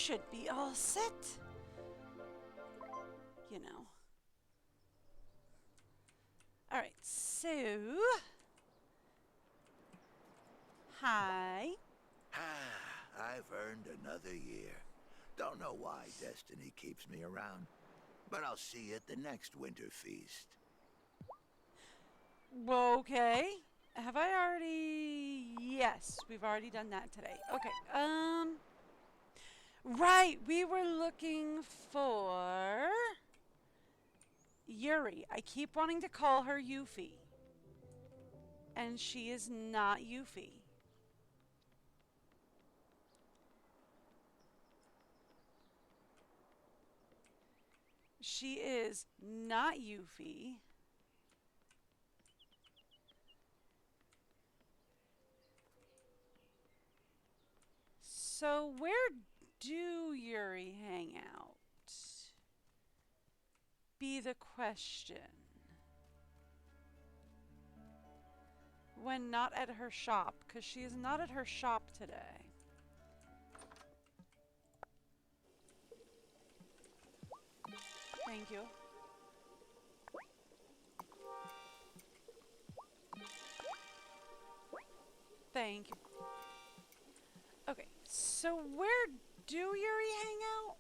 should be all set. You know. Alright, so... Hi. Ah, I've earned another year. Don't know why destiny keeps me around, but I'll see you at the next winter feast. Okay. Have I already... Yes, we've already done that today. Okay, Right, we were looking for... Eury. I keep wanting to call her Yuffie. And she is not Yuffie. She is not Yuffie. So where do Eury hang out? Be the question. When not at her shop, because she is not at her shop today. Thank you. Thank you. Okay, so where do Eury hang out?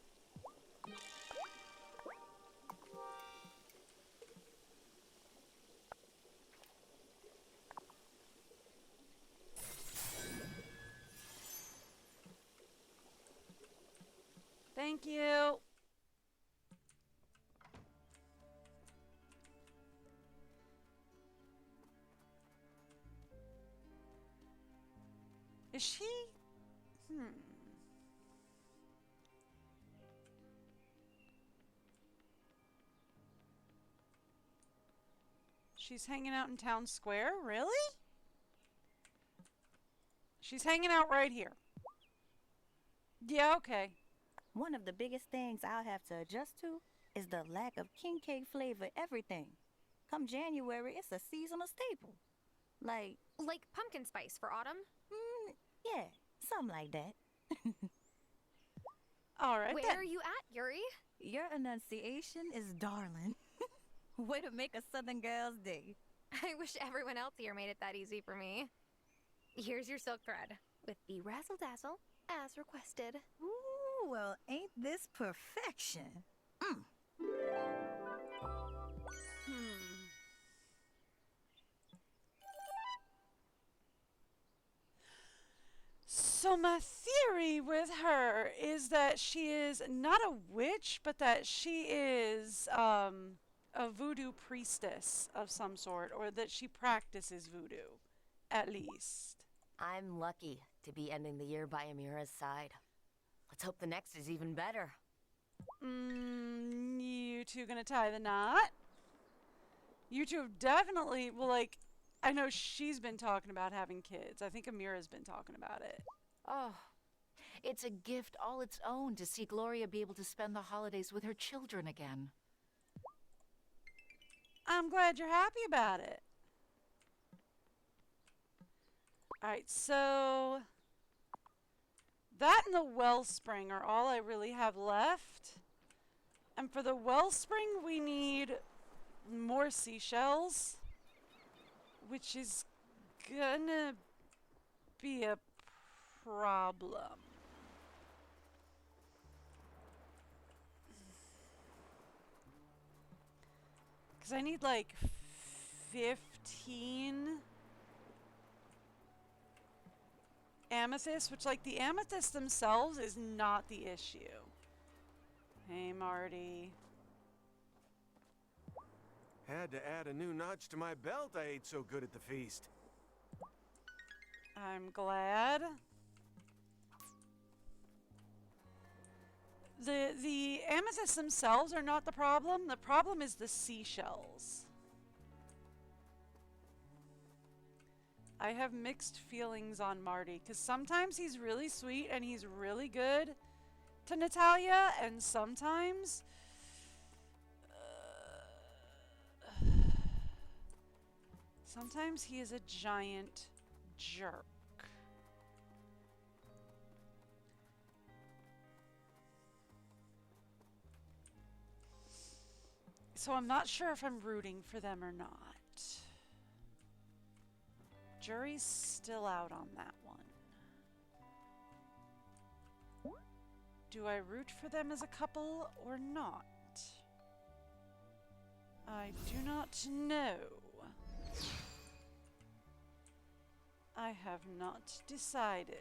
Thank you. Is she? She's hanging out in town square? Really? She's hanging out right here. Yeah, okay. One of the biggest things I'll have to adjust to is the lack of king cake flavor everything. Come January, it's a seasonal staple. Like pumpkin spice for autumn? Yeah, something like that. Alright Where then. are you at, Eury? Your enunciation is darling. Way to make a Southern girl's day. I wish everyone else here made it that easy for me. Here's your silk thread, with the razzle-dazzle, as requested. Ooh, well, ain't this perfection? So my theory with her is that she is not a witch, but that she is a voodoo priestess of some sort, or that she practices voodoo, at least. I'm lucky to be ending the year by Amira's side. Let's hope the next is even better. You two gonna tie the knot? You two have definitely, well, like, I know she's been talking about having kids. I think Amira's been talking about it. Oh, it's a gift all its own to see Gloria be able to spend the holidays with her children again. I'm glad you're happy about it. Alright, so that and the wellspring are all I really have left. And for the wellspring, we need more seashells, which is gonna be a problem. Because I need like 15 amethysts, which, like, the amethysts themselves is not the issue. Hey, Marty. Had to add a new notch to my belt. I ate so good at the feast. I'm glad. The amethysts themselves are not the problem. The problem is the seashells. I have mixed feelings on Marty, because sometimes he's really sweet and he's really good to Natalia, and sometimes sometimes he is a giant jerk. So I'm not sure if I'm rooting for them or not. Jury's still out on that one. Do I root for them as a couple or not? I do not know. I have not decided.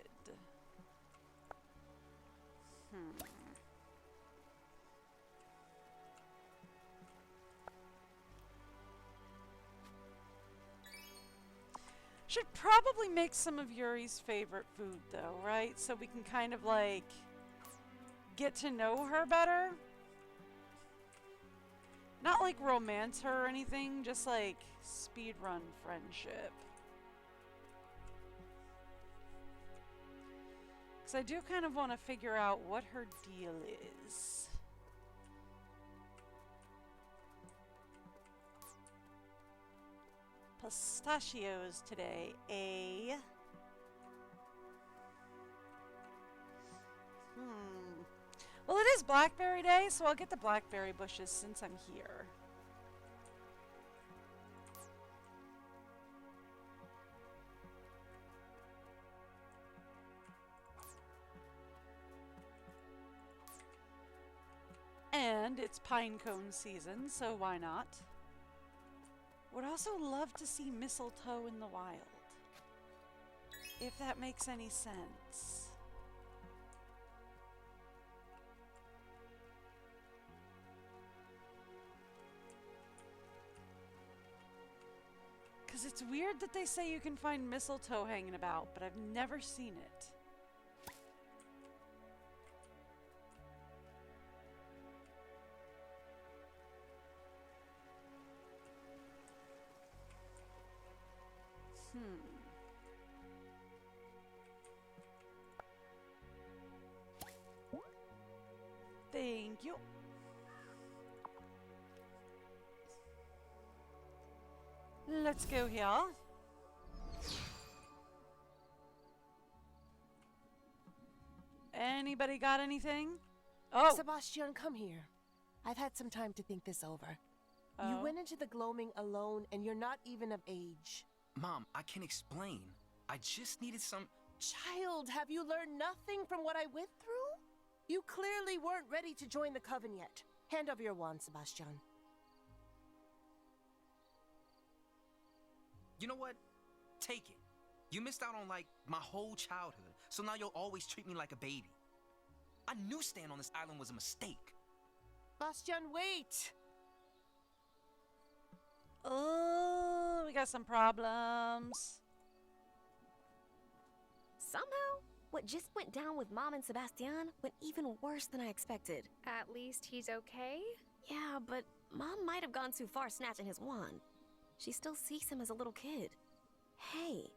Should probably make some of Yuri's favorite food though, right? So we can kind of like get to know her better. Not like romance her or anything, just like speedrun friendship. Because I do kind of want to figure out what her deal is. Pistachios today, eh? Well, it is Blackberry Day, so I'll get the blackberry bushes since I'm here. And it's pine cone season, so why not? Would also love to see mistletoe in the wild. If that makes any sense. Because it's weird that they say you can find mistletoe hanging about, but I've never seen it. Thank you. Let's go here. Anybody got anything? Oh. Sebastian, come here. I've had some time to think this over. Oh. You went into the gloaming alone, and you're not even of age. Mom, I can explain. I just needed some... Child, have you learned nothing from what I went through? You clearly weren't ready to join the coven yet. Hand over your wand, Sebastian. You know what? Take it. You missed out on, like, my whole childhood, so now you'll always treat me like a baby. I knew staying on this island was a mistake. Sebastian, wait! Oh, we got some problems. Somehow, what just went down with Mom and Sebastian went even worse than I expected. At least he's okay? Yeah, but Mom might have gone too far snatching his wand. She still sees him as a little kid. Hey,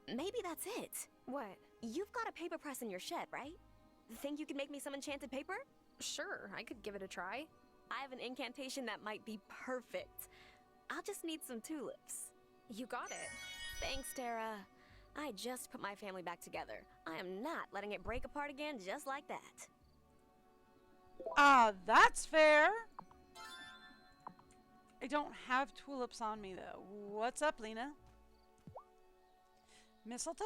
maybe that's it. What? You've got a paper press in your shed, right? Think you could make me some enchanted paper? Sure, I could give it a try. I have an incantation that might be perfect. I'll just need some tulips. You got it. Thanks, Tara. I just put my family back together. I am not letting it break apart again just like that. That's fair. I don't have tulips on me, though. What's up, Lena? Mistletoe?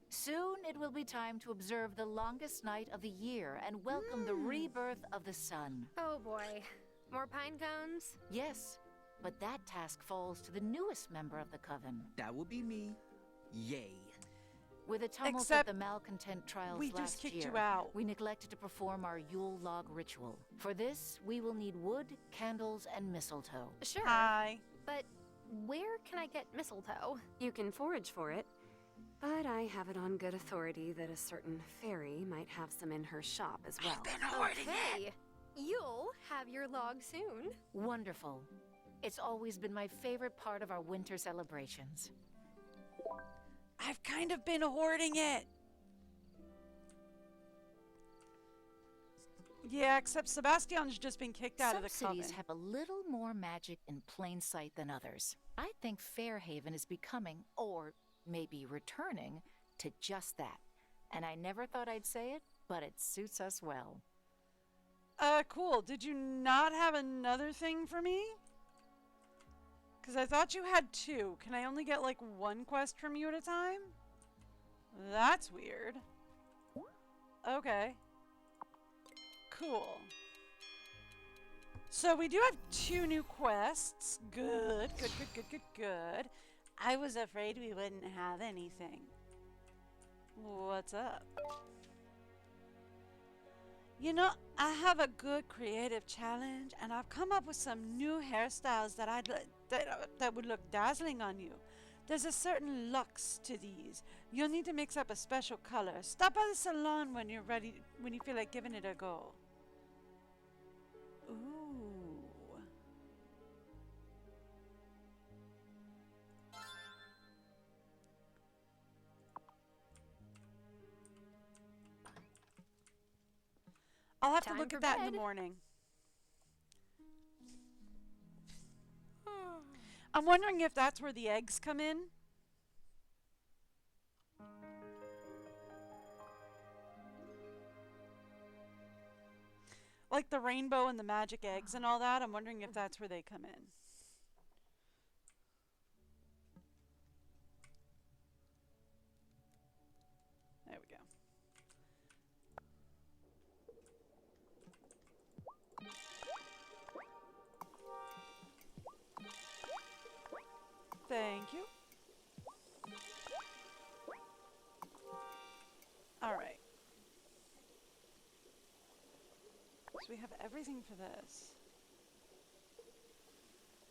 Soon it will be time to observe the longest night of the year and welcome the rebirth of the sun. Oh boy. More pine cones? Yes, but that task falls to the newest member of the coven. That would be me. Yay. With the tumult Except of the malcontent trials we last just kicked year, you out. we neglected to perform our Yule log ritual. For this, we will need wood, candles, and mistletoe. Sure. Hi. But where can I get mistletoe? You can forage for it, but I have it on good authority that a certain fairy might have some in her shop as well. Okay. You'll have your log soon. Wonderful. It's always been my favorite part of our winter celebrations. I've kind of been hoarding it. Yeah, except Sebastian's just been kicked out of the Some coven. cities have a little more magic in plain sight than others. I think Fairhaven is becoming, or maybe returning, to just that. And I never thought I'd say it, but it suits us well. Cool. Did you not have another thing for me? Because I thought you had two. Can I only get, like, one quest from you at a time? That's weird. Okay. Cool. So we do have two new quests. Good, good, good, good, good, good. I was afraid we wouldn't have anything. What's up? You know, I have a good creative challenge, and I've come up with some new hairstyles that that would look dazzling on you. There's a certain lux to these. You'll need to mix up a special color. Stop by the salon when you're ready, when you feel like giving it a go. Ooh. I'll have to look at that in the morning. I'm wondering if that's where the eggs come in. Like the rainbow and the magic eggs and all that. I'm wondering if that's where they come in. There we go. Thank you. All right. So we have everything for this.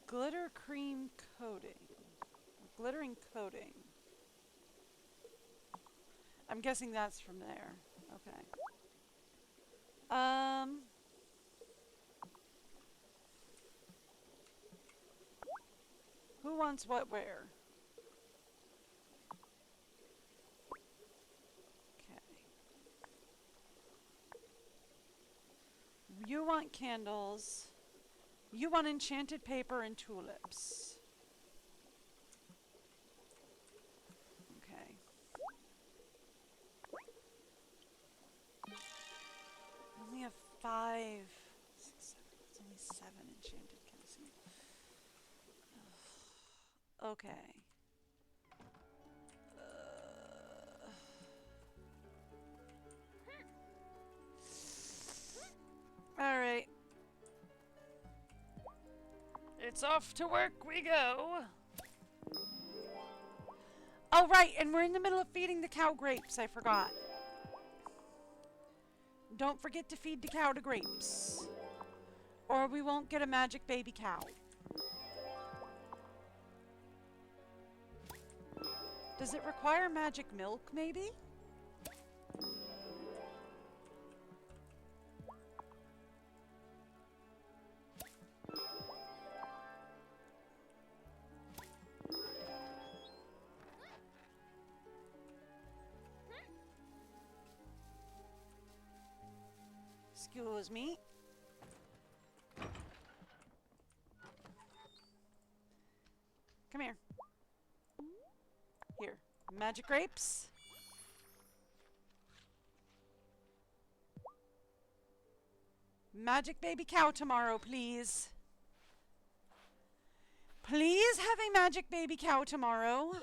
Glitter cream coating. Glittering coating. I'm guessing that's from there. Okay. Who wants what where? Okay. You want candles. You want enchanted paper and tulips. Okay. Only have 5, 6, 7. It's only 7 enchanted calcium. Okay. All right. It's off to work we go. Oh, right, and we're in the middle of feeding the cow grapes. I forgot. Don't forget to feed the cow the grapes, or we won't get a magic baby cow. Does it require magic milk, maybe? Excuse me. Come here. Here. Magic grapes. Magic baby cow tomorrow, please. Please have a magic baby cow tomorrow.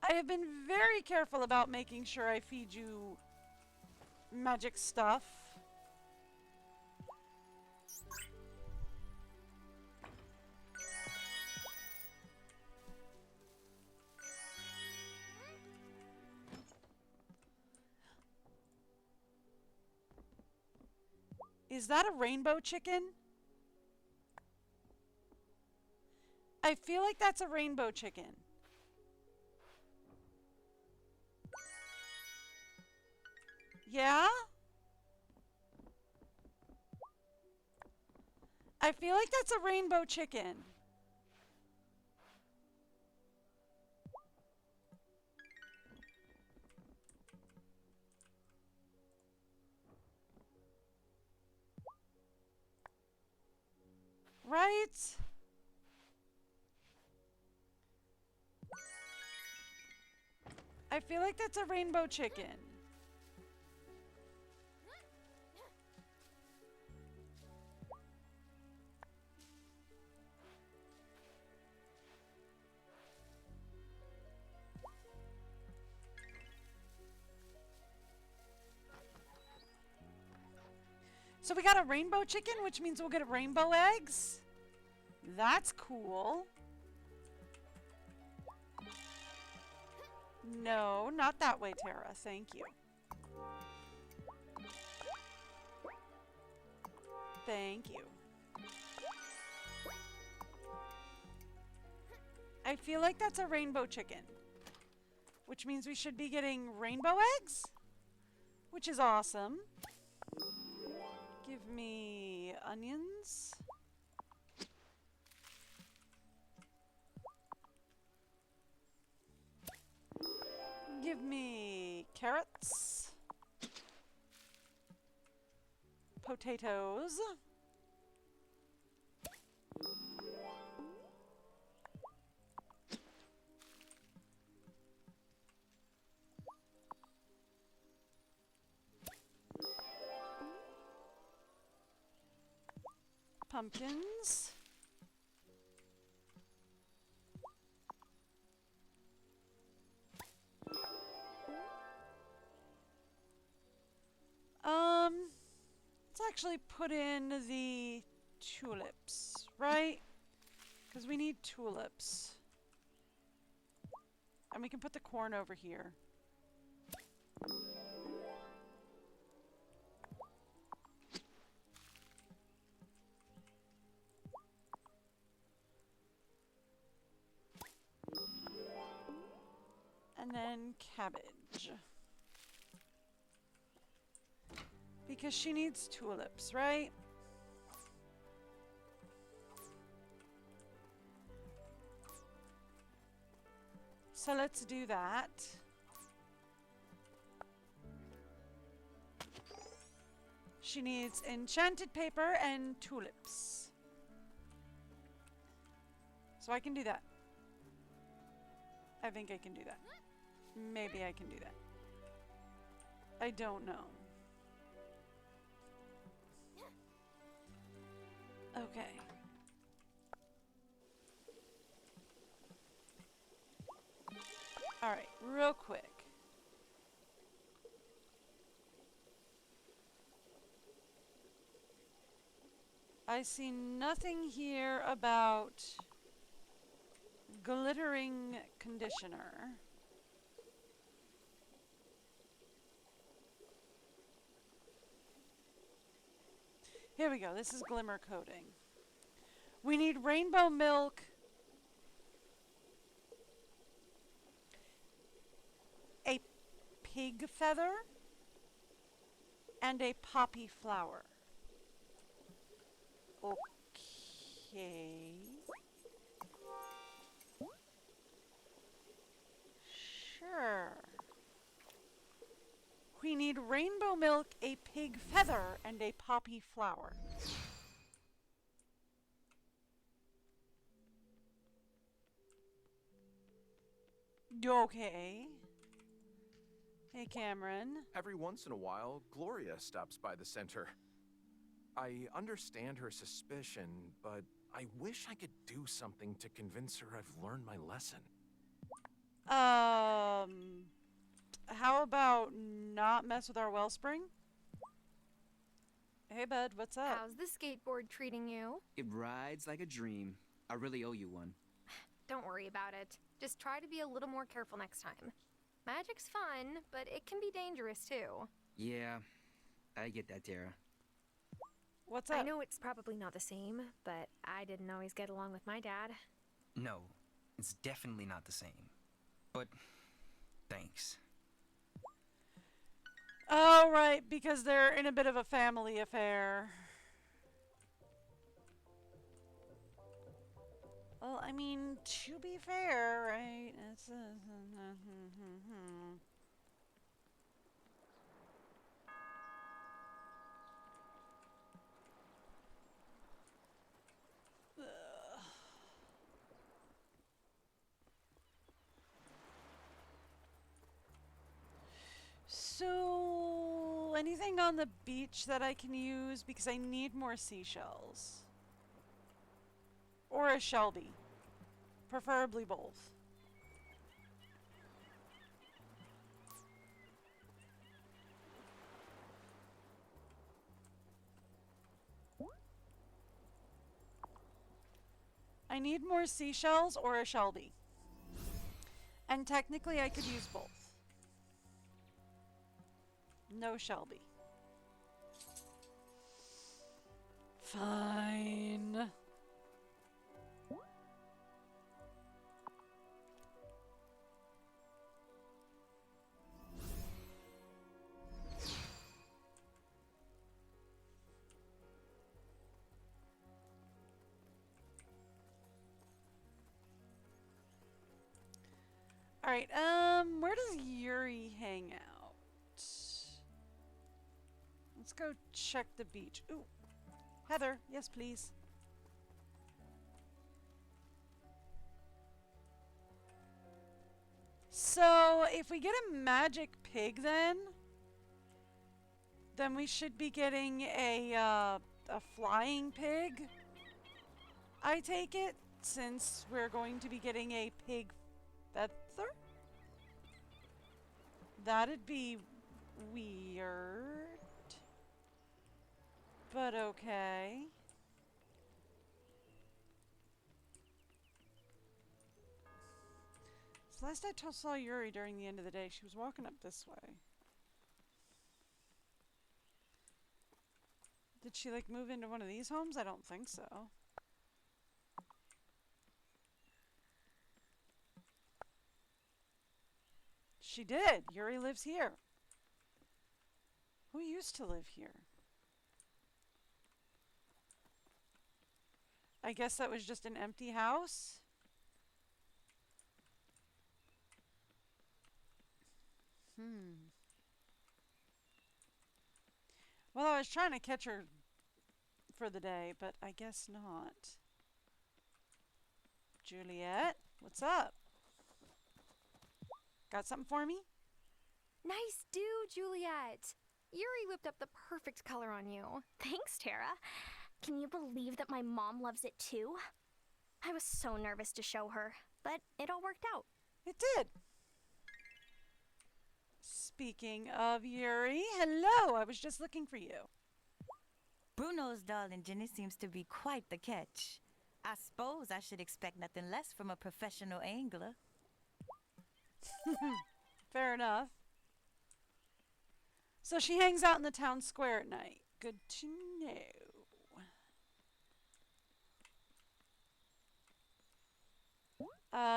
I have been very careful about making sure I feed you magic stuff. Is that a rainbow chicken? I feel like that's a rainbow chicken. Yeah? I feel like that's a rainbow chicken. Right? I feel like that's a rainbow chicken. So we got a rainbow chicken, which means we'll get rainbow eggs. That's cool. No, not that way, Tara. Thank you. Thank you. I feel like that's a rainbow chicken, which means we should be getting rainbow eggs, which is awesome. Give me onions. Give me carrots. Potatoes. Pumpkins. Let's actually put in the tulips, right? Because we need tulips. And we can put the corn over here. And then cabbage. Because she needs tulips, right? So let's do that. She needs enchanted paper and tulips. So I can do that. I think I can do that. Maybe I can do that. I don't know. Okay. Alright, real quick. I see nothing here about glittering conditioner. Here we go. This is glimmer coating. We need rainbow milk. A pig feather. And a poppy flower. Okay. Sure. We need rainbow milk, a pig feather, and a poppy flower. Okay. Hey, Cameron. Every once in a while, Gloria stops by the center. I understand her suspicion, but I wish I could do something to convince her I've learned my lesson. How about not mess with our wellspring? Hey, bud, what's up? How's the skateboard treating you? It rides like a dream. I really owe you one. Don't worry about it. Just try to be a little more careful next time. Magic's fun, but it can be dangerous too. Yeah, I get that, Tara. What's up? I know it's probably not the same, but I didn't always get along with my dad. No, it's definitely not the same. But thanks. Oh, right, because they're in a bit of a family affair. Well, I mean, to be fair, right? It's anything on the beach that I can use? Because I need more seashells. Or a Shelby. Preferably both. I need more seashells or a Shelby. And technically I could use both. No Shelby. Fine. Alright, where does Eury hang out? Let's go check the beach. Ooh. Heather, yes please. So, if we get a magic pig then we should be getting a flying pig. I take it, since we're going to be getting a pig feather? That'd be weird. But okay. So last I saw Eury during the end of the day, she was walking up this way. Did she like move into one of these homes? I don't think so. She did. Eury lives here. Who used to live here? I guess that was just an empty house. Well, I was trying to catch her for the day, but I guess not. Juliet, what's up? Got something for me? Nice do, Juliet. Eury whipped up the perfect color on you. Thanks, Tara. Can you believe that my mom loves it too? I was so nervous to show her, but it all worked out. It did. Speaking of Eury, hello, I was just looking for you. Bruno's darling Jenny seems to be quite the catch. I suppose I should expect nothing less from a professional angler. Fair enough. So she hangs out in the town square at night. Good to know.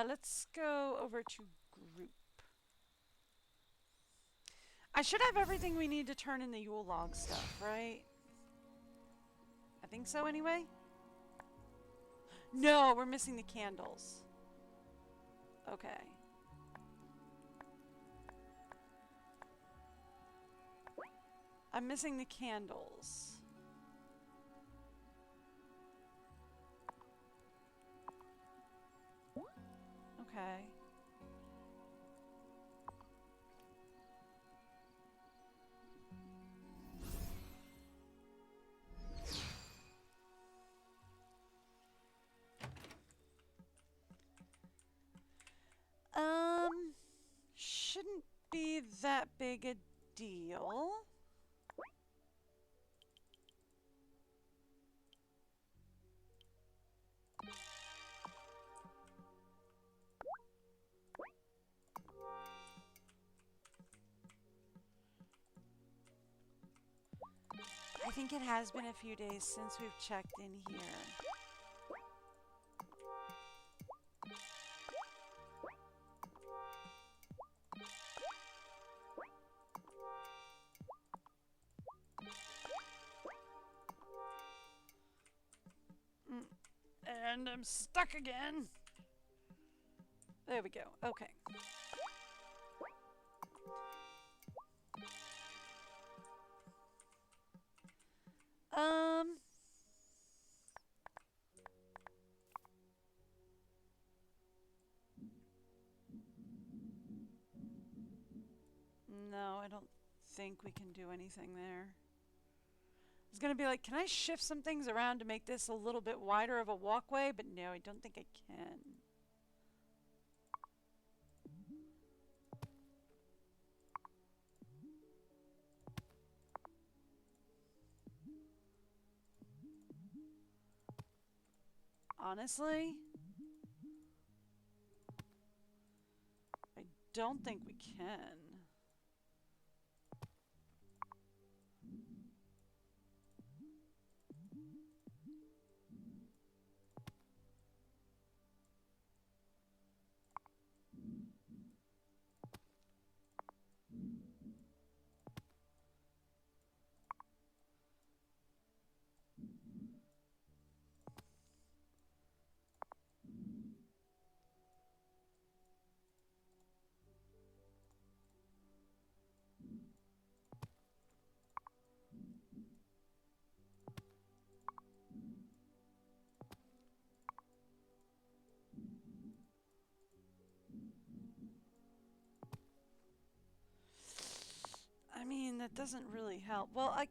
Let's go over to group. I should have everything we need to turn in the Yule log stuff, right? I think so anyway. No, we're missing the candles. Okay. I'm missing the candles. Okay. Shouldn't be that big a deal. I think it has been a few days since we've checked in here. And I'm stuck again. There we go. Okay. No, I don't think we can do anything there. I was going to be like, can I shift some things around to make this a little bit wider of a walkway? But no, I don't think I can. Honestly, I don't think we can. I mean, that doesn't really help. Well, I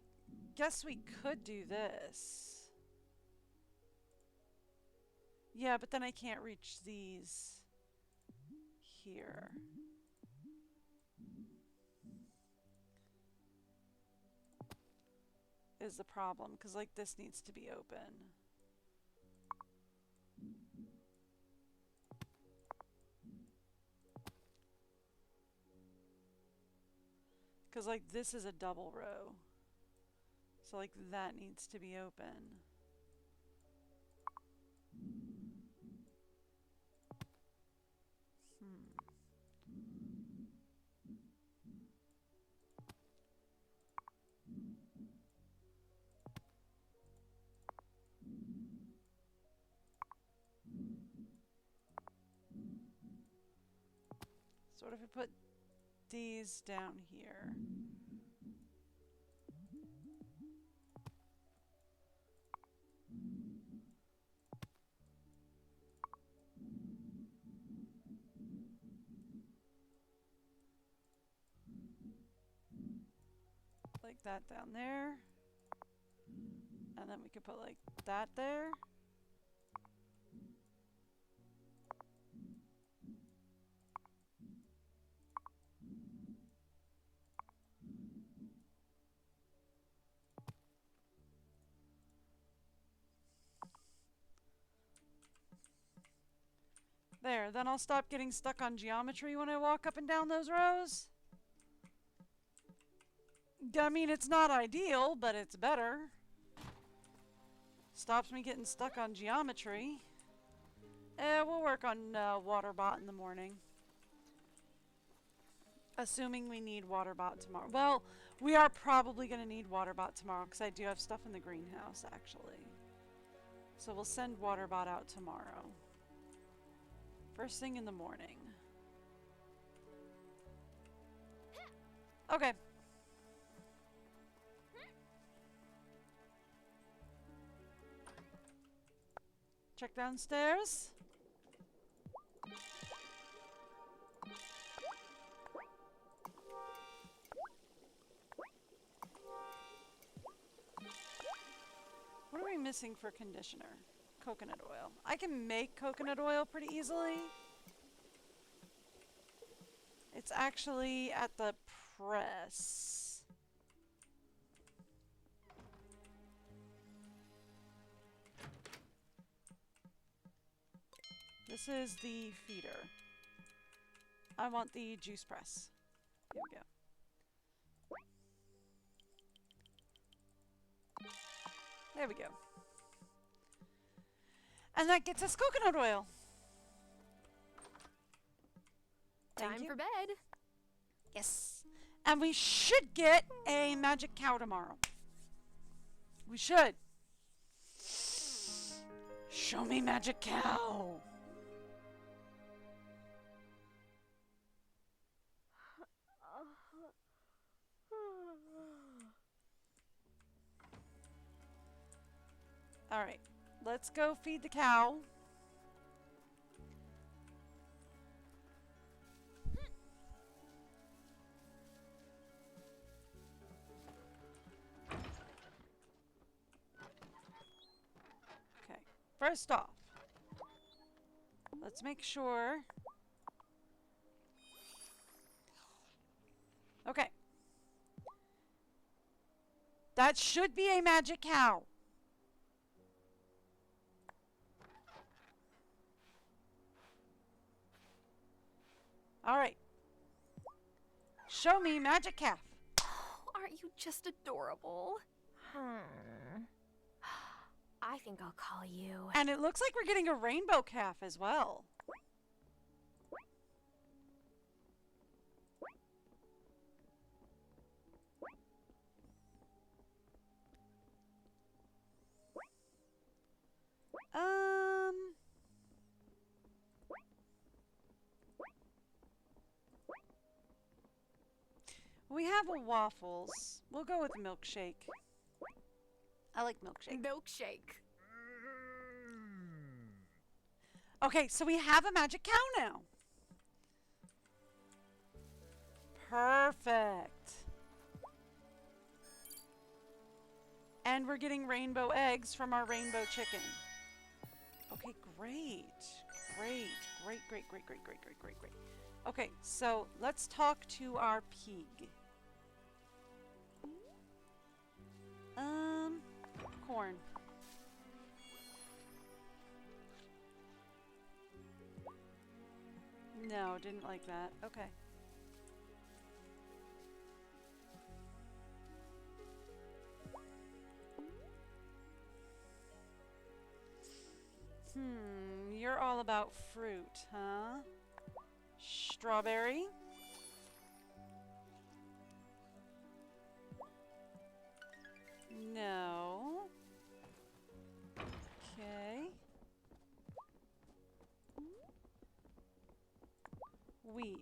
guess we could do this. Yeah, but then I can't reach these here. Is the problem, because like this needs to be open. Because like this is a double row. So like that needs to be open. So what if we put these down here? Like that down there. And then we could put like that there. There, then I'll stop getting stuck on geometry when I walk up and down those rows. I mean, it's not ideal, but it's better. Stops me getting stuck on geometry. We'll work on Waterbot in the morning. Assuming we need Waterbot tomorrow. Well, we are probably going to need Waterbot tomorrow because I do have stuff in the greenhouse, actually. So we'll send Waterbot out tomorrow. First thing in the morning. Okay. Check downstairs. What are we missing for conditioner? Coconut oil. I can make coconut oil pretty easily. It's actually at the press. This is the feeder. I want the juice press. Here we go. There we go. And that gets us coconut oil. Time for bed. Yes. And we should get a magic cow tomorrow. We should. Show me magic cow. All right. Let's go feed the cow. first off, let's make sure. Okay. That should be a magic cow. All right. Show me magic calf. Oh, aren't you just adorable? I think I'll call you. And it looks like we're getting a rainbow calf as well. We have a waffles. We'll go with milkshake. I like milkshake. Milkshake. Okay, so we have a magic cow now. Perfect. And we're getting rainbow eggs from our rainbow chicken. Okay, great. Great. Great, great, great, great, great, great, great, great. Okay, so let's talk to our pig. Corn. No, didn't like that. Okay. You're all about fruit, huh? Strawberry? No. Okay. Wheat.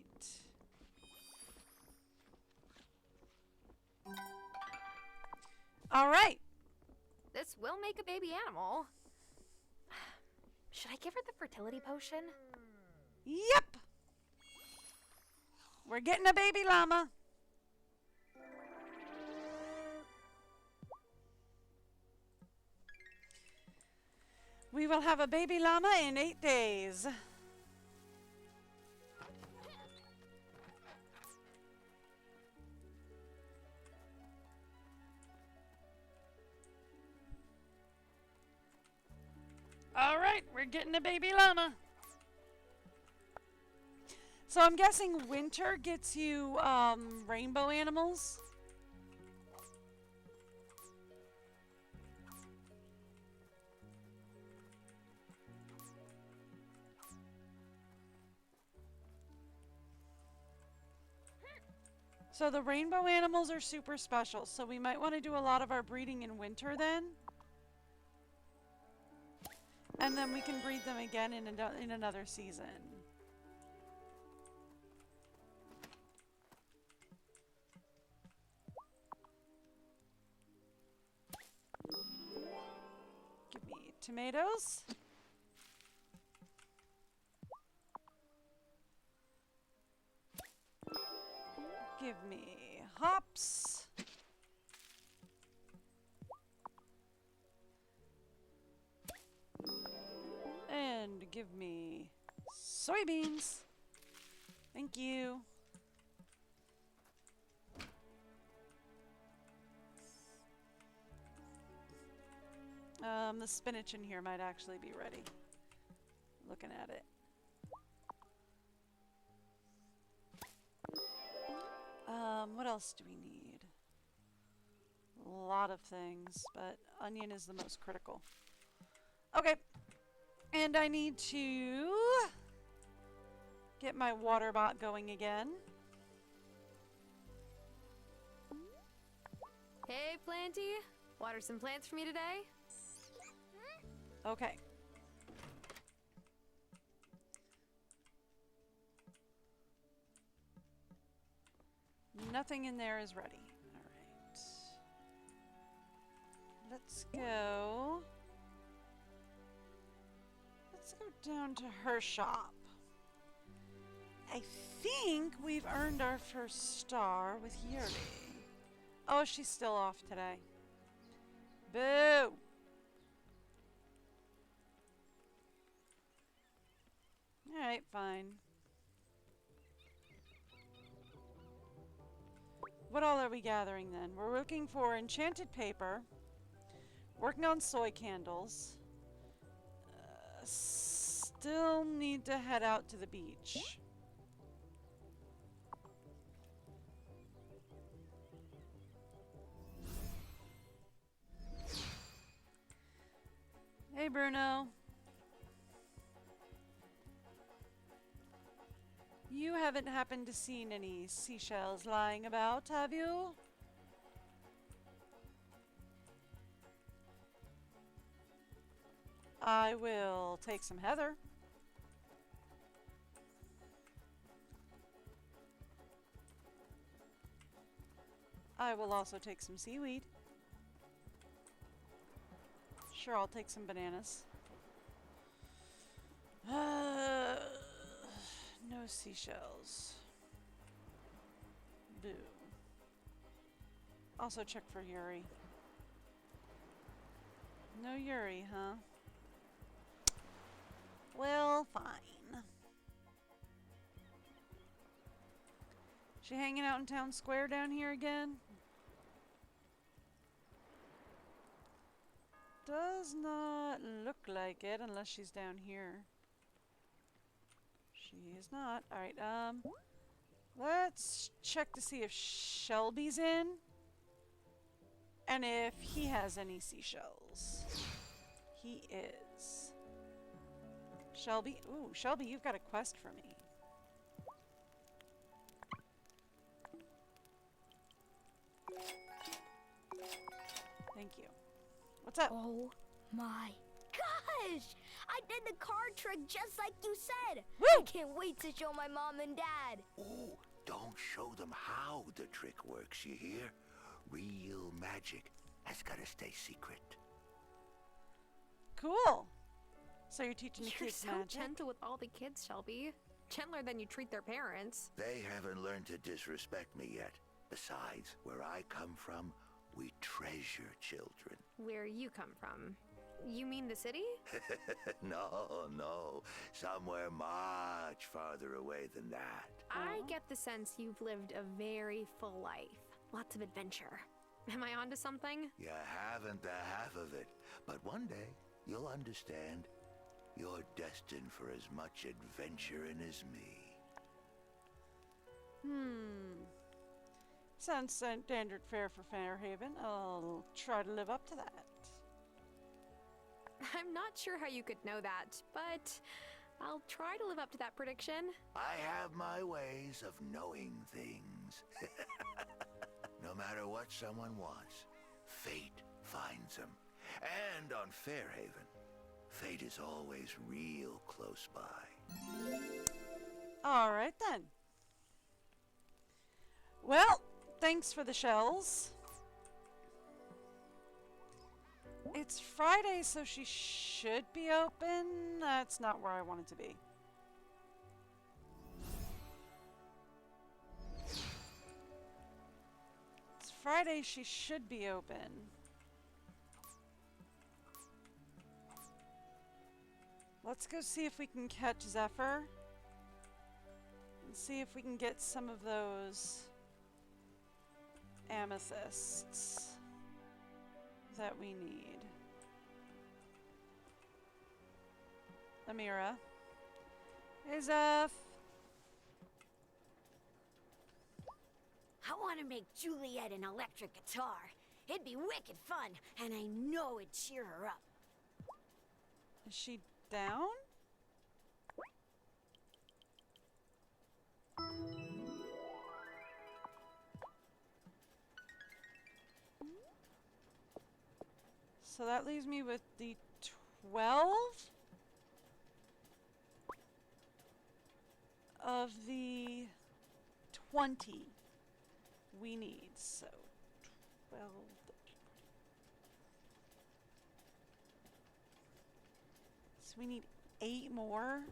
All right. This will make a baby animal. Should I give her the fertility potion? Yep. We're getting a baby llama. We will have a baby llama in 8 days. All right, we're getting a baby llama. So I'm guessing winter gets you rainbow animals. So the rainbow animals are super special, so we might want to do a lot of our breeding in winter then. And then we can breed them again in another season. Give me tomatoes. Give me hops. And give me soybeans. Thank you. The spinach in here might actually be ready. Looking at it. What else do we need? A lot of things, but onion is the most critical. Okay. And I need to get my water bot going again. Hey, Planty. Water some plants for me today? Okay. Nothing in there is ready. All right. Let's go. Let's go down to her shop. I think we've earned our first star with Eury. Oh, she's still off today. Boo! Alright, fine. What all are we gathering then? We're looking for enchanted paper. Working on soy candles. Still need to head out to the beach. Hey, Bruno. You haven't happened to seen any seashells lying about, have you? I will take some heather. I will also take some seaweed. Sure, I'll take some bananas. No seashells. Boo. Also check for Eury. No Eury, huh? Well, fine. She hanging out in town square down here again? Does not look like it unless she's down here. She is not. Alright, let's check to see if Shelby's in. And if he has any seashells. He is. Shelby? Ooh, Shelby, you've got a quest for me. Thank you. What's up? Oh my gosh! I did the card trick just like you said! Woo! I can't wait to show my mom and dad! Oh, don't show them how the trick works, you hear? Real magic has gotta stay secret. Cool! So you're teaching the You're kids so magic? gentle with all the kids, Shelby. Gentler than you treat their parents. They haven't learned to disrespect me yet. Besides, where I come from, we treasure children. Where you come from? You mean the city? No. Somewhere much farther away than that. I get the sense you've lived a very full life. Lots of adventure. Am I onto something? You haven't the half of it. But one day, you'll understand. You're destined for as much adventuring as me. Sounds standard fare for Fairhaven. I'll try to live up to that. I'm not sure how you could know that, but I'll try to live up to that prediction. I have my ways of knowing things. No matter what someone wants, fate finds them. And on Fairhaven, fate is always real close by. Alright then. Well, thanks for the shells. It's Friday, so she should be open. That's not where I wanted to be. It's Friday, she should be open. Let's go see if we can catch Zephyr. And see if we can get some of those amethysts that we need. Amira. Hey, Zeph. I want to make Juliet an electric guitar. It'd be wicked fun, and I know it'd cheer her up. Is she down? So that leaves me with the 12 of the 20 we need. So 12. So we need 8 more.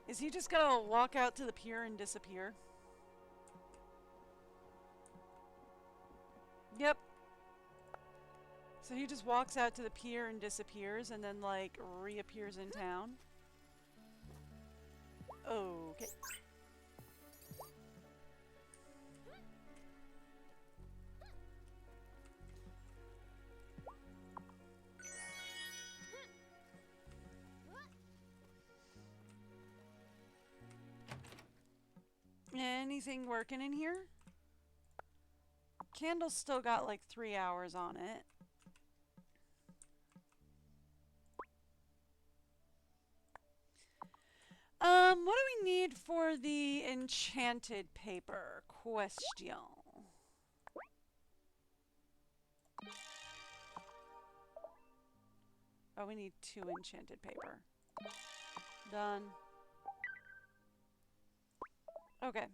Is he just gonna walk out to the pier and disappear? Yep. So he just walks out to the pier and disappears and then, like, reappears in town. Okay. Anything working in here? Candle's still got like 3 hours on it. What do we need for the enchanted paper? Question. Oh, we need 2 enchanted paper. Done. Okay.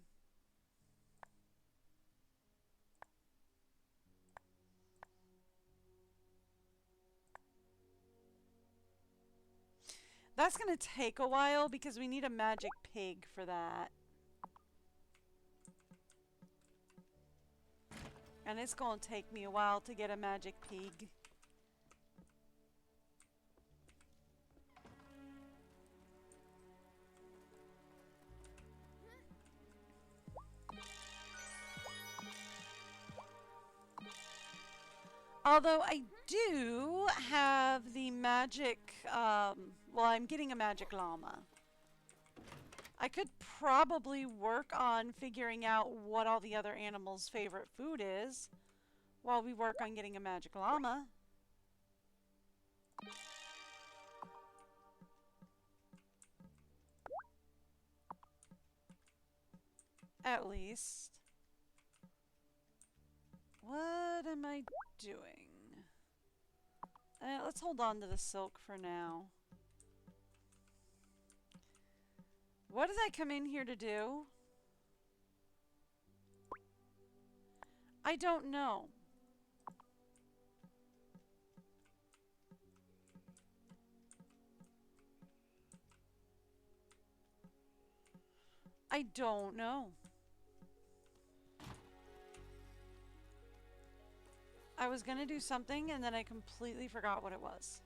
That's gonna take a while because we need a magic pig for that. And it's gonna take me a while to get a magic pig. Although I do have the magic, well, I'm getting a magic llama. I could probably work on figuring out what all the other animals' favorite food is while we work on getting a magic llama. At least. What am I doing? Let's hold on to the silk for now. What did I come in here to do? I don't know. I don't know. I was gonna do something and then I completely forgot what it was.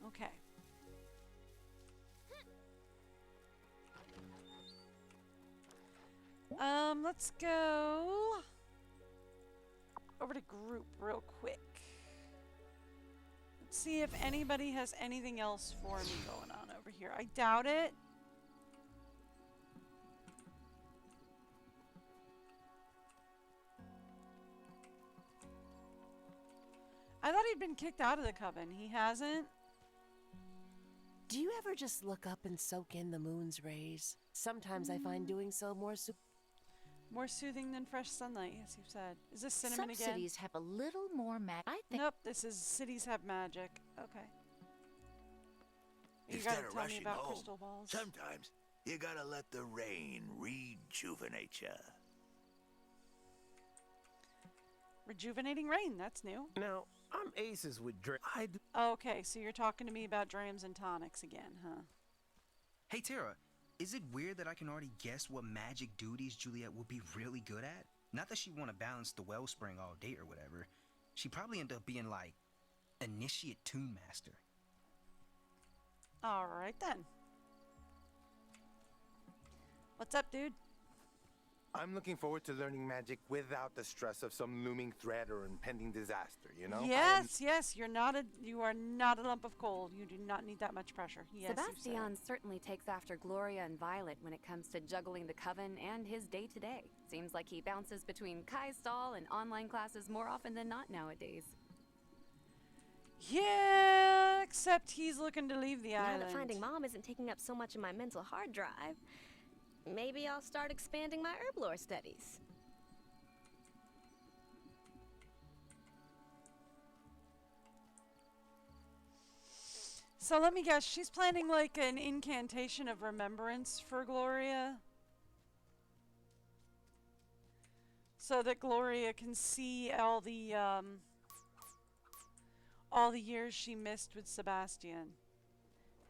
Okay. Let's go over to group real quick. Let's see if anybody has anything else for me going on over here. I doubt it. I thought he'd been kicked out of the coven. He hasn't. Do you ever just look up and soak in the moon's rays? Sometimes I find doing so more soothing than fresh sunlight, as you said. Is this cinnamon Some again? cities have a little more magic. I think. Nope, this is cities have magic. Okay. You Instead gotta of tell me rushing about home, crystal balls. sometimes you gotta let the rain rejuvenate ya. Rejuvenating rain, that's new. Now, I'm aces with Okay, so you're talking to me about drams and tonics again, huh? Hey, Tara, is it weird that I can already guess what magic duties Juliet would be really good at? Not that she'd want to balance the wellspring all day or whatever. She'd probably end up being like Initiate Toon Master. Alright then. What's up, dude? I'm looking forward to learning magic without the stress of some looming threat or impending disaster, you know? Yes, yes, you are not a lump of coal. You do not need that much pressure. Yes, Sebastian certainly takes after Gloria and Violet when it comes to juggling the coven and his day-to-day. Seems like he bounces between Kai's stall and online classes more often than not nowadays. Yeah, except he's looking to leave the Now island. that finding Mom isn't taking up so much of my mental hard drive, maybe I'll start expanding my herb lore studies. So let me guess, she's planning like an incantation of remembrance for Gloria? So that Gloria can see all all the years she missed with Sebastian.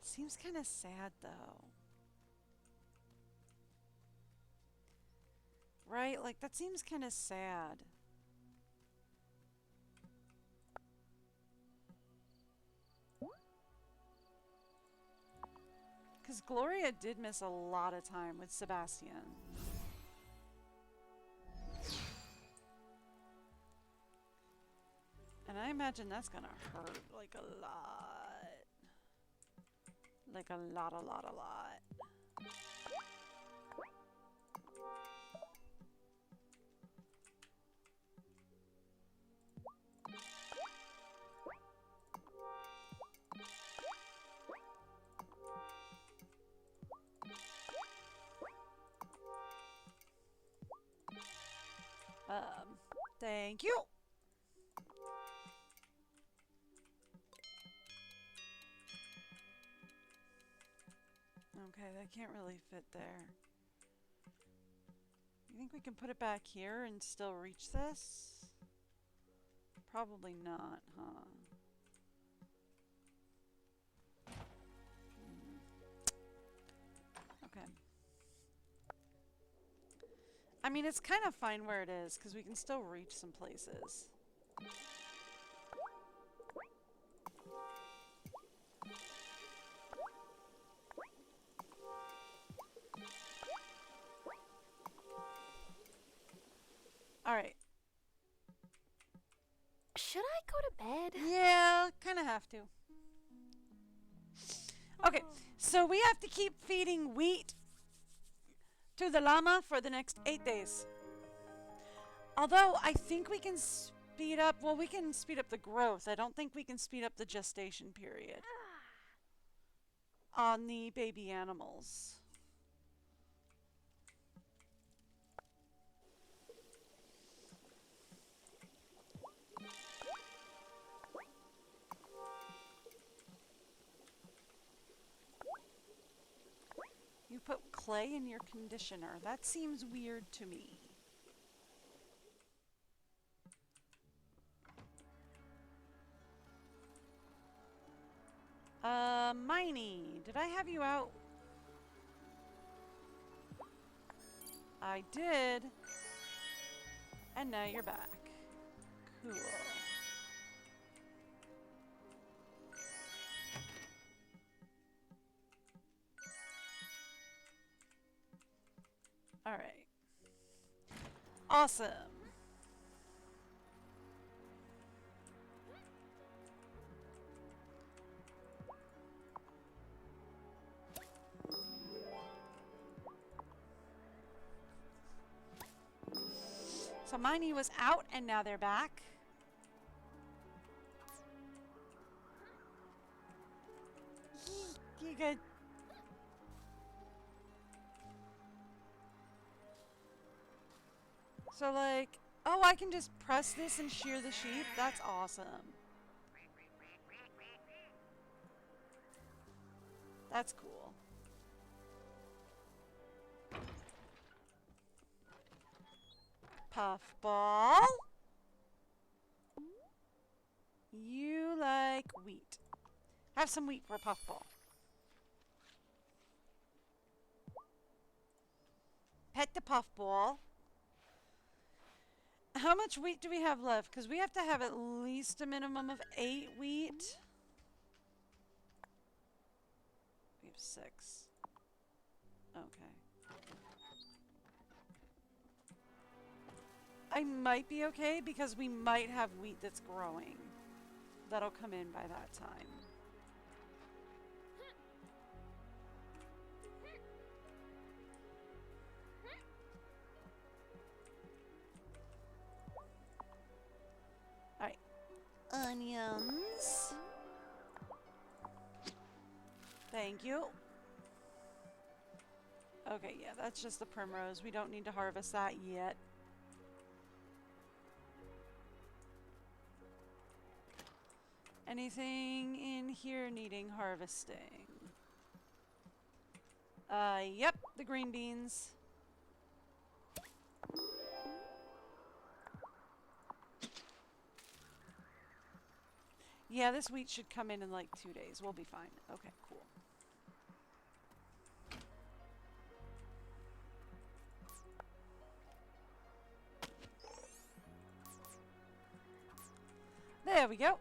Seems kind of sad, though. Right? Like, that seems kind of sad. Because Gloria did miss a lot of time with Sebastian. And I imagine that's gonna hurt, like, a lot. Like, a lot. Thank you. Okay, that can't really fit there. You think we can put it back here and still reach this? Probably not, huh? Okay. I mean, it's kind of fine where it is, because we can still reach some places. Alright. Should I go to bed? Yeah, kind of have to. Okay, so we have to keep feeding wheat to the llama for the next 8 days. Although, I think we can speed up... Well, we can speed up the growth. I don't think we can speed up the gestation period on the baby animals. You put clay in your conditioner. That seems weird to me. Miney, did I have you out? I did. And now you're back. Cool. Alright. Awesome. So Miney was out and now they're back. You good? So like, oh, I can just press this and shear the sheep? That's awesome. That's cool. Puffball. You like wheat. Have some wheat for Puffball. Pet the Puffball. How much wheat do we have left? Because we have to have at least a minimum of 8 wheat. We have 6. Okay. I might be okay because we might have wheat that's growing. That'll come in by that time. Alright. Onions. Thank you. Okay, yeah, that's just the primrose. We don't need to harvest that yet. Anything in here needing harvesting? Yep, the green beans. Yeah, this wheat should come in like 2 days. We'll be fine. Okay, cool. There we go.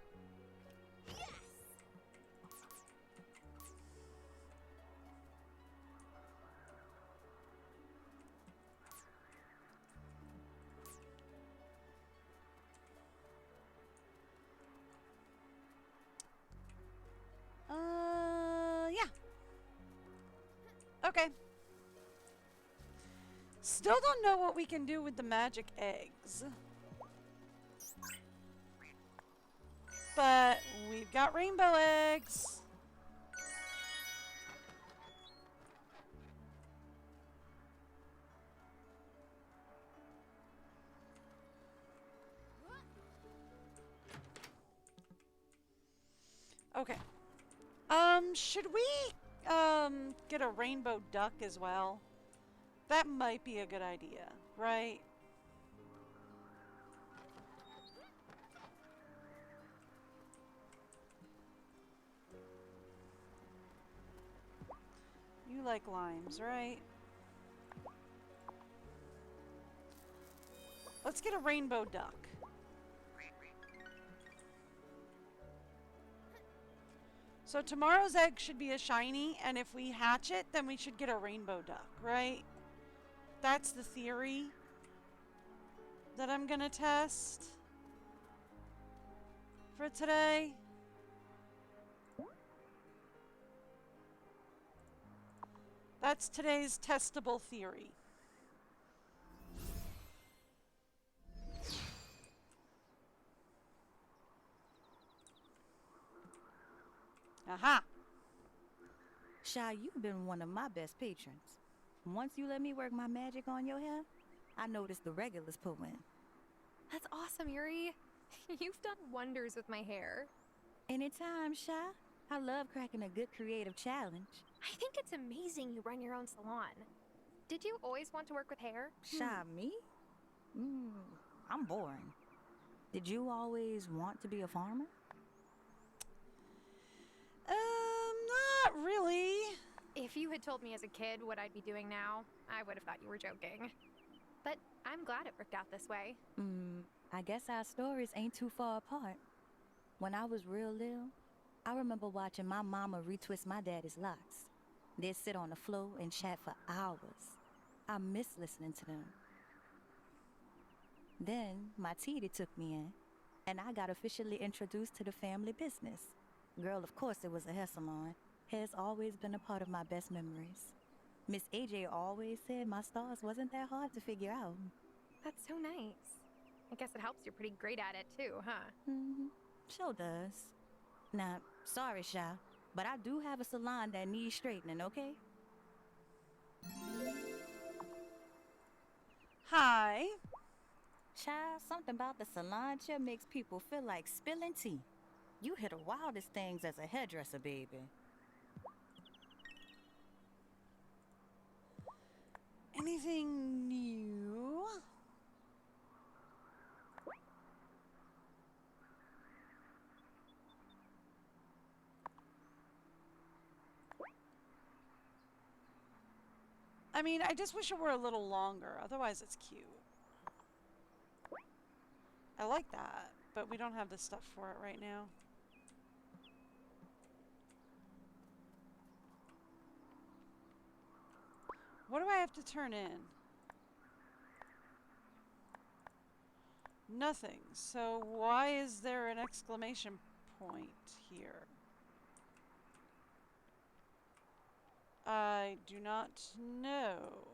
Yeah. Okay. Still don't know what we can do with the magic eggs. But we've got rainbow eggs. Okay. Should we, get a rainbow duck as well? That might be a good idea, right? You like limes, right? Let's get a rainbow duck. So tomorrow's egg should be a shiny, and if we hatch it, then we should get a rainbow duck, right? That's the theory that I'm gonna test for today. That's today's testable theory. Aha! Shy, you've been one of my best patrons. Once you let me work my magic on your hair, I noticed the regulars pull in. That's awesome, Eury. You've done wonders with my hair. Anytime, Shy. I love cracking a good creative challenge. I think it's amazing you run your own salon. Did you always want to work with hair? Shy, me? I'm boring. Did you always want to be a farmer? Not really. If you had told me as a kid what I'd be doing now, I would have thought you were joking. But I'm glad it worked out this way. I guess our stories ain't too far apart. When I was real little, I remember watching my mama retwist my daddy's locks. They'd sit on the floor and chat for hours. I miss listening to them. Then my titi took me in, and I got officially introduced to the family business. Girl, of course it was a hair salon. Hair's always been a part of my best memories. Miss AJ always said my stars wasn't that hard to figure out. That's so nice. I guess it helps you're pretty great at it too, huh? Sure does. Now, sorry, Shy, but I do have a salon that needs straightening, okay? Hi. Shy, something about the salon chair makes people feel like spilling tea. You hit the wildest things as a hairdresser, baby. Anything new? I mean, I just wish it were a little longer. Otherwise, it's cute. I like that, but we don't have the stuff for it right now. What do I have to turn in? Nothing. So why is there an exclamation point here? I do not know.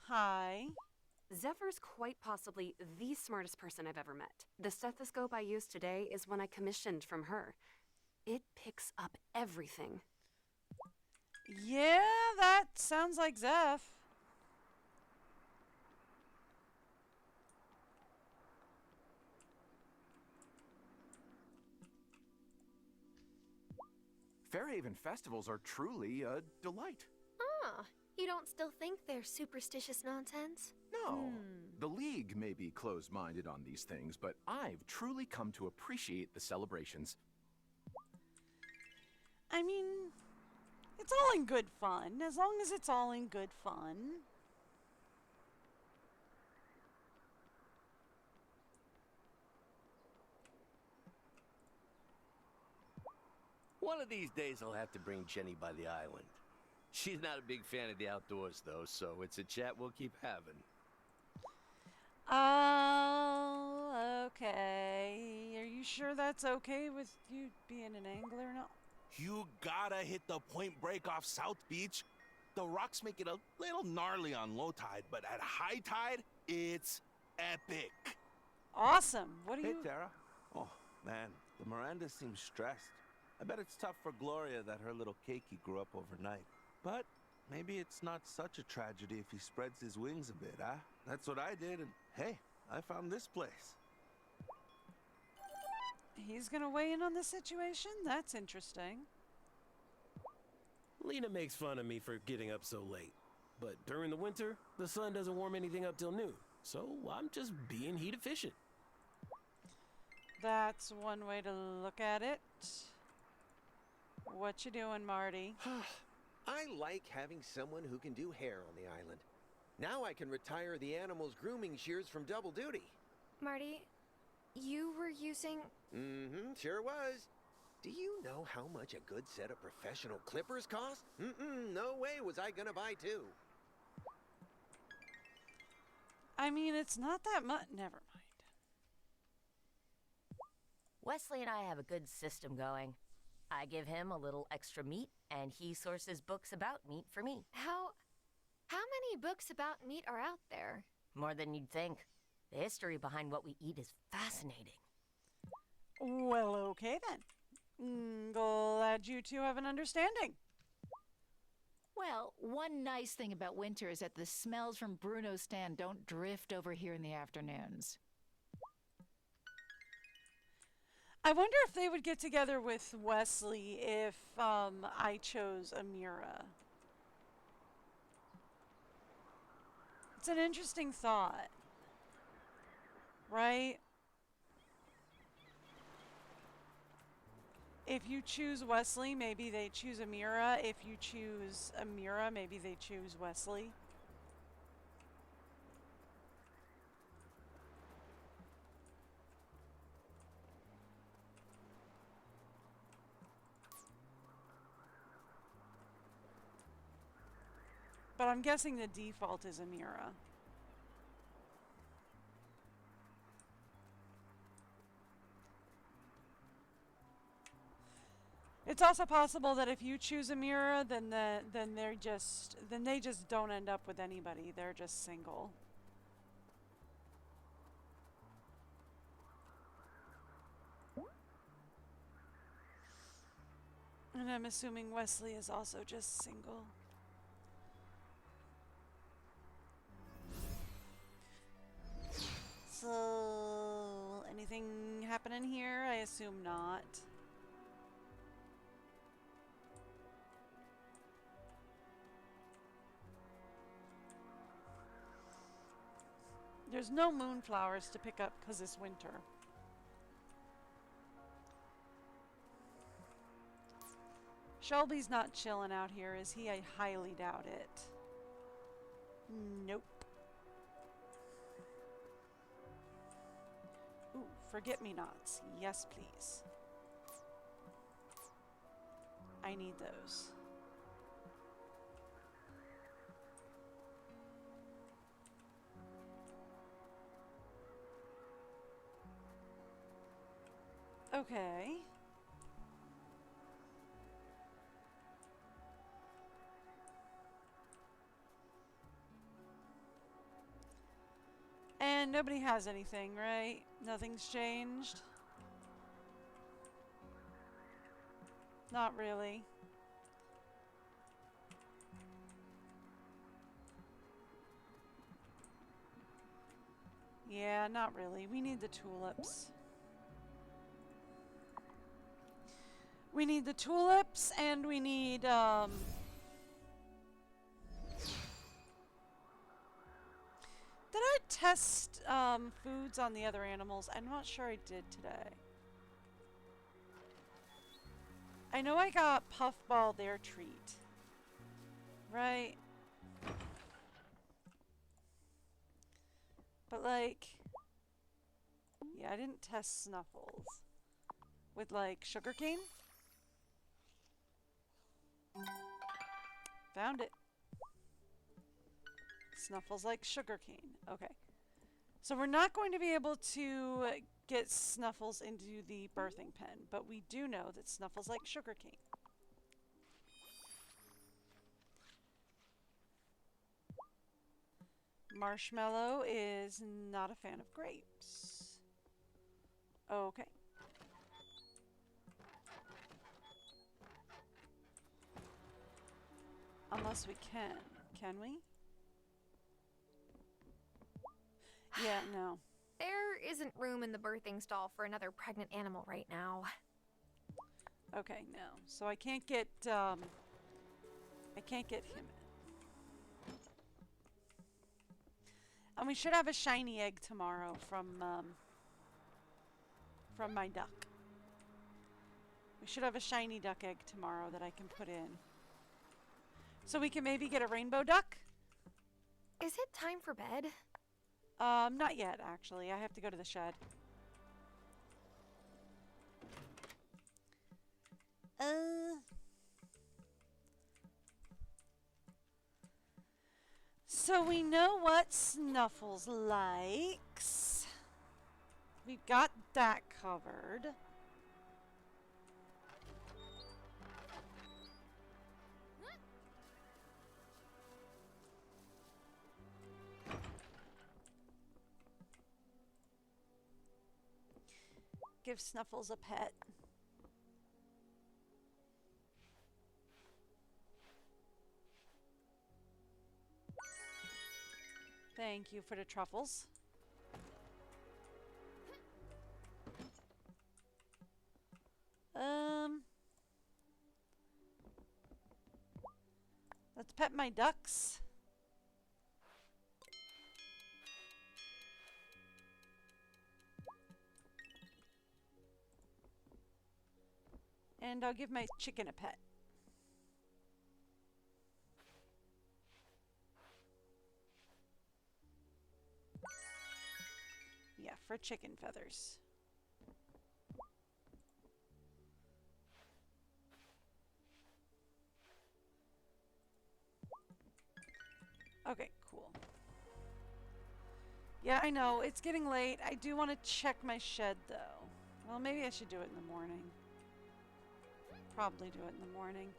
Hi. Zephyr's quite possibly the smartest person I've ever met. The stethoscope I used today is one I commissioned from her. It picks up everything. Yeah, that sounds like Zeph. Fairhaven festivals are truly a delight. Ah, you don't still think they're superstitious nonsense? No, The League may be closed-minded on these things, but I've truly come to appreciate the celebrations. I mean, it's all in good fun, as long as it's all in good fun. One of these days I'll have to bring Jenny by the island. She's not a big fan of the outdoors, though, so it's a chat we'll keep having. Oh, okay. Are you sure that's okay with you being an angler and all? You gotta hit the Point Break off South Beach. The rocks make it a little gnarly on low tide, but at high tide, it's epic. Awesome. What do you... Hey, Tara. Oh, man, the Miranda seems stressed. I bet it's tough for Gloria that her little Keiki grew up overnight. But maybe it's not such a tragedy if he spreads his wings a bit, huh? That's what I did, and hey, I found this place. He's gonna weigh in on the situation? That's interesting. Lena makes fun of me for getting up so late. But during the winter, the sun doesn't warm anything up till noon. So I'm just being heat efficient. That's one way to look at it. What you doing, Marty? I like having someone who can do hair on the island. Now I can retire the animals' grooming shears from double duty. Marty, you were using... Mm-hmm, sure was. Do you know how much a good set of professional clippers cost? No way was I gonna buy two. I mean, it's not that much. Never mind. Wesley and I have a good system going. I give him a little extra meat, and he sources books about meat for me. How many books about meat are out there? More than you'd think. The history behind what we eat is fascinating. Well, okay then. Glad you two have an understanding. Well, one nice thing about winter is that the smells from Bruno's stand don't drift over here in the afternoons. I wonder if they would get together with Wesley if I chose Amira. It's an interesting thought. Right? If you choose Wesley, maybe they choose Amira. If you choose Amira, maybe they choose Wesley. But I'm guessing the default is Amira. It's also possible that if you choose Amira, then they just don't end up with anybody. They're just single. And I'm assuming Wesley is also just single. So, anything happening here? I assume not. There's no moonflowers to pick up because it's winter. Shelby's not chilling out here, is he? I highly doubt it. Nope. Ooh, forget-me-nots. Yes, please. I need those. Okay. And nobody has anything, right? Nothing's changed? Not really. Yeah, not really. We need the tulips. We need the tulips, and we need, Did I test foods on the other animals? I'm not sure I did today. I know I got Puffball their treat. Right? But like... Yeah, I didn't test Snuffles. With like sugarcane? Found it. Snuffles like sugarcane. Okay. So we're not going to be able to get Snuffles into the birthing pen, but we do know that Snuffles like sugarcane. Marshmallow is not a fan of grapes. Okay. Unless we can. Can we? Yeah, no. There isn't room in the birthing stall for another pregnant animal right now. Okay, no. So I can't get him in. And we should have a shiny egg tomorrow from my duck. We should have a shiny duck egg tomorrow that I can put in. So we can maybe get a rainbow duck? Is it time for bed? Not yet, actually. I have to go to the shed. So we know what Snuffles likes. We've got that covered. Give Snuffles a pet. Thank you for the truffles. Let's pet my ducks. And I'll give my chicken a pet. Yeah, for chicken feathers. Okay, cool. Yeah, I know. It's getting late. I do want to check my shed, though. Well, maybe I should do it in the morning. Probably do it in the morning.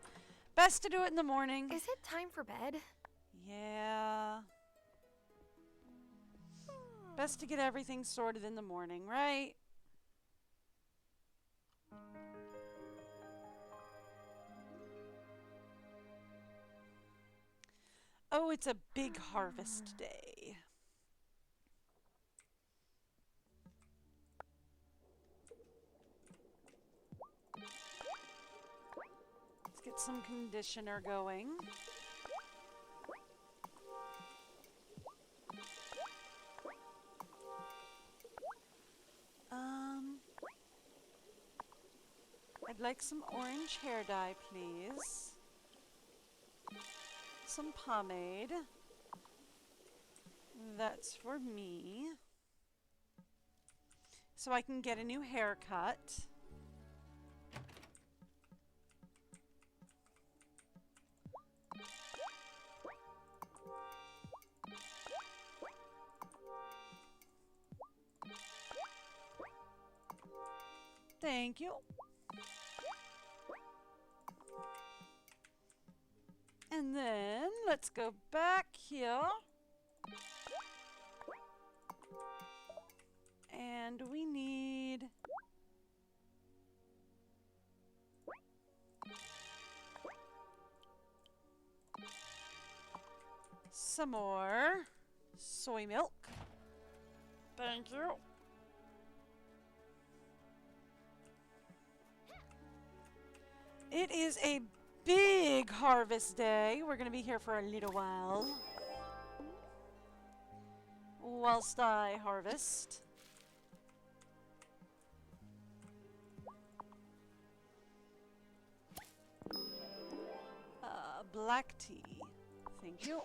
Best to do it in the morning. Is it time for bed? Yeah. Best to get everything sorted in the morning, right? Oh, it's a big harvest day. Let's get some conditioner going. I'd like some orange hair dye, please. Some pomade. That's for me. So I can get a new haircut. Thank you. And then let's go back here. And we need some more soy milk. Thank you. It is a big harvest day. We're going to be here for a little while. whilst I harvest. Black tea. Thank you.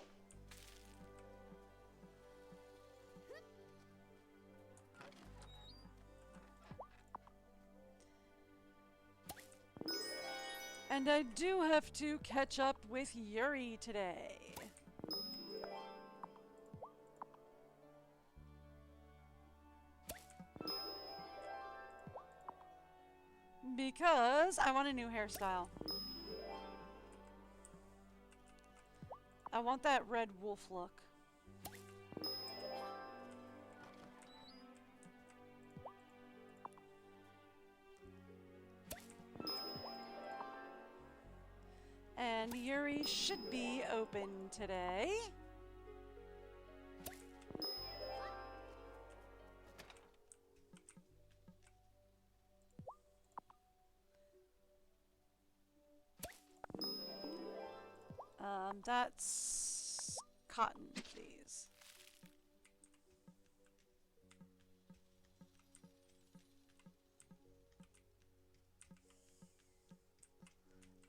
And I do have to catch up with Eury today. Because I want a new hairstyle. I want that red wolf look. And Eury should be open today. That's cotton, please.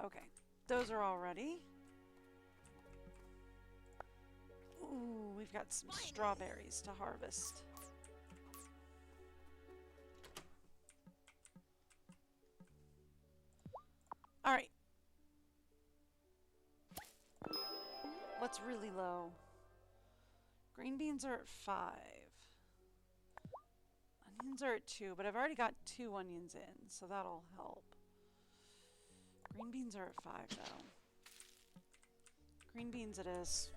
Okay, those are all ready. Ooh, we've got some strawberries to harvest. All right. What's really low? Green beans are at 5. Onions are at 2, but I've already got 2 onions in, so that'll help. Green beans are at 5, though. Green beans it is.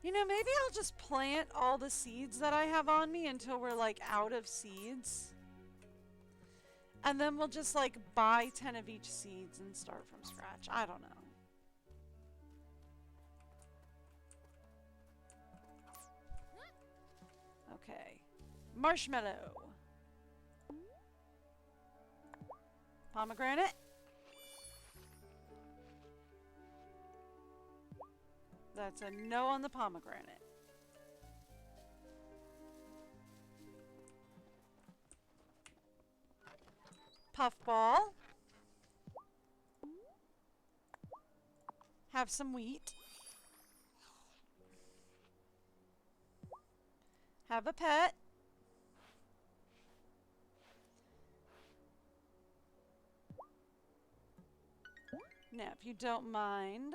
You know, maybe I'll just plant all the seeds that I have on me until we're, like, out of seeds. And then we'll just, like, buy 10 of each seeds and start from scratch. I don't know. Okay. Marshmallow. Pomegranate. That's a no on the pomegranate. Puffball. Have some wheat. Have a pet. Now, if you don't mind,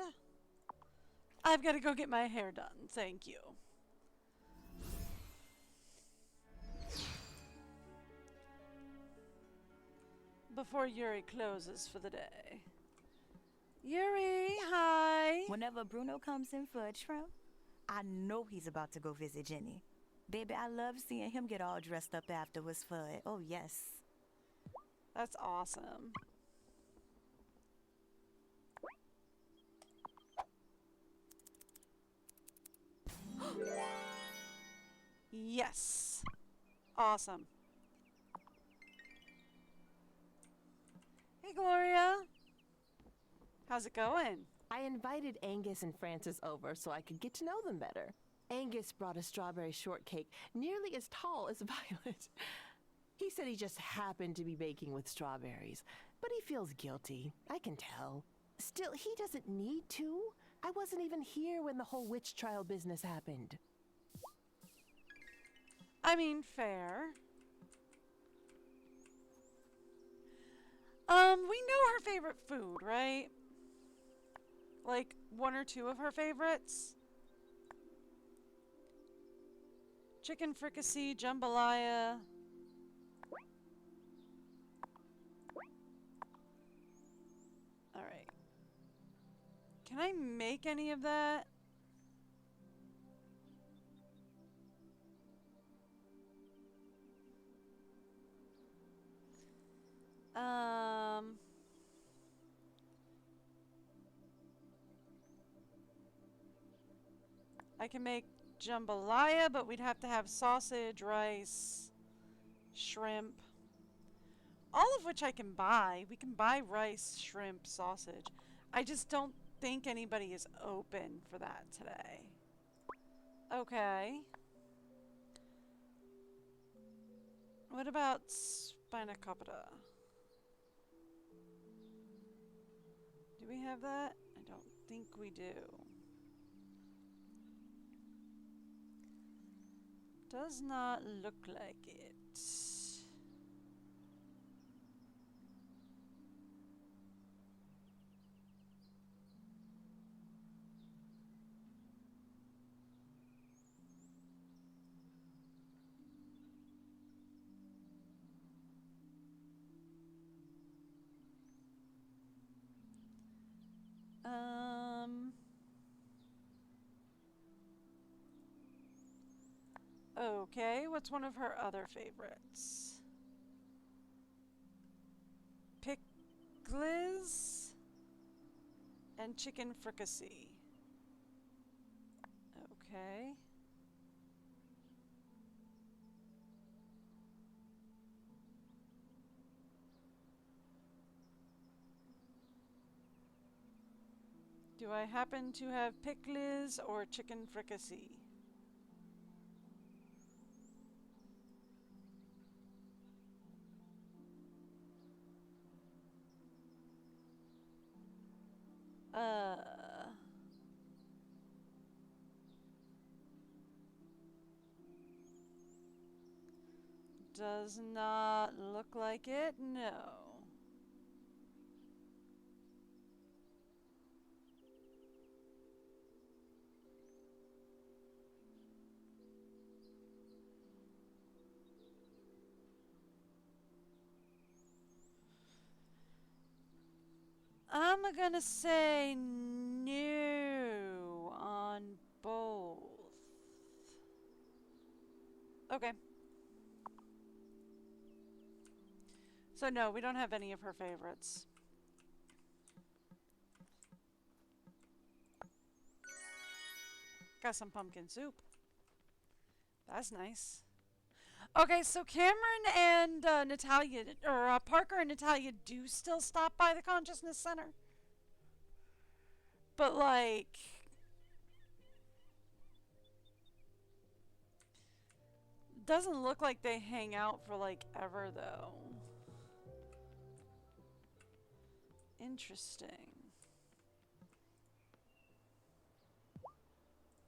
I've got to go get my hair done. Thank you. Before Eury closes for the day. Eury, hi. Whenever Bruno comes in for a trim, I know he's about to go visit Jenny. Baby, I love seeing him get all dressed up afterwards for it. Oh, yes. That's awesome. Yes. Awesome. Hey, Gloria. How's it going? I invited Angus and Francis over so I could get to know them better. Angus brought a strawberry shortcake nearly as tall as Violet. He said he just happened to be baking with strawberries, but he feels guilty. I can tell. Still, he doesn't need to. I wasn't even here when the whole witch trial business happened. I mean, fair. We know her favorite food, right? Like, 1 or 2 of her favorites? Chicken fricassee, jambalaya. Alright. Can I make any of that? I can make jambalaya, but we'd have to have sausage, rice, shrimp. All of which I can buy. We can buy rice, shrimp, sausage. I just don't think anybody is open for that today. Okay. What about Spinacopita? Do we have that? I don't think we do. Does not look like it. Okay, what's one of her other favorites? Pickles and chicken fricassee. Okay. Do I happen to have pickles or chicken fricassee? Does not look like it, no. I'm gonna say no on both. Okay. So no, we don't have any of her favorites. Got some pumpkin soup. That's nice. Okay, so Cameron and Natalia, or Parker and Natalia do still stop by the Consciousness Center. But like, doesn't look like they hang out for like ever though. Interesting.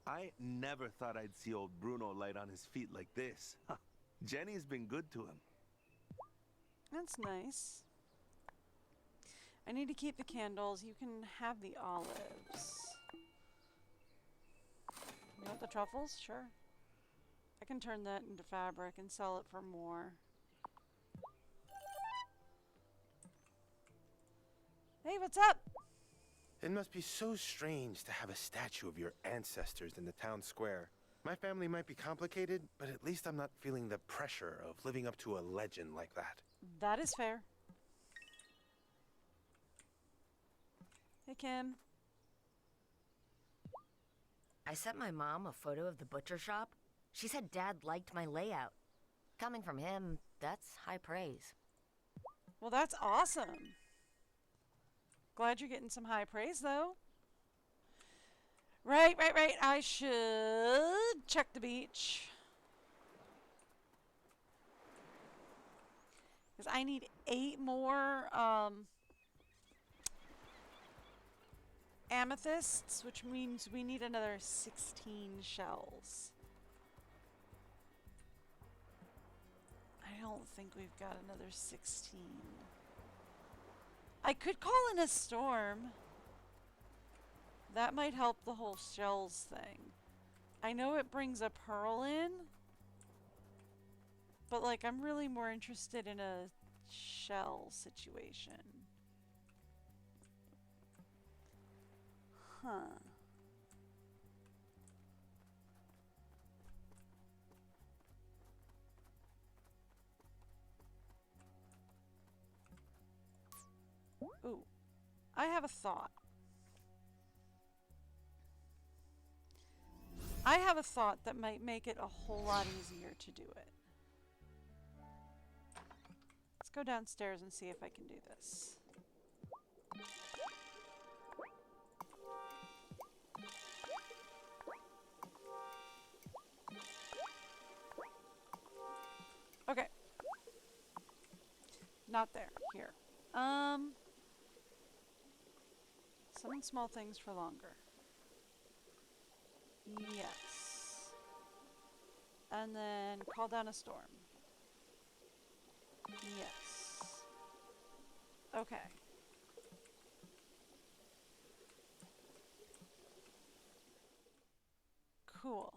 I never thought I'd see old Bruno light on his feet like this. Huh. Jenny's been good to him. That's nice. I need to keep the candles. You can have the olives. You want the truffles? Sure. I can turn that into fabric and sell it for more. Hey, what's up? It must be so strange to have a statue of your ancestors in the town square. My family might be complicated, but at least I'm not feeling the pressure of living up to a legend like that. That is fair. Hey, Kim. I sent my mom a photo of the butcher shop. She said Dad liked my layout. Coming from him, that's high praise. Well, that's awesome. Glad you're getting some high praise, though. Right. I should check the beach. Because I need 8 more amethysts, which means we need another 16 shells. I don't think we've got another 16. I could call in a storm. That might help the whole shells thing. I know it brings a pearl in, but like I'm really more interested in a shell situation. Huh. Ooh, I have a thought. I have a thought that might make it a whole lot easier to do it. Let's go downstairs and see if I can do this. Okay. Not there. Here. Summon small things for longer. Yes. And then call down a storm. Yes. Okay. Cool.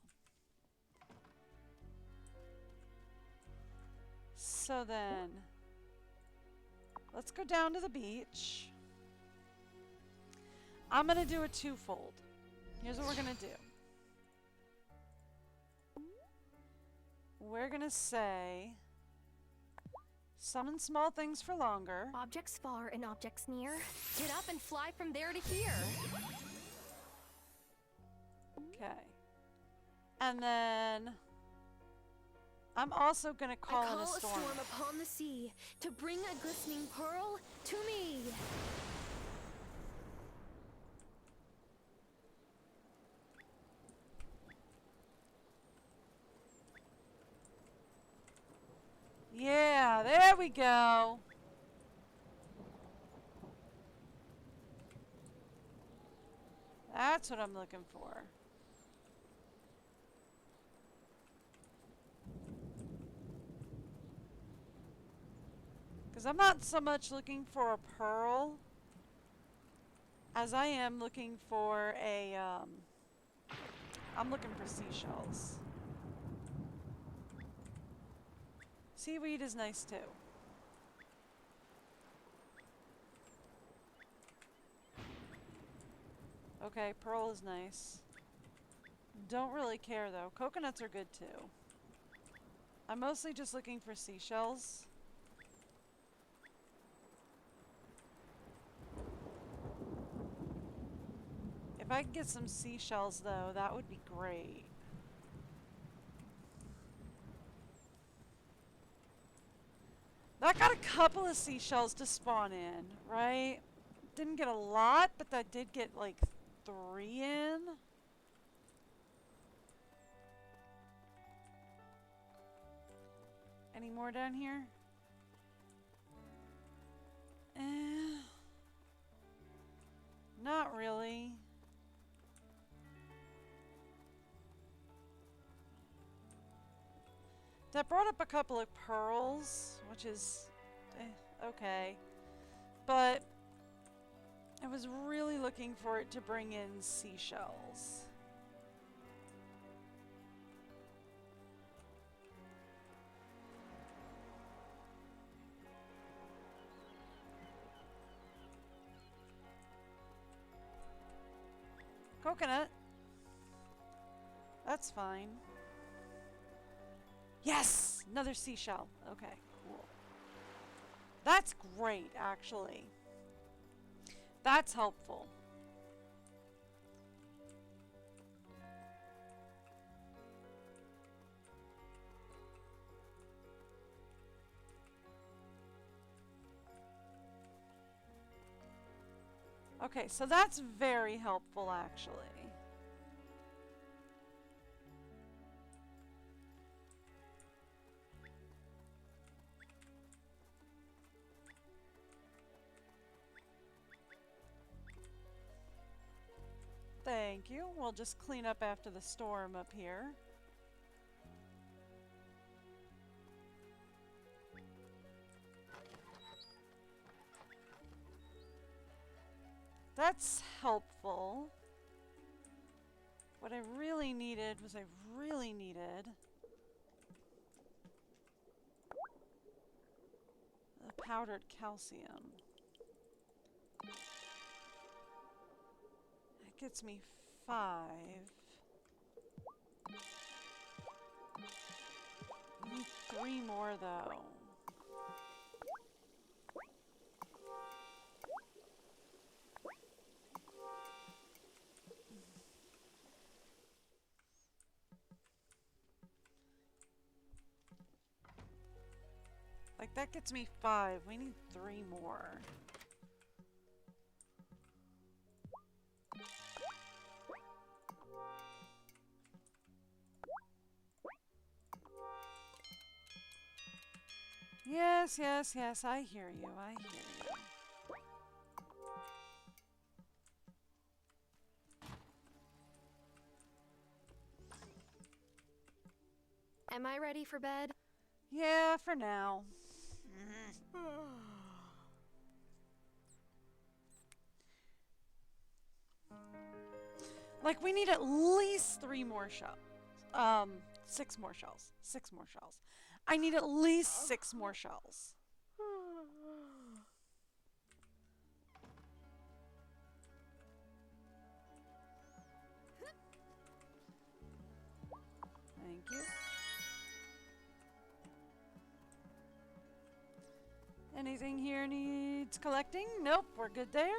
So then, let's go down to the beach. I'm gonna do a twofold. Here's what we're gonna do. We're gonna say, summon small things for longer. Objects far and objects near. Get up and fly from there to here. Okay. And then I'm also gonna call in a storm. I call a storm upon the sea to bring a glistening pearl to me. Yeah, there we go. That's what I'm looking for. Because I'm not so much looking for a pearl as I am looking for a, I'm looking for seashells. Seaweed is nice too. Okay, pearl is nice. Don't really care though. Coconuts are good too. I'm mostly just looking for seashells. If I could get some seashells though, that would be great. That got a couple of seashells to spawn in, right? Didn't get a lot, but that did get like 3 in. Any more down here? Not really. That brought up a couple of pearls, which is okay. But I was really looking for it to bring in seashells. Coconut. That's fine. Yes! Another seashell. Okay, cool. That's great, actually. That's helpful. Okay, so that's very helpful, actually. Thank you. We'll just clean up after the storm up here. That's helpful. What I really needed was the powdered calcium. That gets me 5. I need 3 more though. Like, that gets me 5. We need 3 more. Yes, yes, yes, I hear you, I hear you. Am I ready for bed? Yeah, for now. Like, we need at least 3 more shells. 6 more shells. 6 more shells. I need at least 6 more shells. Thank you. Anything here needs collecting? Nope, we're good there.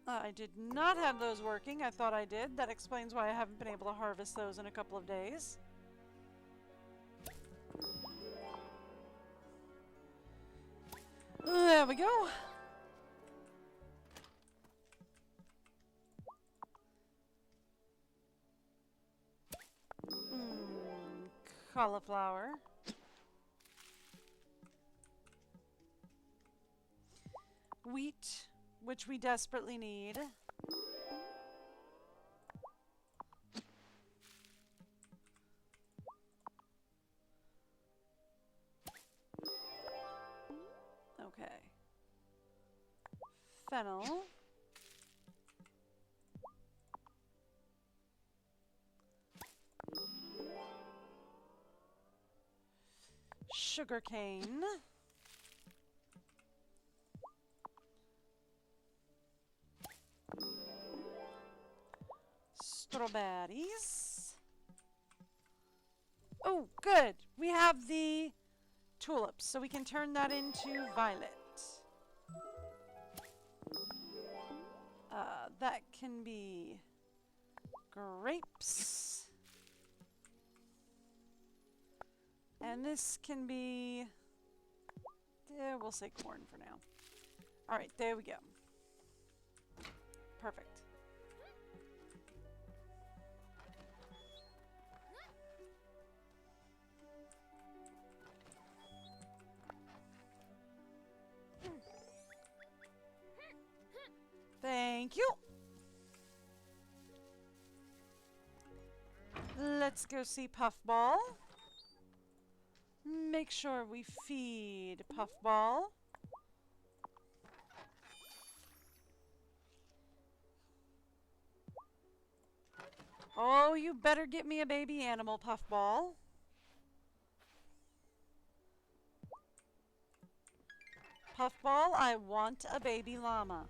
I did not have those working. I thought I did. That explains why I haven't been able to harvest those in a couple of days. There we go. Cauliflower. Wheat, which we desperately need. Okay. Fennel. Sugarcane. Strawberries. Oh, good. We have the tulips, so we can turn that into violet. That can be grapes. And this can be... we'll say corn for now. Alright, there we go. Perfect. Thank you. Let's go see Puffball. Make sure we feed Puffball. Oh, you better get me a baby animal, Puffball. Puffball, I want a baby llama.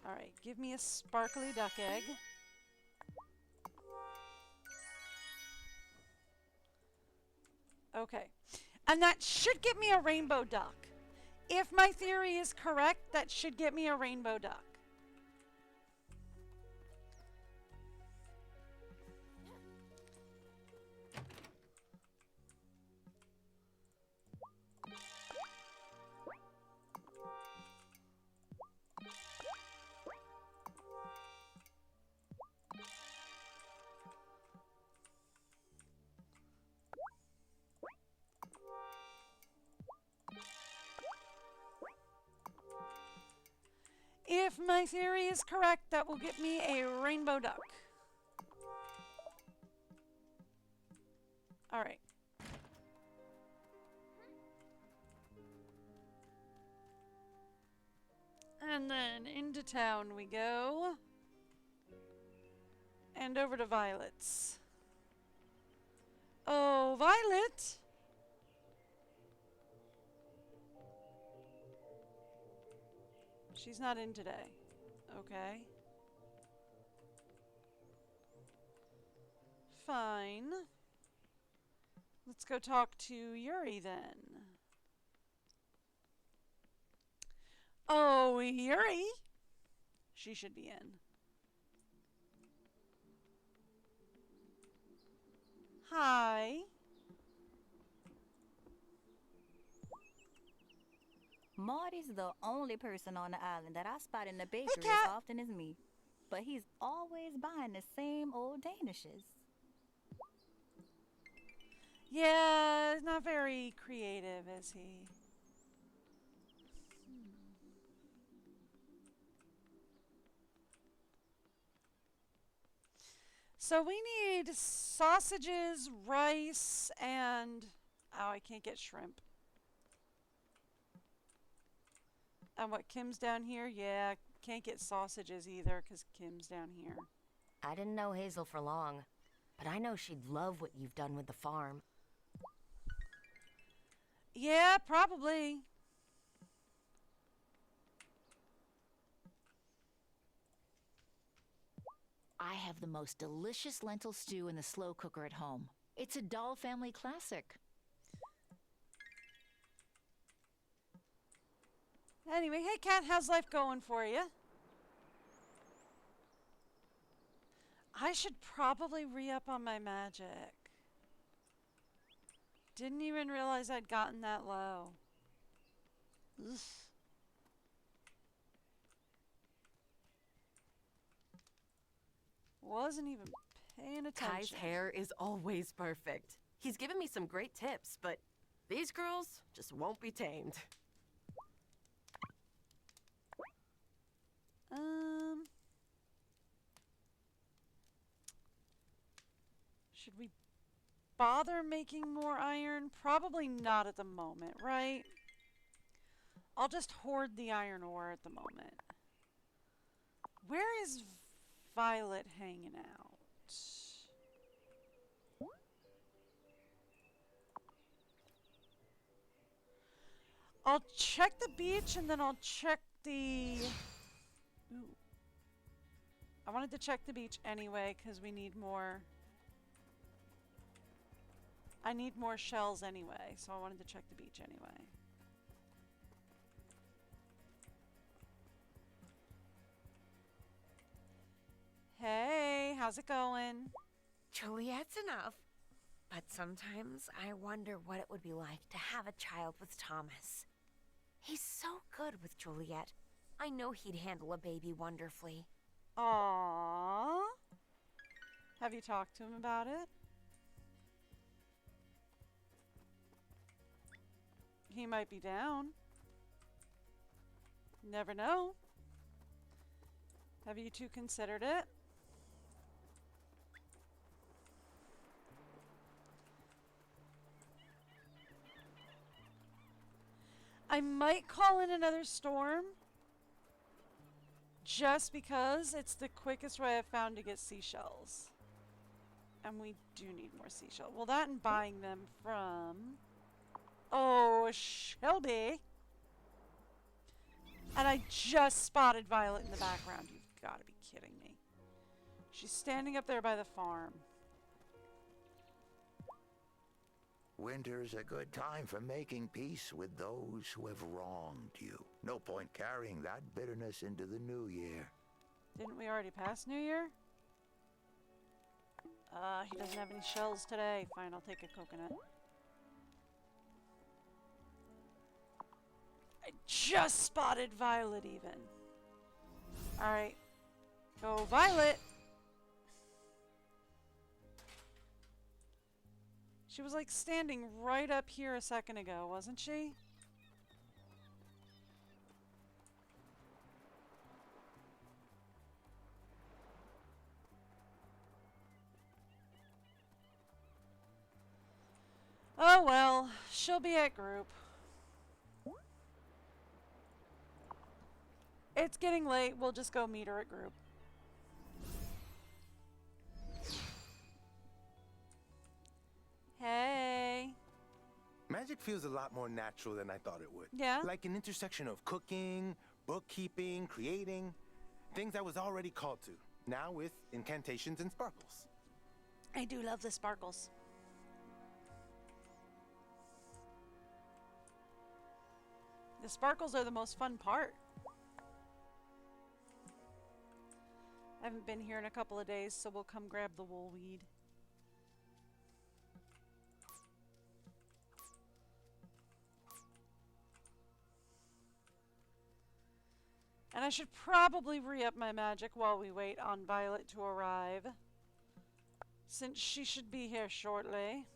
Alright, give me a sparkly duck egg. Okay. And that should get me a rainbow duck. If my theory is correct, that should get me a rainbow duck. If my theory is correct, that will get me a rainbow duck. Alright. And then into town we go. And over to Violet's. Oh, Violet! She's not in today. Okay. fine. Let's go talk to Eury then. Oh, Eury! She should be in. Hi. Marty's the only person on the island that I spot in the bakery as often as me. But he's always buying the same old danishes. Yeah, not very creative, is he? So we need sausages, rice, and... Oh, I can't get shrimp. And what, Kim's down here? Yeah, can't get sausages either because Kim's down here. I didn't know Hazel for long, but I know she'd love what you've done with the farm. Yeah, probably. I have the most delicious lentil stew in the slow cooker at home. It's a Doll family classic. Anyway, hey Kat, how's life going for you? I should probably re-up on my magic. Didn't even realize I'd gotten that low. Ugh. Wasn't even paying attention. Kai's hair is always perfect. He's given me some great tips, but these girls just won't be tamed. Should we bother making more iron? Probably not at the moment, right? I'll just hoard the iron ore at the moment. Where is Violet hanging out? I'll check the beach and then I'll check the... Ooh. I wanted to check the beach anyway because we need more... I need more shells anyway, so I wanted to check the beach anyway. Hey, how's it going? Juliet's enough. But sometimes I wonder what it would be like to have a child with Thomas. He's so good with Juliet. I know he'd handle a baby wonderfully. Aww. Have you talked to him about it? He might be down. Never know. Have you two considered it? I might call in another storm. Just because it's the quickest way I've found to get seashells. And we do need more seashells. Well, that and buying them from... Oh, Shelby. And I just spotted Violet in the background. You've got to be kidding me. She's standing up there by the farm. Winter's a good time for making peace with those who have wronged you. No point carrying that bitterness into the new year. Didn't we already pass New Year? He doesn't have any shells today. Fine, I'll take a coconut. I just spotted Violet even. Alright. Go Violet! She was like standing right up here a second ago, wasn't she? Oh well, she'll be at group. It's getting late, we'll just go meet her at group. Hey. Magic feels a lot more natural than I thought it would. Yeah? Like an intersection of cooking, bookkeeping, creating, things I was already called to, now with incantations and sparkles. I do love the sparkles. The sparkles are the most fun part. I haven't been here in a couple of days, so we'll come grab the wool weed. And I should probably re-up my magic while we wait on Violet to arrive, since she should be here shortly.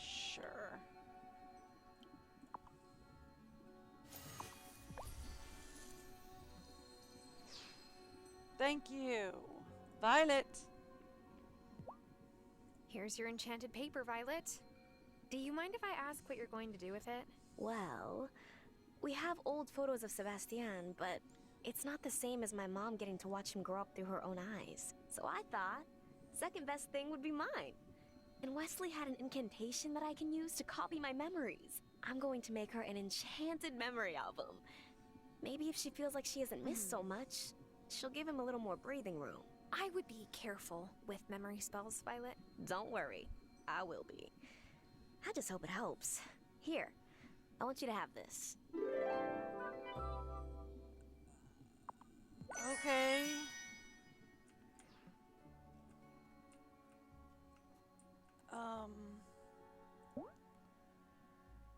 Sure. Thank you, Violet. Here's your enchanted paper, Violet. Do you mind if I ask what you're going to do with it? Well, we have old photos of Sebastian, but it's not the same as my mom getting to watch him grow up through her own eyes. So I thought, second best thing would be mine. And Wesley had an incantation that I can use to copy my memories. I'm going to make her an enchanted memory album. Maybe if she feels like she hasn't missed so much, she'll give him a little more breathing room. I would be careful with memory spells, Violet. Don't worry, I will be. I just hope it helps. Here, I want you to have this. Okay.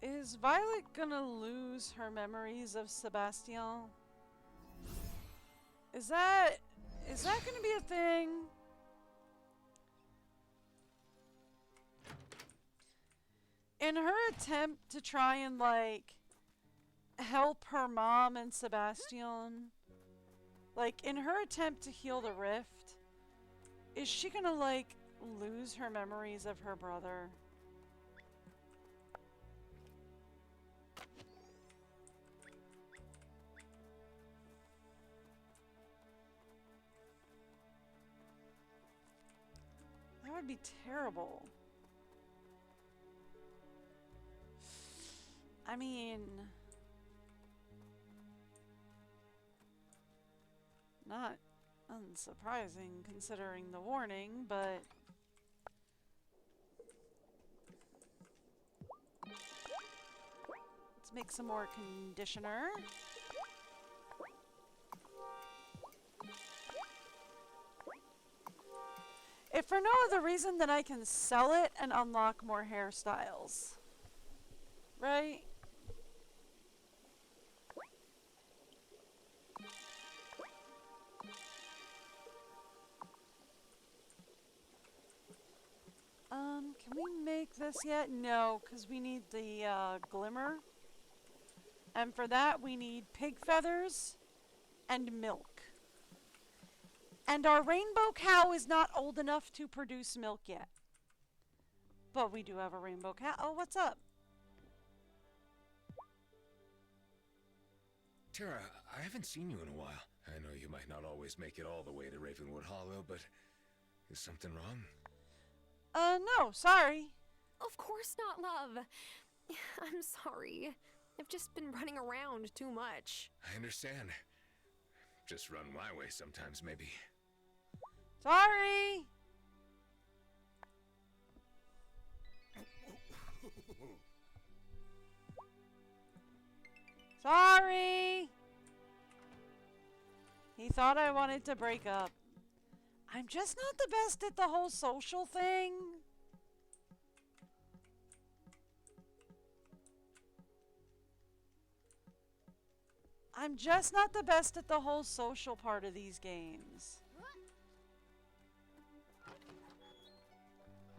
Is Violet gonna lose her memories of Sebastian? Is that gonna be a thing? In her attempt to try and, like, help her mom and Sebastian, like, in her attempt to heal the rift, is she gonna, like, lose her memories of her brother? That would be terrible. I mean, not unsurprising considering the warning, but let's make some more conditioner. If for no other reason than I can sell it and unlock more hairstyles. Right? Can we make this yet? No, because we need the glimmer. And for that, we need pig feathers and milk. And our rainbow cow is not old enough to produce milk yet. But we do have a rainbow cow. Oh, what's up? Tara, I haven't seen you in a while. I know you might not always make it all the way to Ravenwood Hollow, but is something wrong? No, sorry. Of course not, love. I'm sorry. I've just been running around too much. I understand. Just run my way sometimes, maybe. Sorry! Sorry! He thought I wanted to break up. I'm just not the best at the whole social thing. I'm just not the best at the whole social part of these games.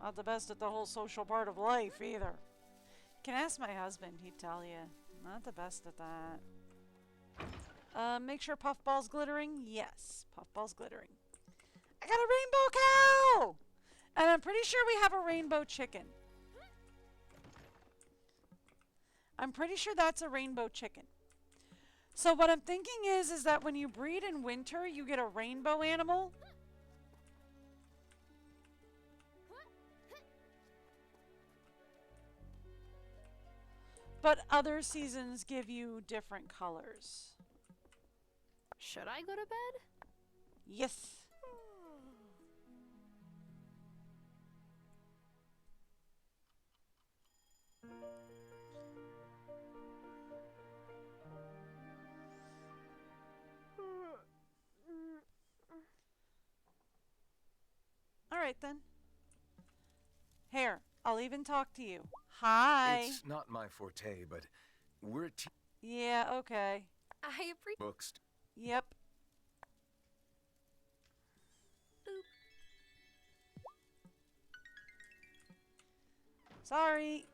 Not the best at the whole social part of life either. Can ask my husband, he'd tell you. Not the best at that. Make sure puffball's glittering? Yes, puffball's glittering. I got a rainbow cow! And I'm pretty sure we have a rainbow chicken. I'm pretty sure that's a rainbow chicken. So what I'm thinking is that when you breed in winter, you get a rainbow animal. But other seasons give you different colors. Should I go to bed? Yes. All right then. Here, I'll even talk to you. Hi. It's not my forte, but we're Yeah, okay. I appreciate books. Yep. Sorry.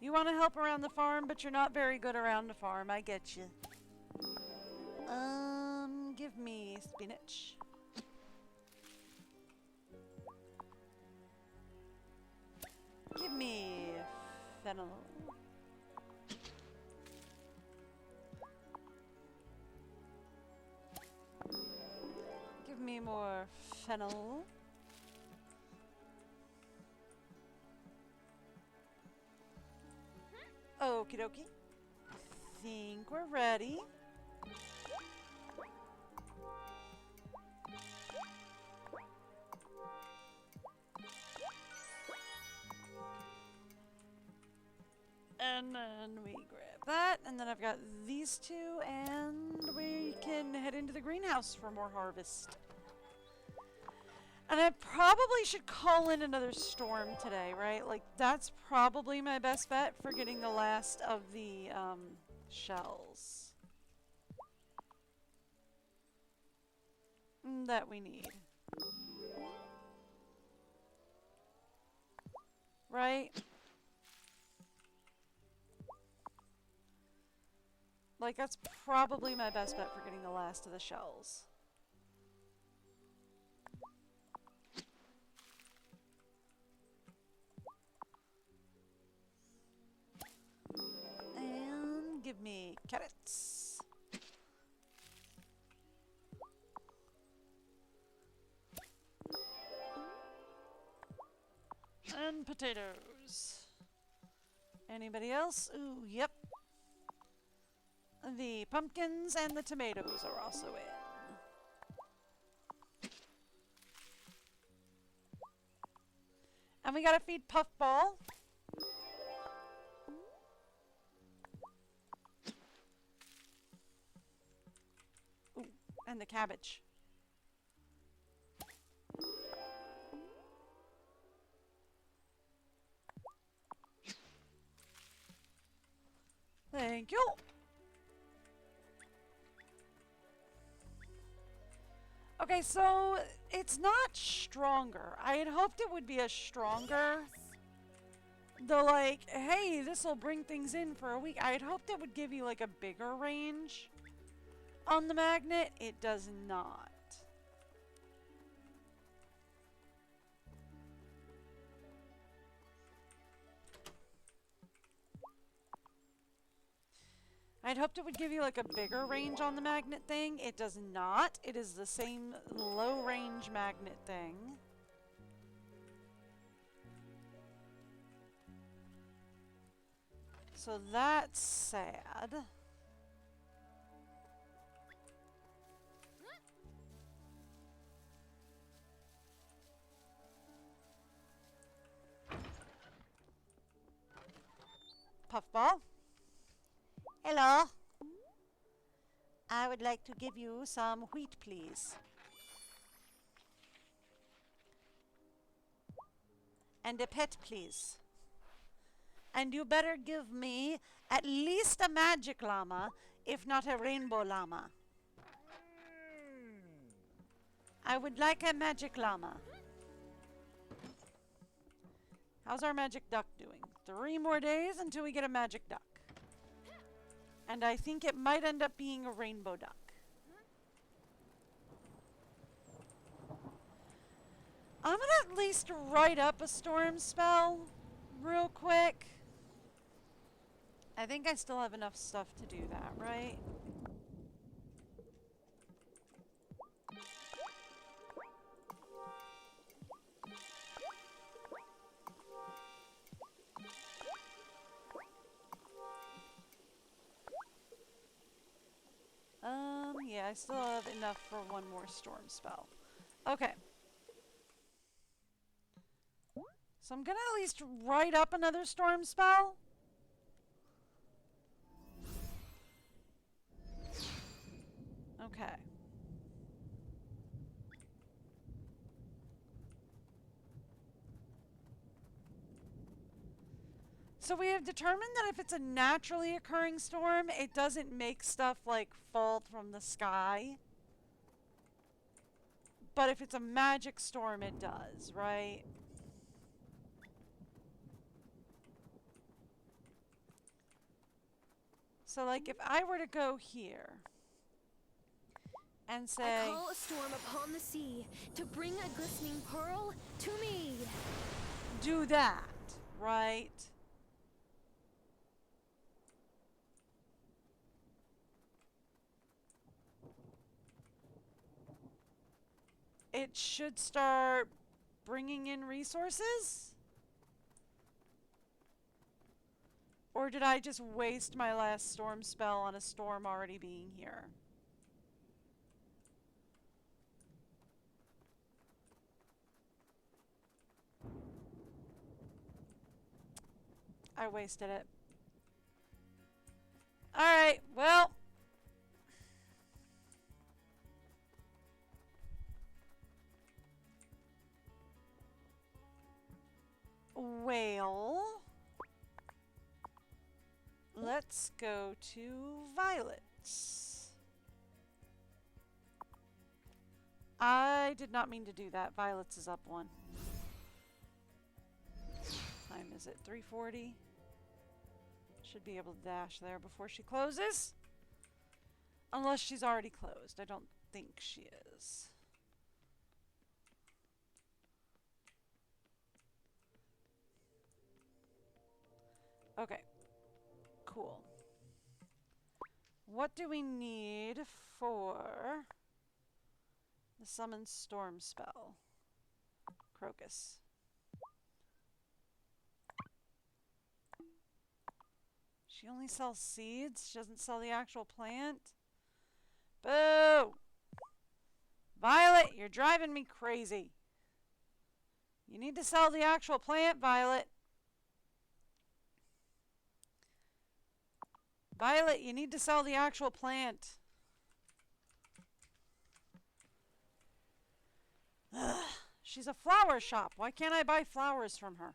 You want to help around the farm, but you're not very good around the farm. I get you. Give me spinach. Give me fennel. Give me more fennel. Okie dokie. Think we're ready. And then we grab that, and then I've got these two, and we can head into the greenhouse for more harvest. And I probably should call in another storm today, right? Like, that's probably my best bet for getting the last of the shells that we need. Right? Like, that's probably my best bet for getting the last of the shells. And give me carrots. And potatoes. Anybody else? Ooh, yep. The pumpkins and the tomatoes are also in. And we gotta feed Puffball. Ooh, and the cabbage. Thank you. Okay, so it's not stronger. I had hoped it would be a stronger. The like, hey, this will bring things in for a week. I had hoped it would give you like a bigger range on the magnet. It does not. I'd hoped it would give you like a bigger range on the magnet thing. It does not. It is the same low range magnet thing. So that's sad. Puffball. Hello. I would like to give you some wheat, please. And a pet, please. And you better give me at least a magic llama, if not a rainbow llama. I would like a magic llama. How's our magic duck doing? 3 more days until we get a magic duck. And I think it might end up being a rainbow duck. I'm gonna at least write up a storm spell real quick. I think I still have enough stuff to do that, right? I still have enough for one more storm spell. Okay. So I'm gonna at least write up another storm spell. Okay. So we have determined that if it's a naturally occurring storm, it doesn't make stuff like fall from the sky. But if it's a magic storm, it does, right? So like if I were to go here and say, I call a storm upon the sea to bring a glistening pearl to me. Do that, right? It should start bringing in resources? Or did I just waste my last storm spell on a storm already being here? I wasted it. Alright, well. Well. Let's go to Violet's. I did not mean to do that. Violet's is up one. Time is it? 3:40. Should be able to dash there before she closes. Unless she's already closed. I don't think she is. Okay. Cool. What do we need for the summon storm spell? Crocus. She only sells seeds? She doesn't sell the actual plant? Boo! Violet, you're driving me crazy. You need to sell the actual plant, Violet. Violet, you need to sell the actual plant. Ugh, she's a flower shop. Why can't I buy flowers from her?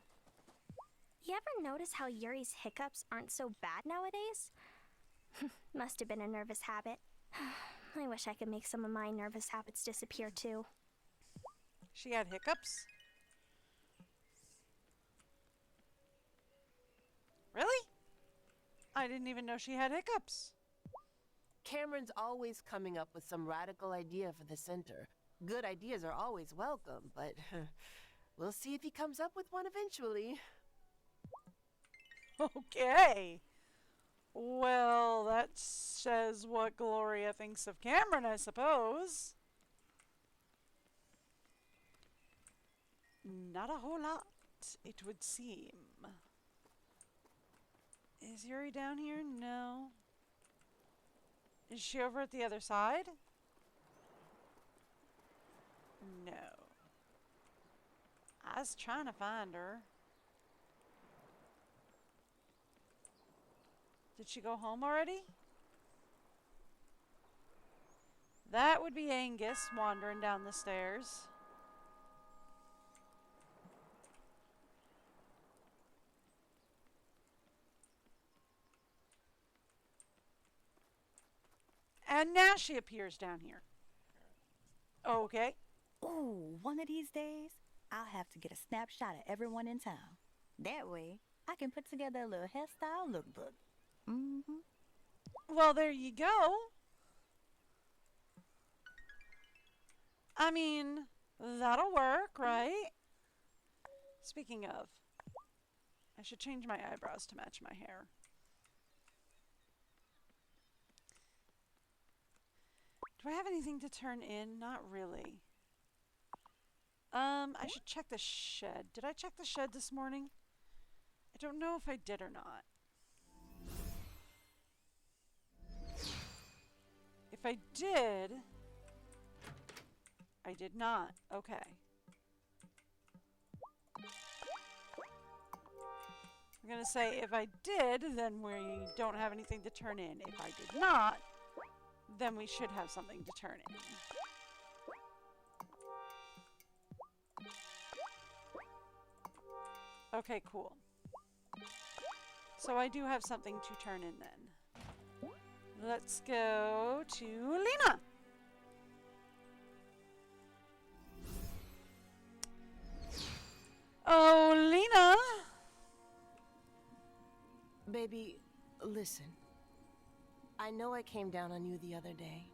You ever notice how Eury's hiccups aren't so bad nowadays? Must have been a nervous habit. I wish I could make some of my nervous habits disappear too. She had hiccups? Really? I didn't even know she had hiccups. Cameron's always coming up with some radical idea for the center. Good ideas are always welcome, but we'll see if he comes up with one eventually. Okay. Well, that says what Gloria thinks of Cameron, I suppose. Not a whole lot, it would seem. Is Eury down here? No. Is she over at the other side? No. I was trying to find her. Did she go home already? That would be Angus wandering down the stairs. And now she appears down here. Okay. Ooh, one of these days, I'll have to get a snapshot of everyone in town. That way, I can put together a little hairstyle lookbook. Well, there you go. I mean, that'll work, right? Speaking of, I should change my eyebrows to match my hair. Do I have anything to turn in? Not really. I should check the shed. Did I check the shed this morning? I don't know if I did or not. If I did... I did not. Okay. I'm going to say if I did, then we don't have anything to turn in. If I did not, then we should have something to turn in. Okay, cool. So I do have something to turn in then. Let's go to Lena. Oh, Lena. Baby, listen. I know I came down on you the other day,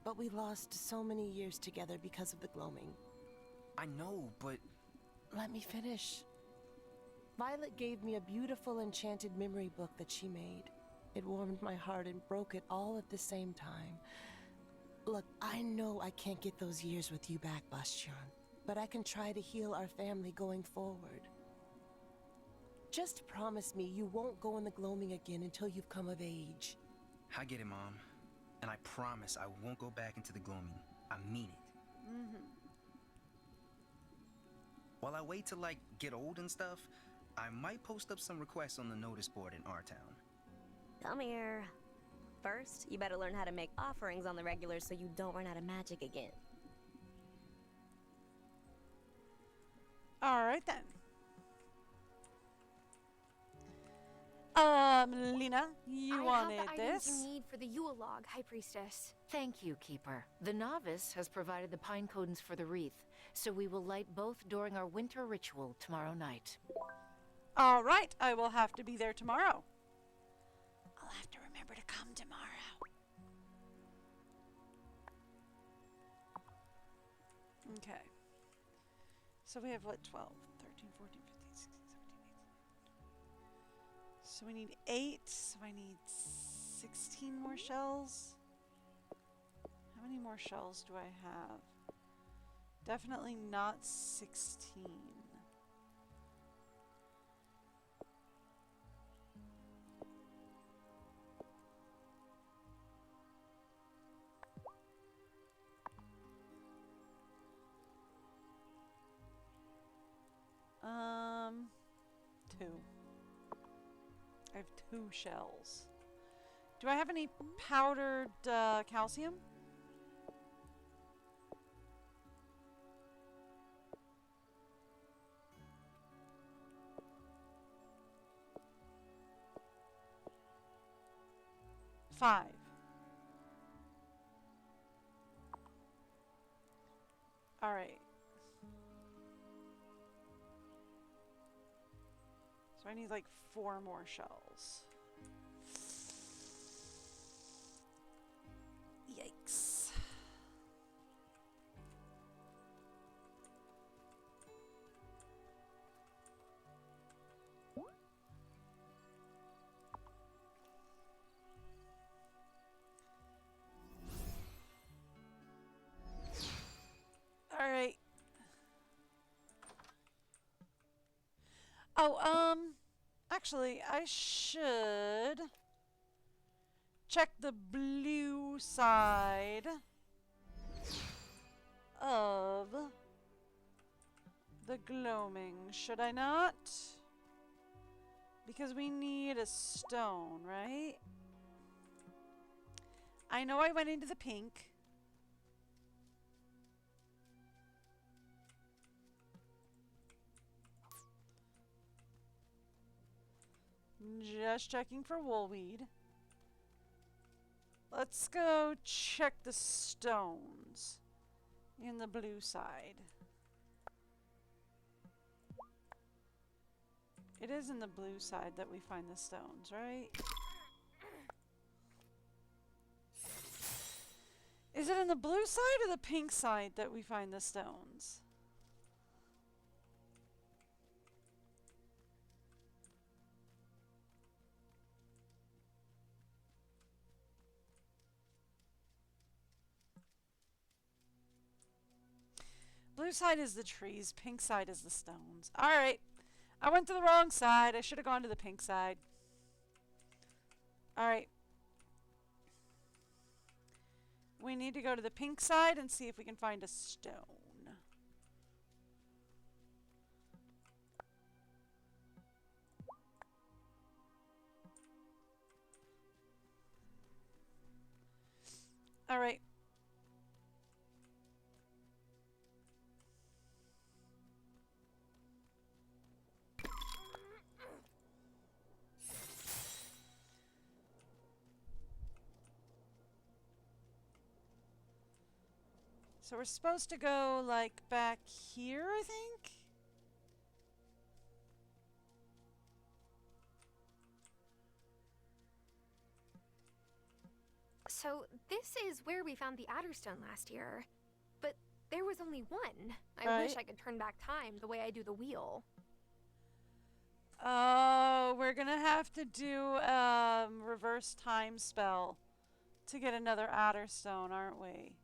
but we lost so many years together because of the gloaming. I know, but... Let me finish. Violet gave me a beautiful enchanted memory book that she made. It warmed my heart and broke it all at the same time. Look, I know I can't get those years with you back, Bastian, but I can try to heal our family going forward. Just promise me you won't go in the gloaming again until you've come of age. I get it, Mom. And I promise I won't go back into the gloaming. I mean it. Mm-hmm. While I wait to, like, get old and stuff, I might post up some requests on the notice board in our town. Come here. First, you better learn how to make offerings on the regular so you don't run out of magic again. Alright then. Lena, you wanted I have the items this? you need for the Yule log, High Priestess. Thank you, Keeper. The novice has provided the pine cones for the wreath, so we will light both during our winter ritual tomorrow night. Alright, I will have to be there tomorrow. I'll have to remember to come tomorrow. Okay. So we have what, 12, 13, 14, 15, 16, 17, 18. So we need 8, so I need 16 more shells. How many more shells do I have? Definitely not 16. Two. I have 2 shells. Do I have any powdered calcium? Five. All right. So I need like 4 more shells. Yikes. All right. Oh, actually, I should check the blue side of the gloaming, should I not? Because we need a stone, right? I know I went into the pink. Just checking for woolweed. Let's go check the stones in the blue side. It is in the blue side that we find the stones, right? Is it in the blue side or the pink side that we find the stones? Blue side is the trees, pink side is the stones. Alright. I went to the wrong side. I should have gone to the pink side. Alright. We need to go to the pink side and see if we can find a stone. All right. So we're supposed to go like back here, I think? So this is where we found the Adderstone last year. But there was only one. I wish I could turn back time the way I do the wheel. Oh, we're gonna have to do reverse time spell to get another Adderstone, aren't we?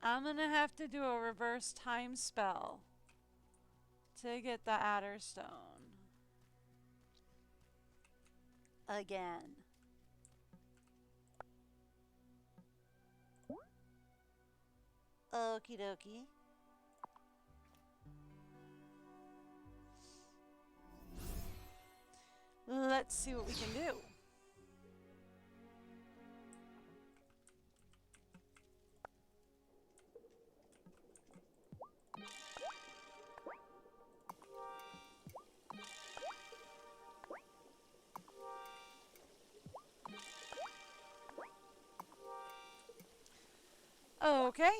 I'm gonna have to do a reverse time spell to get the Adderstone. Again. Okie dokie. Let's see what we can do. Okay,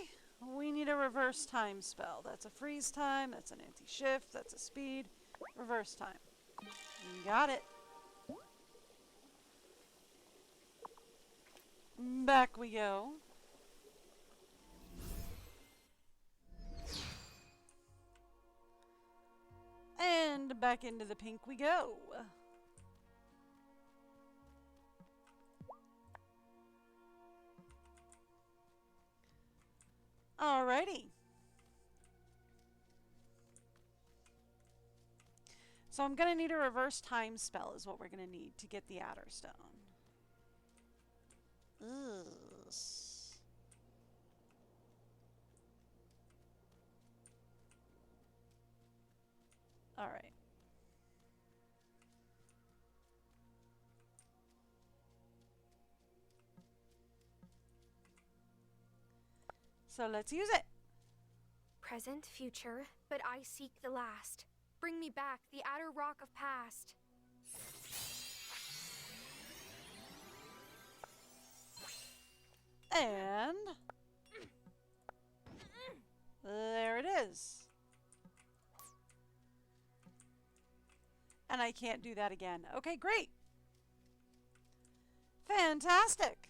we need a reverse time spell. That's a freeze time, that's an anti-shift, that's a speed. Reverse time. Got it. Back we go. And back into the pink we go. Alrighty. So I'm gonna need a reverse time spell is what we're gonna need to get the Adderstone. Ugh. Alright. So let's use it. Present, future, but I seek the last. Bring me back the Adder Rock of past. And there it is. And I can't do that again. Okay, great. Fantastic.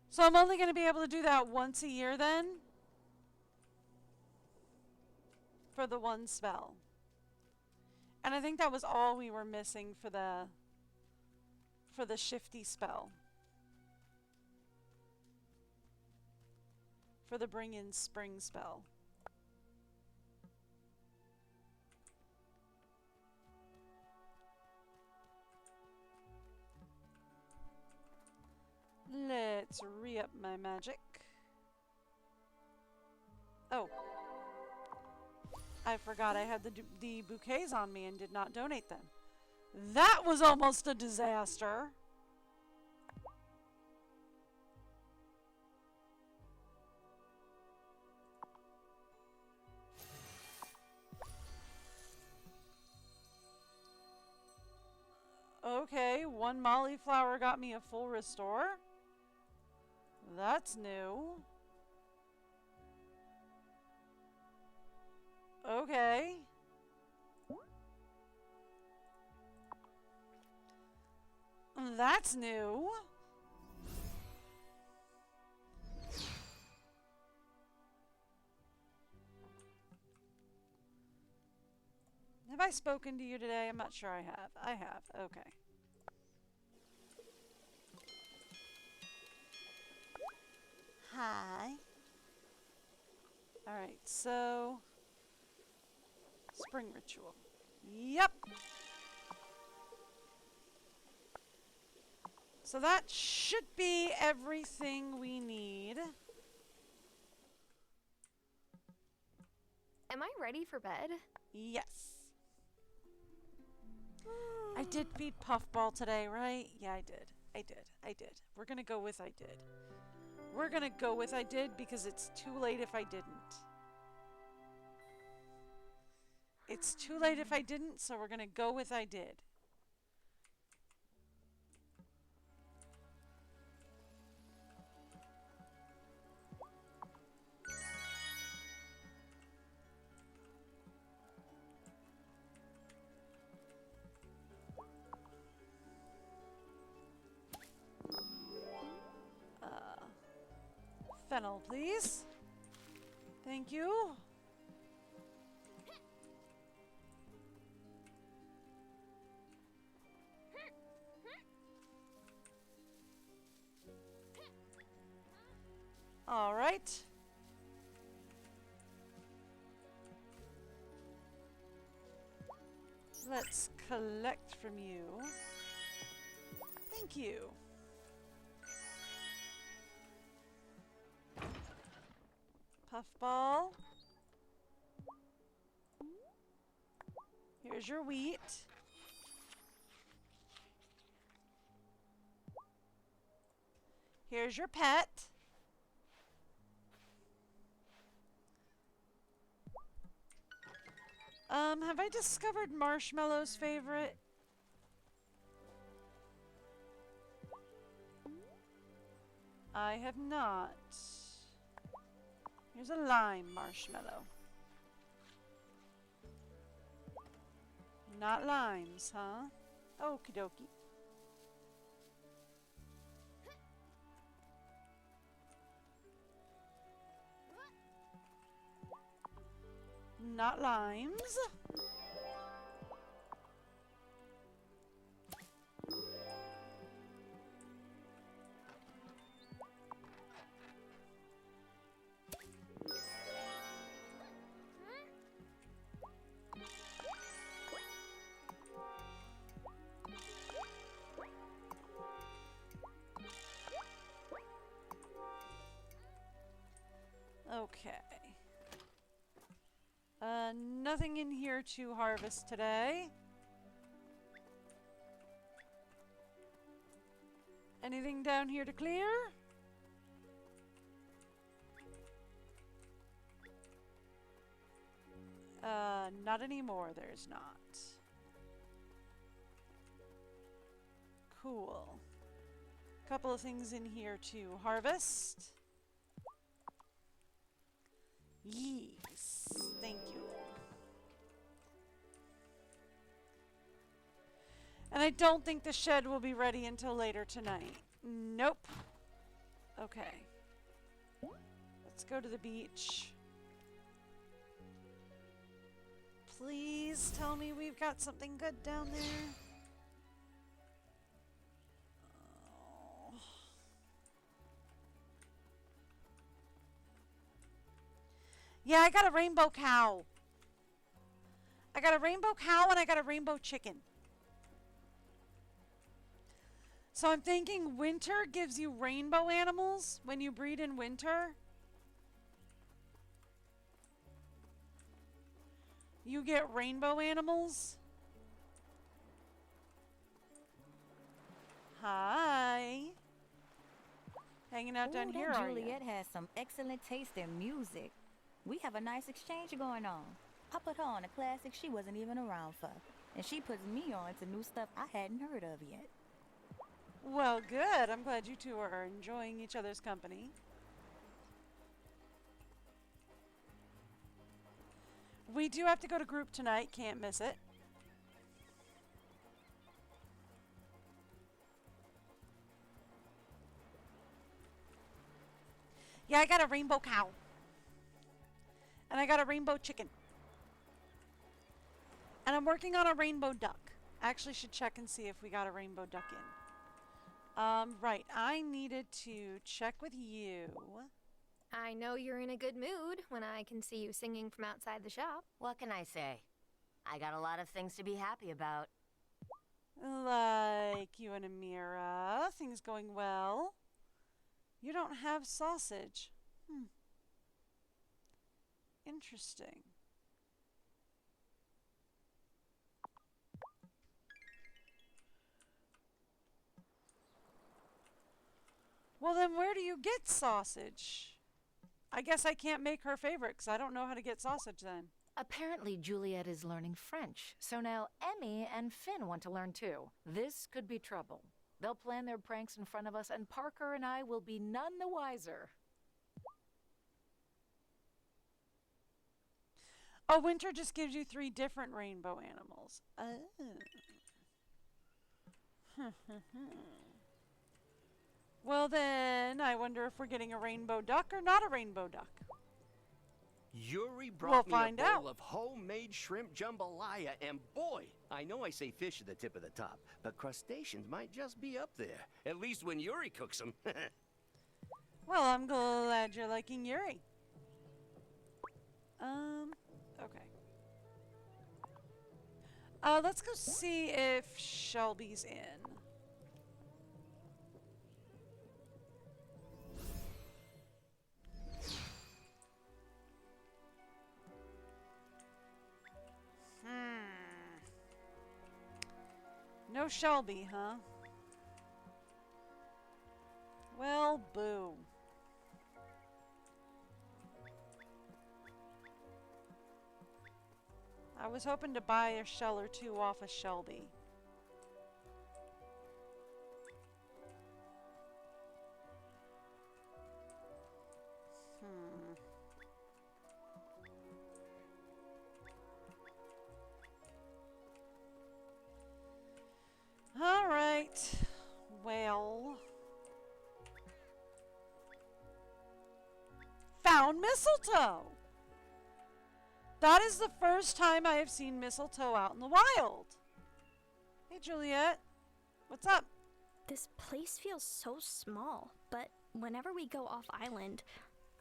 So I'm only going to be able to do that once a year then? For the one spell. And I think that was all we were missing for the shifty spell. For the bring in spring spell. Let's re-up my magic. Oh. I forgot I had the bouquets on me and did not donate them. That was almost a disaster. Okay, one Molly flower got me a full restore. That's new. Okay. That's new. Have I spoken to you today? I'm not sure I have. I have. Okay. Alright, so... Spring ritual. Yep! So that should be everything we need. Am I ready for bed? Yes. I did feed Puffball today, right? Yeah, I did. I did. We're gonna go with I did. We're gonna go with I did because it's too late if I didn't. It's too late if I didn't, so we're gonna go with I did. Fennel, please. Thank you. All right. Let's collect from you. Thank you. Puffball. Here's your wheat. Here's your pet. Have I discovered Marshmallow's favorite? I have not. Here's a lime marshmallow. Not limes, huh? Okie dokie. Not limes. Okay. Nothing in here to harvest today. Anything down here to clear? Not anymore, there's not. Cool. Couple of things in here to harvest. Yes, thank you. And I don't think the shed will be ready until later tonight. Nope. Okay. Let's go to the beach. Please tell me we've got something good down there. Oh. Yeah, I got a rainbow cow. I got a rainbow cow and I got a rainbow chicken. So I'm thinking winter gives you rainbow animals when you breed in winter. You get rainbow animals. Hi. Hanging out down here, are you? Juliet has some excellent taste in music. We have a nice exchange going on. I put her on a classic she wasn't even around for. And she puts me on to new stuff I hadn't heard of yet. Well, good. I'm glad you two are enjoying each other's company. We do have to go to group tonight. Can't miss it. Yeah, I got a rainbow cow. And I got a rainbow chicken. And I'm working on a rainbow duck. I actually should check and see if we got a rainbow duck in. Right. I needed to check with you. I know you're in a good mood when I can see you singing from outside the shop. What can I say? I got a lot of things to be happy about. Like you and Amira. Things going well. You don't have sausage. Interesting. Well, then where do you get sausage? I guess I can't make her favorite because I don't know how to get sausage then. Apparently, Juliet is learning French, so now Emmy and Finn want to learn too. This could be trouble. They'll plan their pranks in front of us, and Parker and I will be none the wiser. Oh, winter just gives you 3 different rainbow animals. Well then, I wonder if we're getting a rainbow duck or not a rainbow duck. Eury brought me find a bowl out. of homemade shrimp jambalaya, and boy, I know I say fish at the tip of the top, but crustaceans might just be up there. At least when Eury cooks them. Well, I'm glad you're liking Eury. Okay. Let's go see if Shelby's in. No Shelby, huh? Well, boo. I was hoping to buy a shell or 2 off of Shelby. All right. Well. Found mistletoe! That is the first time I have seen mistletoe out in the wild. Hey, Juliet. What's up? This place feels so small, but whenever we go off island,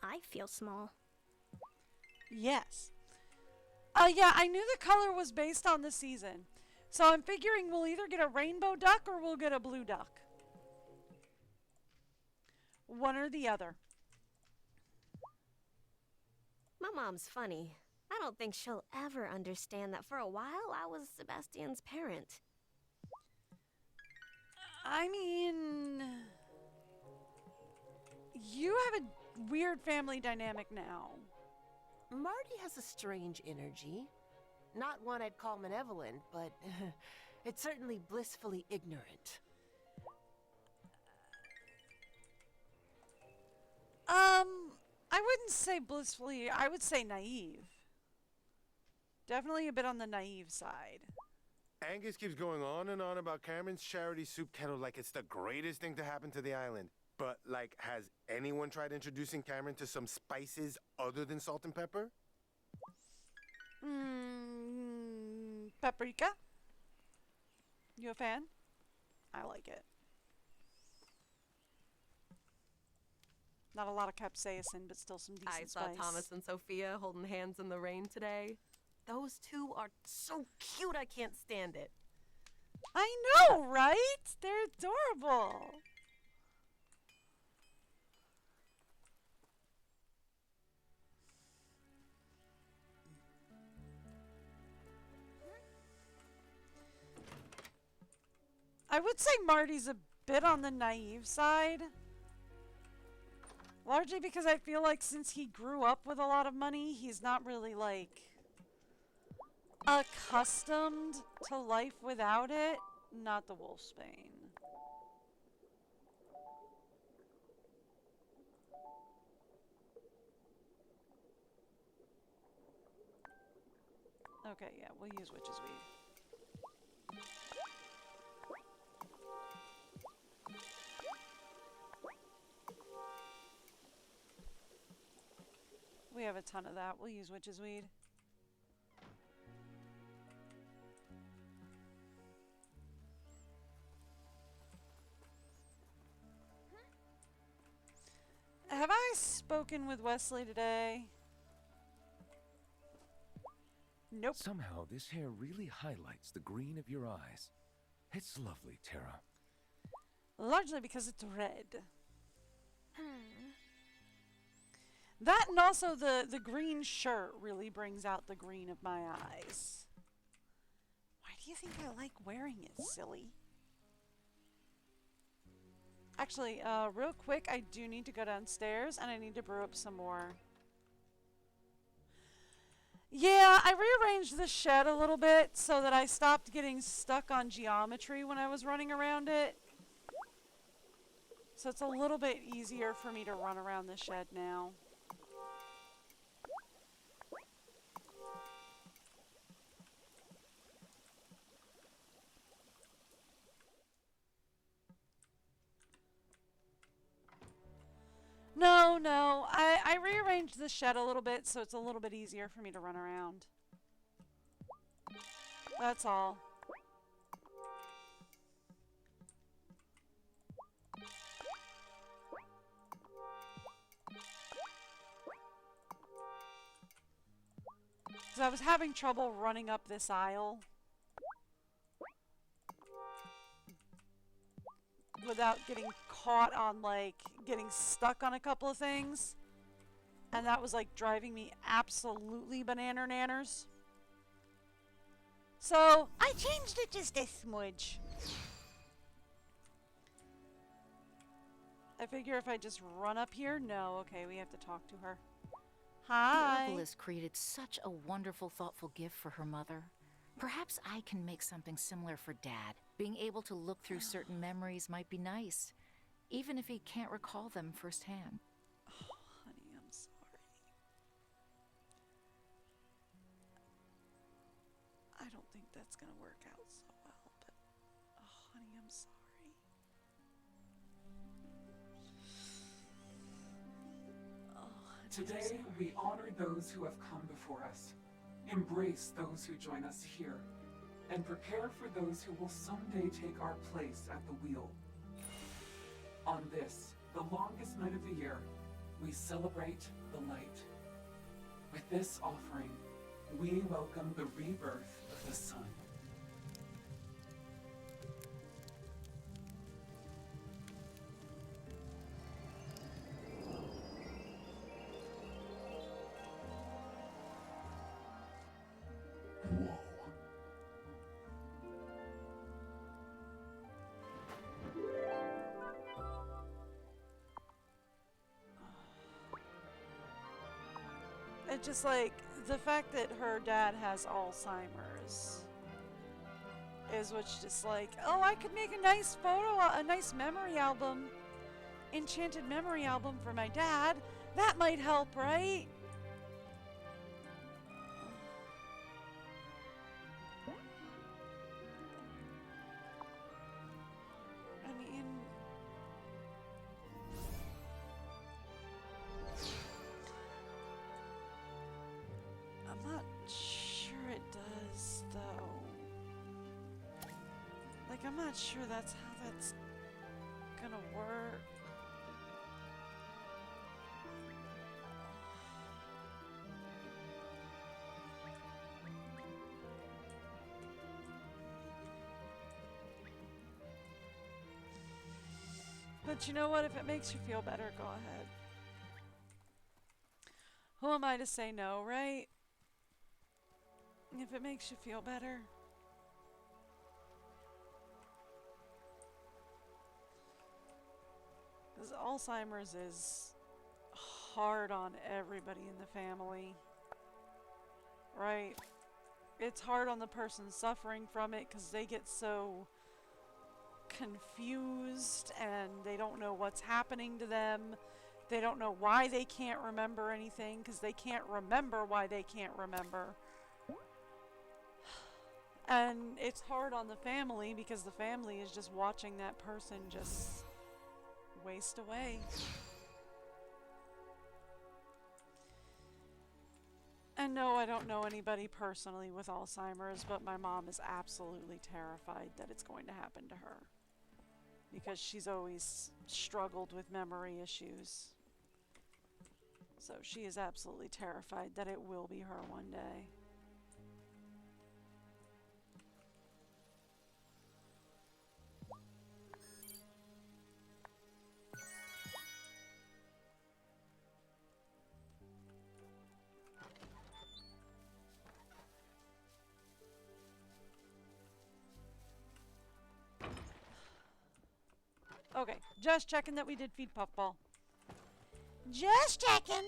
I feel small. Yes. Yeah, I knew the color was based on the season. So I'm figuring we'll either get a rainbow duck or we'll get a blue duck. One or the other. My mom's funny. I don't think she'll ever understand that for a while I was Sebastian's parent. I mean, you have a weird family dynamic now. Marty has a strange energy. Not one I'd call malevolent, but it's certainly blissfully ignorant. I wouldn't say blissfully, I would say naive. Definitely a bit on the naive side. Angus keeps going on and on about Cameron's charity soup kettle like it's the greatest thing to happen to the island. But, like, has anyone tried introducing Cameron to some spices other than salt and pepper? Paprika? You a fan? I like it. Not a lot of capsaicin, but still some decent I saw spice. Thomas and Sophia holding hands in the rain today. Those two are so cute, I can't stand it. I know, right? They're adorable. I would say Marty's a bit on the naive side. Largely because I feel like since he grew up with a lot of money, he's not really, like, accustomed to life without it. Not the Wolfsbane. Okay, yeah, we'll use Witch's Weed. We have a ton of that. We'll use Witch's Weed. have I spoken with Wesley today? Nope. Somehow this hair really highlights the green of your eyes. It's lovely, Tara. Largely because it's red. That and also the green shirt really brings out the green of my eyes. Why do you think I like wearing it, silly? Actually, real quick, I do need to go downstairs and I need to brew up some more. Yeah, I rearranged the shed a little bit so that I stopped getting stuck on geometry when I was running around it. So it's a little bit easier for me to run around the shed now. No. I rearranged the shed a little bit so it's a little bit easier for me to run around. That's all. Because I was having trouble running up this aisle without getting caught on, like, getting stuck on a couple of things. And that was, like, driving me absolutely banana-nanners. So, I changed it just a smudge. I figure if I just run up here... No, okay, we have to talk to her. Hi. The herbalist created such a wonderful, thoughtful gift for her mother. Perhaps I can make something similar for Dad. Being able to look through certain memories might be nice, even if he can't recall them firsthand. Oh, honey, I'm sorry. I don't think that's gonna work out so well, but... Oh, honey, I'm sorry. Today, we honor those who have come before us, embrace those who join us here, and prepare for those who will someday take our place at the wheel. On this, the longest night of the year, we celebrate the light. With this offering, we welcome the rebirth of the sun. It just, like, the fact that her dad has Alzheimer's is what's just like, oh, I could make a nice photo, a nice memory album, enchanted memory album for my dad. That might help, right? I mean... I'm not sure it does, though. Like, I'm not sure that's how that's gonna work. But you know what? If it makes you feel better, go ahead. Who am I to say no, right? If it makes you feel better. Because Alzheimer's is hard on everybody in the family. Right? It's hard on the person suffering from it because they get so confused and they don't know what's happening to them. They don't know why they can't remember anything because they can't remember why they can't remember. And it's hard on the family because the family is just watching that person just waste away. And no, I don't know anybody personally with Alzheimer's, but my mom is absolutely terrified that it's going to happen to her. Because she's always struggled with memory issues. So she is absolutely terrified that it will be her one day. Okay, just checking that we did feed Puffball. Just checking.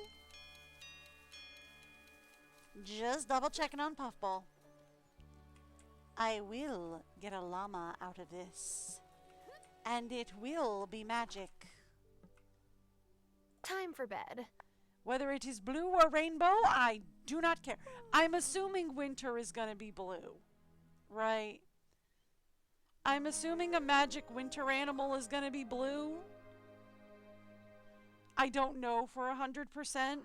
Just double checking on Puffball. I will get a llama out of this. And it will be magic. Time for bed. Whether it is blue or rainbow, I do not care. I'm assuming winter is going to be blue, right? I'm assuming a magic winter animal is going to be blue. I don't know for 100%.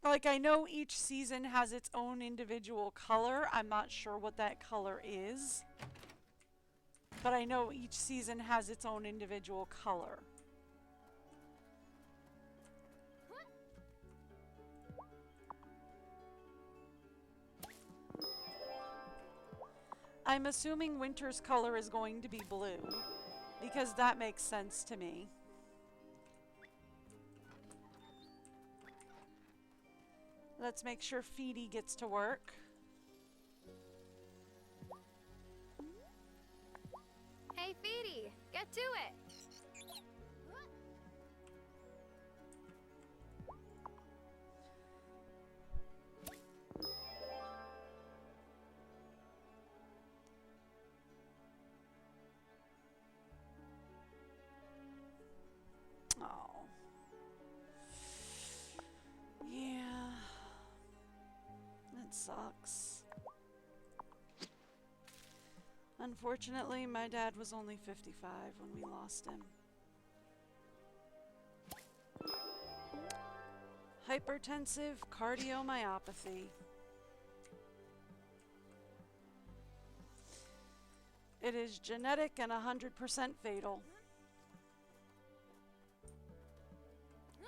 Like, I know each season has its own individual color. I'm not sure what that color is. But I know each season has its own individual color. I'm assuming winter's color is going to be blue, because that makes sense to me. Let's make sure Feedy gets to work. Hey, Feedy, get to it. Oh. Yeah. It sucks. Unfortunately, my dad was only 55 when we lost him. Hypertensive cardiomyopathy. It is genetic and 100% fatal.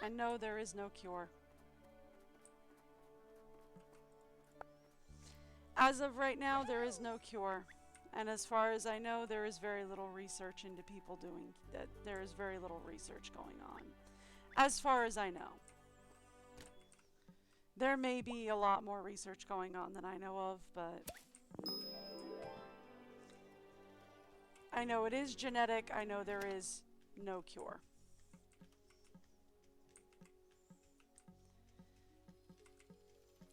And no, there is no cure. As of right now, there is no cure. And as far as I know, there is very little research into people doing that. There is very little research going on. As far as I know. There may be a lot more research going on than I know of, but I know it is genetic. I know there is no cure.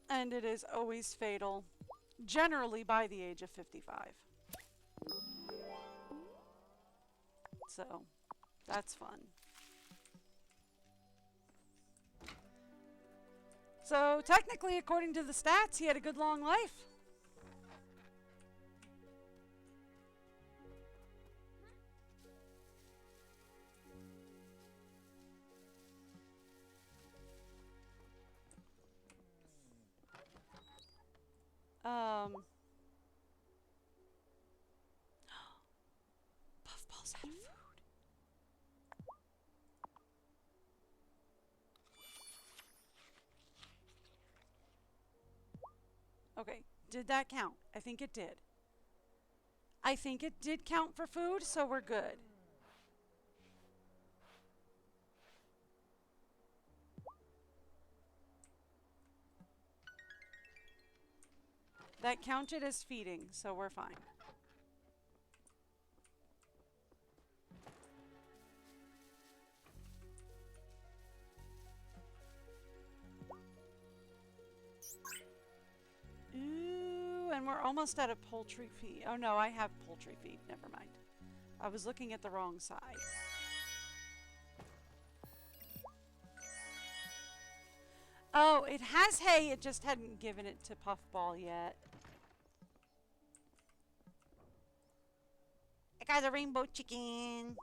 And it is always fatal, generally by the age of 55. So, that's fun. So, technically, according to the stats, he had a good long life. Puffball's out of food. Okay, did that count? I think it did. I think it did count for food, so we're good. That counted as feeding, so we're fine. Ooh, and we're almost out of poultry feed. Oh no, I have poultry feed. Never mind. I was looking at the wrong side. Oh, it has hay. It just hadn't given it to Puffball yet. I got a rainbow chicken.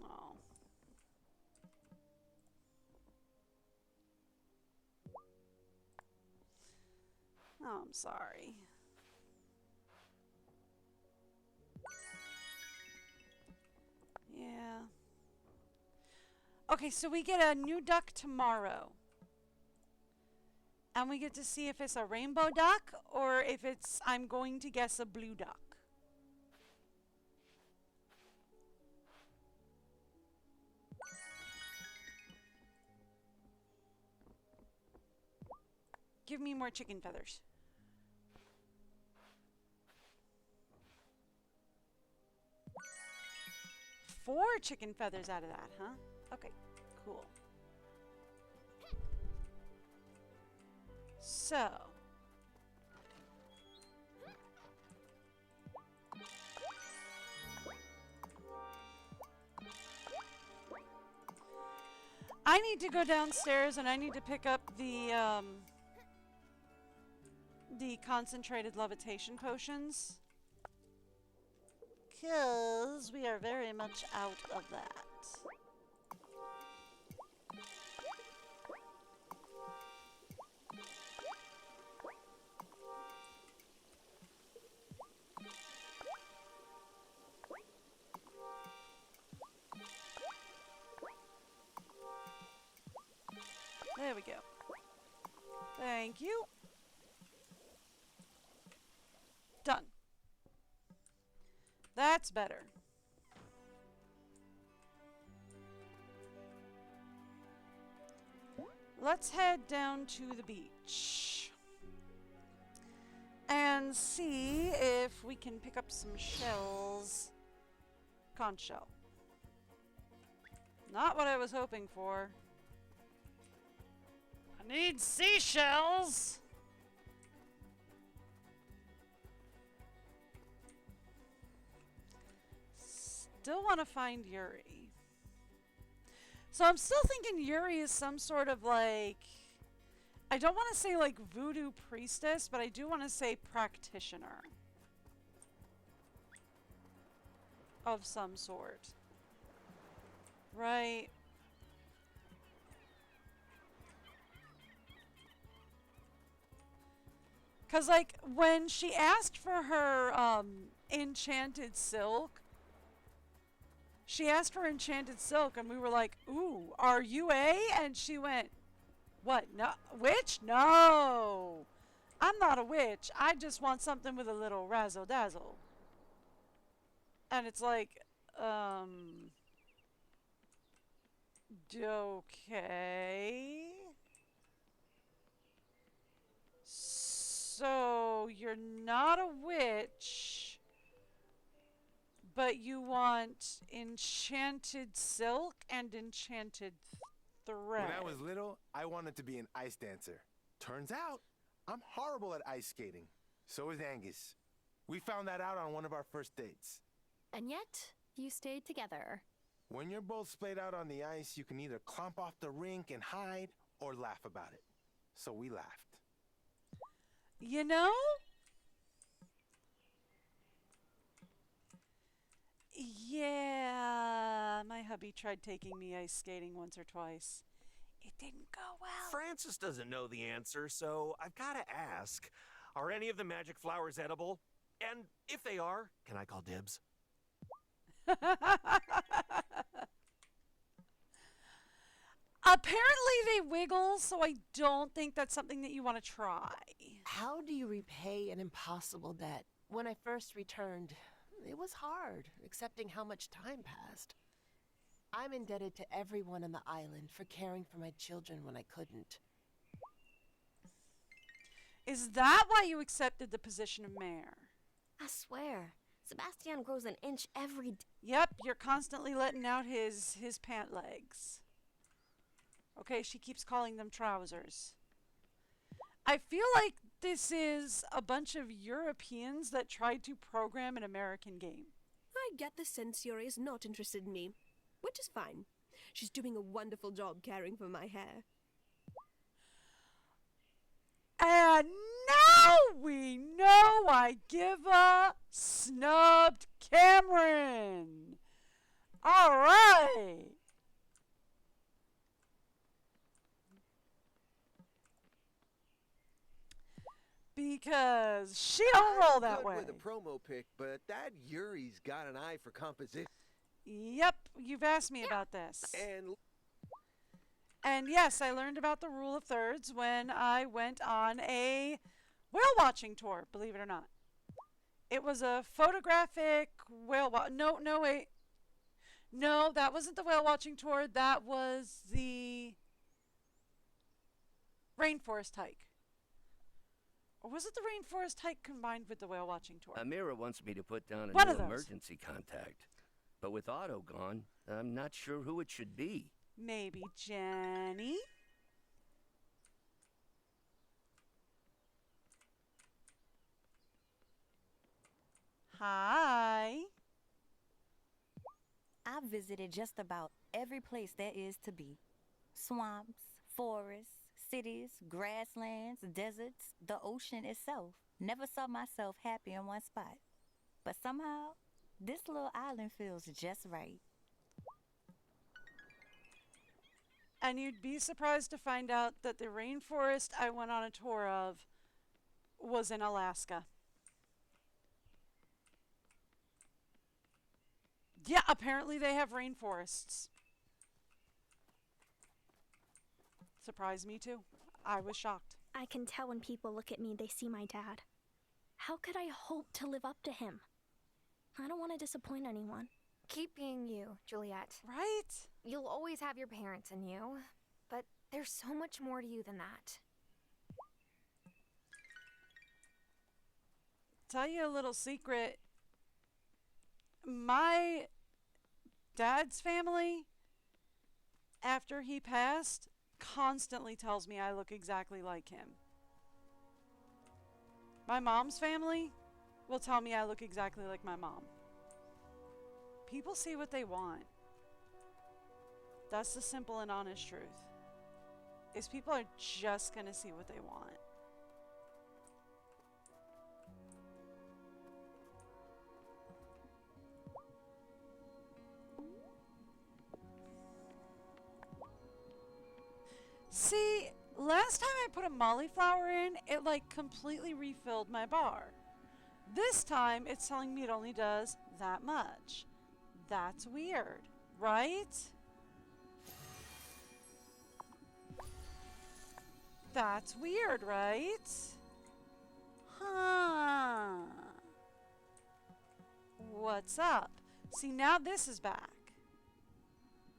Oh. Oh, I'm sorry. Yeah. Okay, so we get a new duck tomorrow. And we get to see if it's a rainbow duck or if it's, I'm going to guess, a blue duck. Give me more chicken feathers. Four chicken feathers out of that, huh? Okay, cool. So. I need to go downstairs and I need to pick up the concentrated levitation potions. Because we are very much out of that. There we go. Thank you. Done. That's better. Let's head down to the beach and see if we can pick up some shells. Conch shell. Not what I was hoping for. I need seashells. Still want to find Eury. So I'm still thinking Eury is some sort of like, I don't want to say like voodoo priestess, but I do want to say practitioner of some sort. Right? Because like when she asked for her enchanted silk, she asked for enchanted silk, and we were like, ooh, are you a? And she went, what? No, witch? No. I'm not a witch. I just want something with a little razzle dazzle. And it's like, okay. So you're not a witch. But you want enchanted silk and enchanted thread. When I was little, I wanted to be an ice dancer. Turns out, I'm horrible at ice skating. So is Angus. We found that out on one of our first dates. And yet, you stayed together. When you're both splayed out on the ice, you can either clomp off the rink and hide or laugh about it. So we laughed. You know? Yeah, my hubby tried taking me ice skating once or twice. It didn't go well. Francis doesn't know the answer, so I've got to ask. Are any of the magic flowers edible? And if they are, can I call dibs? Apparently they wiggle, so I don't think that's something that you want to try. How do you repay an impossible debt? When I first returned, it was hard, accepting how much time passed. I'm indebted to everyone on the island for caring for my children when I couldn't. Is that why you accepted the position of mayor? I swear, Sebastian grows an inch every day. Yep, you're constantly letting out his pant legs. Okay, she keeps calling them trousers. I feel like this is a bunch of Europeans that tried to program an American game. I get the sense Eury is not interested in me, which is fine. She's doing a wonderful job caring for my hair. And now we know why Giva snubbed Cameron. All right. because she don't roll that way. With a promo pic, but that Eury's got an eye for composition. Yep, you've asked me about this. And yes, I learned about the rule of thirds when I went on a whale watching tour, believe it or not. It was a photographic whale wait. No, that wasn't the whale watching tour. That was the rainforest hike. Or was it the rainforest hike combined with the whale watching tour? Amira wants me to put down One a of new those. emergency contact. But with Otto gone, I'm not sure who it should be. Maybe Jenny? Hi. I've visited just about every place there is to be. Swamps, forests, cities, grasslands, deserts, the ocean itself. Never saw myself happy in one spot. But somehow, this little island feels just right. And you'd be surprised to find out that the rainforest I went on a tour of was in Alaska. Yeah, apparently they have rainforests. Surprised me too. I was shocked. I can tell when people look at me, they see my dad. How could I hope to live up to him? I don't want to disappoint anyone. Keep being you, Juliet. Right? You'll always have your parents in you, but there's so much more to you than that. Tell you a little secret. My dad's family, after he passed, constantly tells me I look exactly like him. My mom's family will tell me I look exactly like my mom. People see what they want. That's the simple and honest truth. Is people are just gonna see what they want. See, last time I put a molly flower in, it like completely refilled my bar. This time, it's telling me it only does that much. That's weird, right? That's weird, right? Huh. What's up? See, now this is back.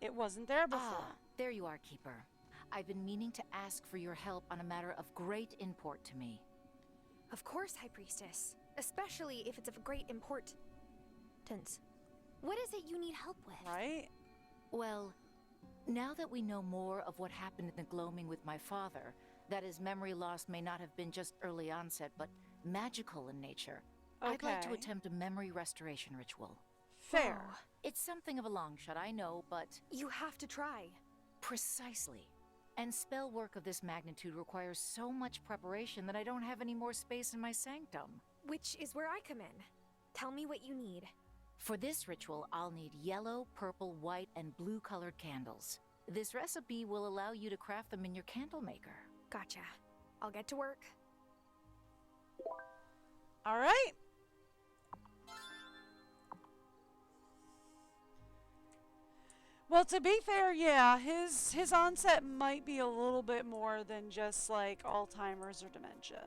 It wasn't there before. Ah, there you are, Keeper. I've been meaning to ask for your help on a matter of great import to me. Of course, High Priestess. Especially if it's of great importance. What is it you need help with? Right? Well, now that we know more of what happened in the gloaming with my father, that his memory loss may not have been just early onset, but magical in nature, I'd like to Okay. attempt a memory restoration ritual. Fair. Oh, it's something of a long shot, I know, but... You have to try. Precisely. And spell work of this magnitude requires so much preparation that I don't have any more space in my sanctum. Which is where I come in. Tell me what you need. For this ritual, I'll need yellow, purple, white, and blue-colored candles. This recipe will allow you to craft them in your candle maker. Gotcha. I'll get to work. All right. Well, to be fair, yeah, his onset might be a little bit more than just like Alzheimer's or dementia.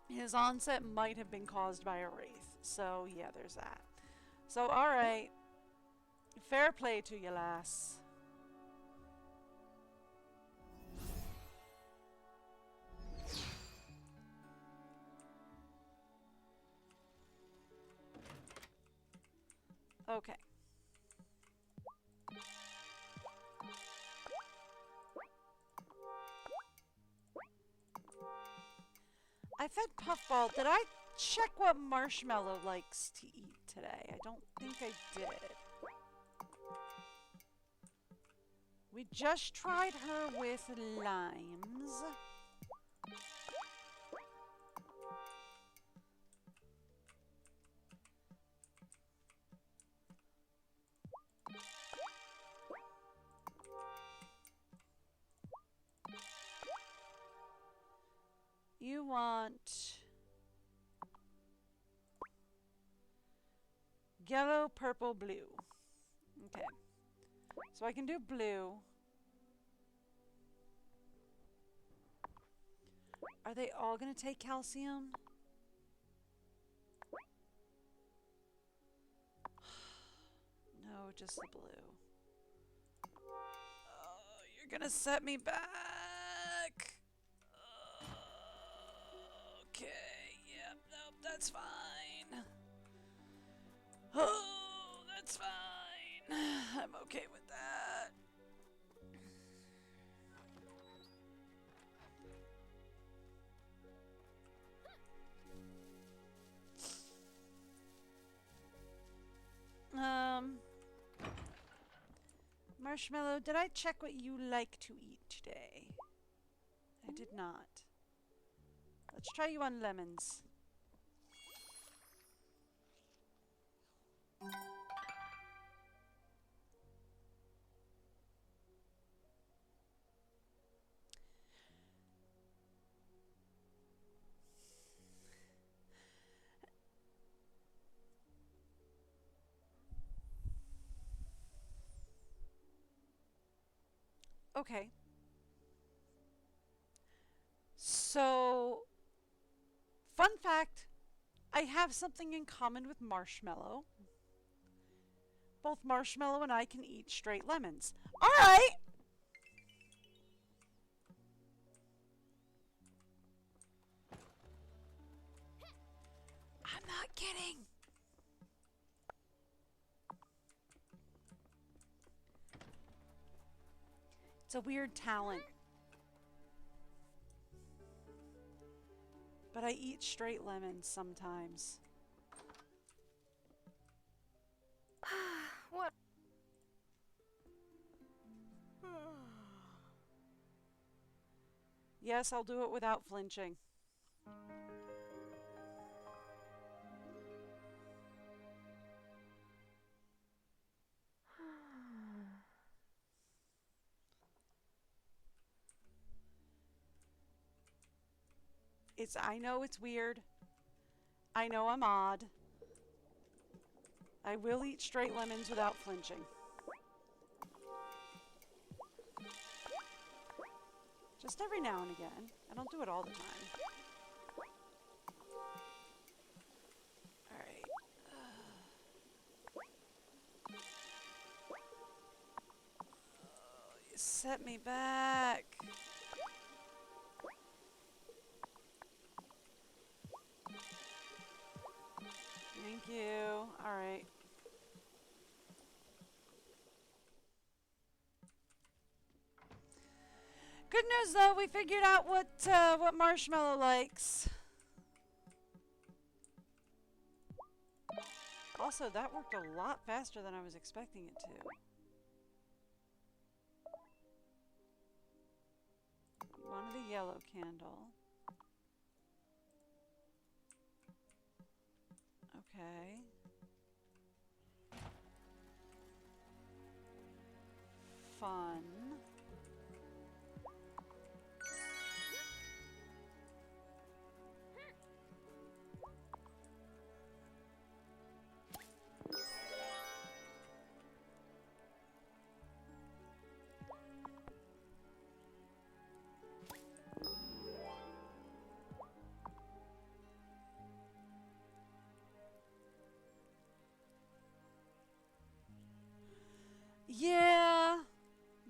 His onset might have been caused by a wraith. So, yeah, there's that. So, all right. Fair play to you, lass. Okay. I fed Puffball. Did I check what Marshmallow likes to eat today? I don't think I did. We just tried her with limes. You want Yellow, purple, blue. Okay. So I can do blue. Are they all going to take calcium? No, just the blue. Oh, you're going to set me back. Okay, yep, nope, that's fine. Oh, that's fine. I'm okay with that. Marshmallow, did I check what you like to eat today? I did not. Let's try you on lemons. Okay. So, fun fact, I have something in common with Marshmallow. Both Marshmallow and I can eat straight lemons. Alright! I'm not kidding. It's a weird talent. But I eat straight lemons sometimes. What? Yes, I'll do it without flinching. I know it's weird. I know I'm odd. I will eat straight lemons without flinching. Just every now and again. I don't do it all the time. Alright. You set me back. Thank you. Alright. Good news though, we figured out what Marshmallow likes. Also, that worked a lot faster than I was expecting it to. Wanted a yellow candle. Okay. Fun.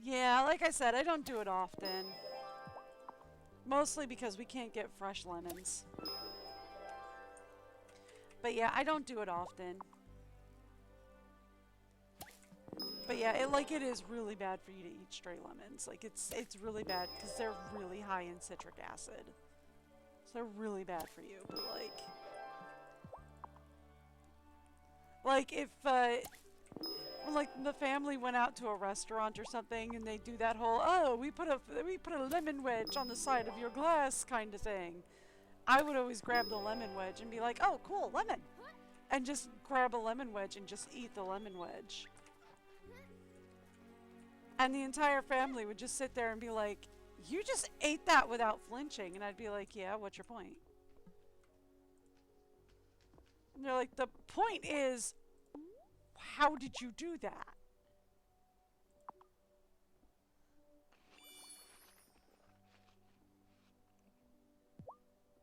Yeah, like I said, I don't do it often. Mostly because we can't get fresh lemons. But yeah, I don't do it often. But yeah, it is really bad for you to eat stray lemons. Like it's really bad because they're really high in citric acid. So they're really bad for you. But like if like the family went out to a restaurant or something and they do that whole, oh, we put a lemon wedge on the side of your glass kind of thing. I would always grab the lemon wedge and be like, oh, cool, lemon. And just grab a lemon wedge and just eat the lemon wedge. And the entire family would just sit there and be like, you just ate that without flinching. And I'd be like, yeah, what's your point? And they're like, the point is, how did you do that?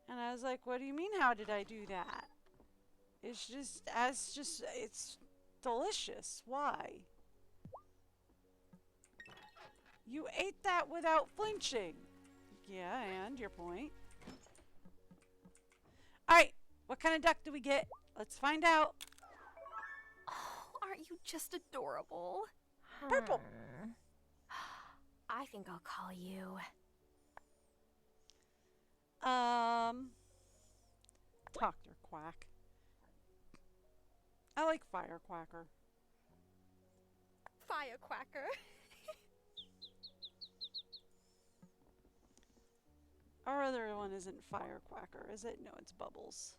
And I was like, what do you mean, how did I do that? It's it's delicious. Why? You ate that without flinching. Yeah, and your point. Alright, what kind of duck do we get? Let's find out. Oh, aren't you just adorable? Purple. I think I'll call you. Dr. Quack. I like Firequacker. Firequacker. Our other one isn't Firequacker, is it? No, it's Bubbles.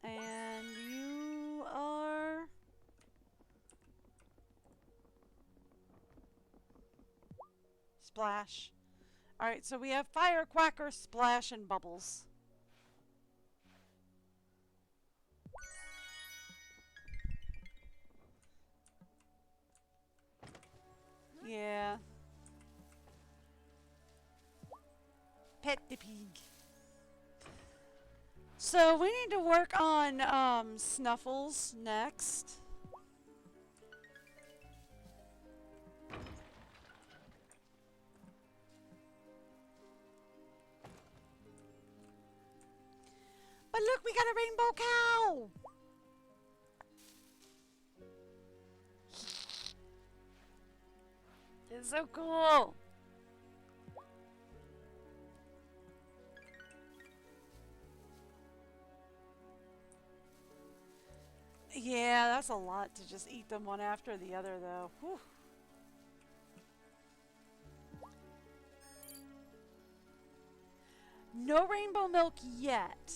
And you are... Splash. Alright, so we have Firequacker, Splash, and Bubbles. Yeah. Pet the pig. So we need to work on Snuffles next. But look, we got a rainbow cow! It's so cool! Yeah, that's a lot to just eat them one after the other, though. Whew. No rainbow milk yet.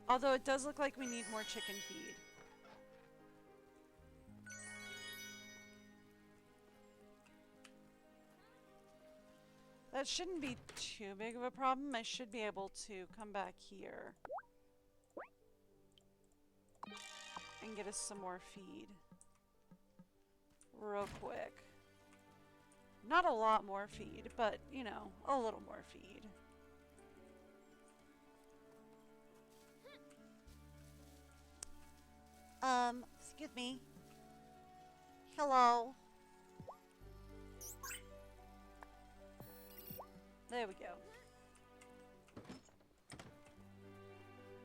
Although it does look like we need more chicken feed. That shouldn't be too big of a problem. I should be able to come back here and get us some more feed real quick. Not a lot more feed, but, you know, a little more feed. Excuse me. Hello. There we go.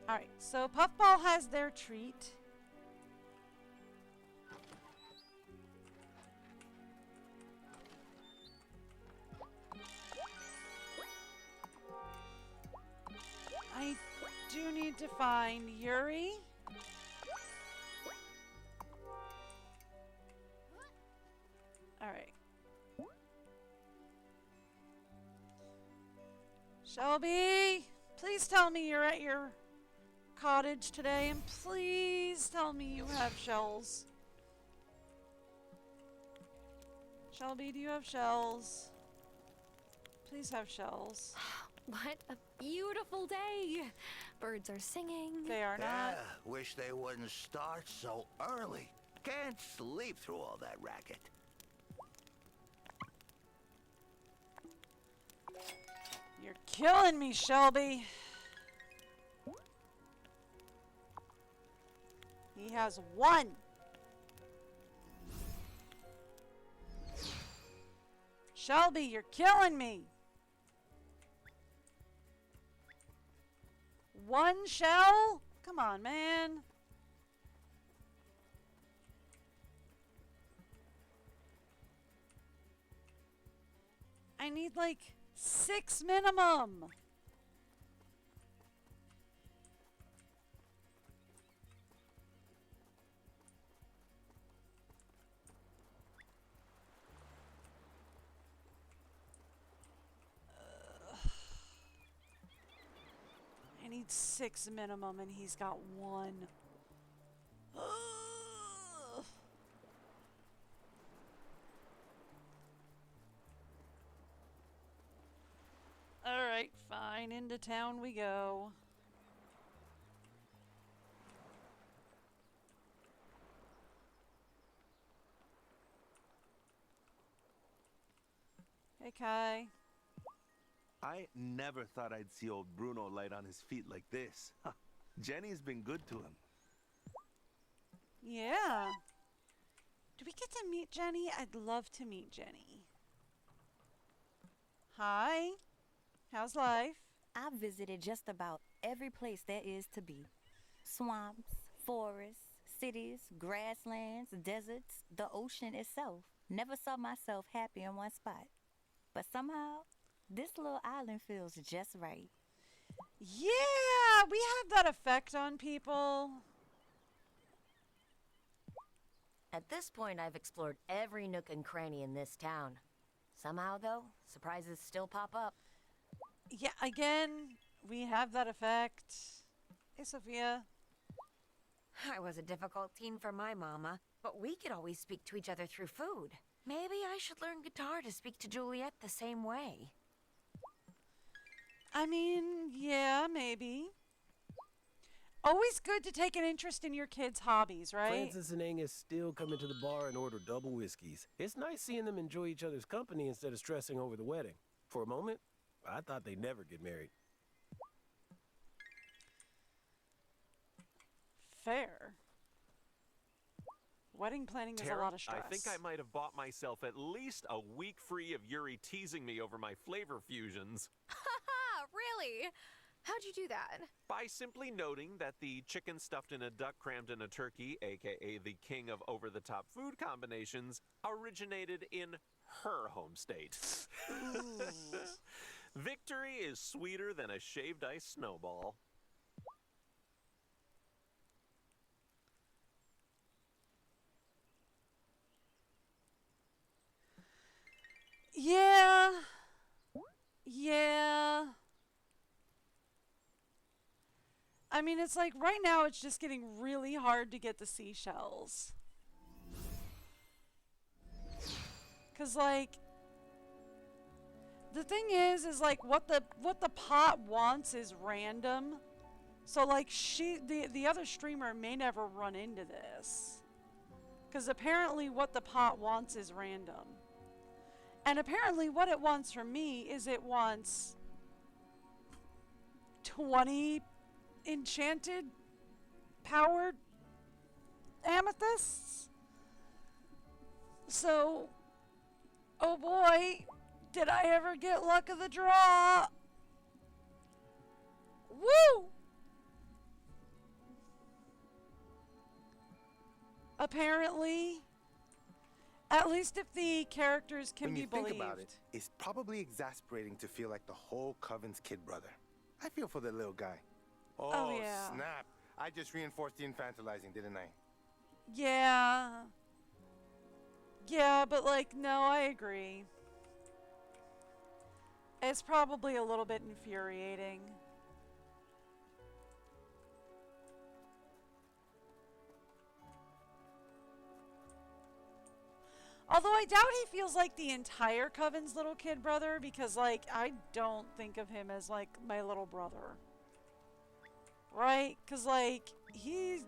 Alright, so Puffball has their treat. I do need to find Eury. Alright. Shelby, please tell me you're at your cottage today, and please tell me you have shells. Shelby, do you have shells? Please have shells. What a beautiful day! Birds are singing. They are not. Wish they wouldn't start so early. Can't sleep through all that racket. You're killing me, Shelby. He has one. Shelby, you're killing me. One shell? Come on, man. I need like 6 minimum. I need 6 minimum and he's got 1. into town we go. Hey, Kai. I never thought I'd see old Bruno light on his feet like this. Jenny's been good to him. Yeah. Do we get to meet Jenny? I'd love to meet Jenny. Hi. How's life? I've visited just about every place there is to be. Swamps, forests, cities, grasslands, deserts, the ocean itself. Never saw myself happy in one spot. But somehow, this little island feels just right. Yeah, we have that effect on people. At this point, I've explored every nook and cranny in this town. Somehow, though, surprises still pop up. Yeah, again, we have that effect. Hey, Sophia. I was a difficult teen for my mama, but we could always speak to each other through food. Maybe I should learn guitar to speak to Juliet the same way. I mean, yeah, maybe. Always good to take an interest in your kids' hobbies, right? Francis and Angus still come into the bar and order double whiskeys. It's nice seeing them enjoy each other's company instead of stressing over the wedding. For a moment, I thought they'd never get married. Fair. Wedding planning is a lot of stress. I think I might have bought myself at least a week free of Eury teasing me over my flavor fusions. Haha, really? How'd you do that? By simply noting that the chicken stuffed in a duck crammed in a turkey, aka the king of over-the-top food combinations, originated in her home state. Victory is sweeter than a shaved ice snowball. Yeah. Yeah. I mean, it's like right now it's just getting really hard to get the seashells. 'Cause like the thing is like what the pot wants is random. So like the other streamer may never run into this. 'Cause apparently what the pot wants is random. And apparently what it wants from me is it wants 20 enchanted powered amethysts. So, oh boy, did I ever get luck of the draw. Woo! Apparently, at least if the characters can be believed. When you think about it, it's probably exasperating to feel like the whole Coven's kid brother. I feel for the little guy. Oh, yeah. Snap. I just reinforced the infantilizing, didn't I? Yeah. Yeah, but like, no, I agree. It's probably a little bit infuriating. Although I doubt he feels like the entire Coven's little kid brother, because like I don't think of him as like my little brother. Right? Because like he's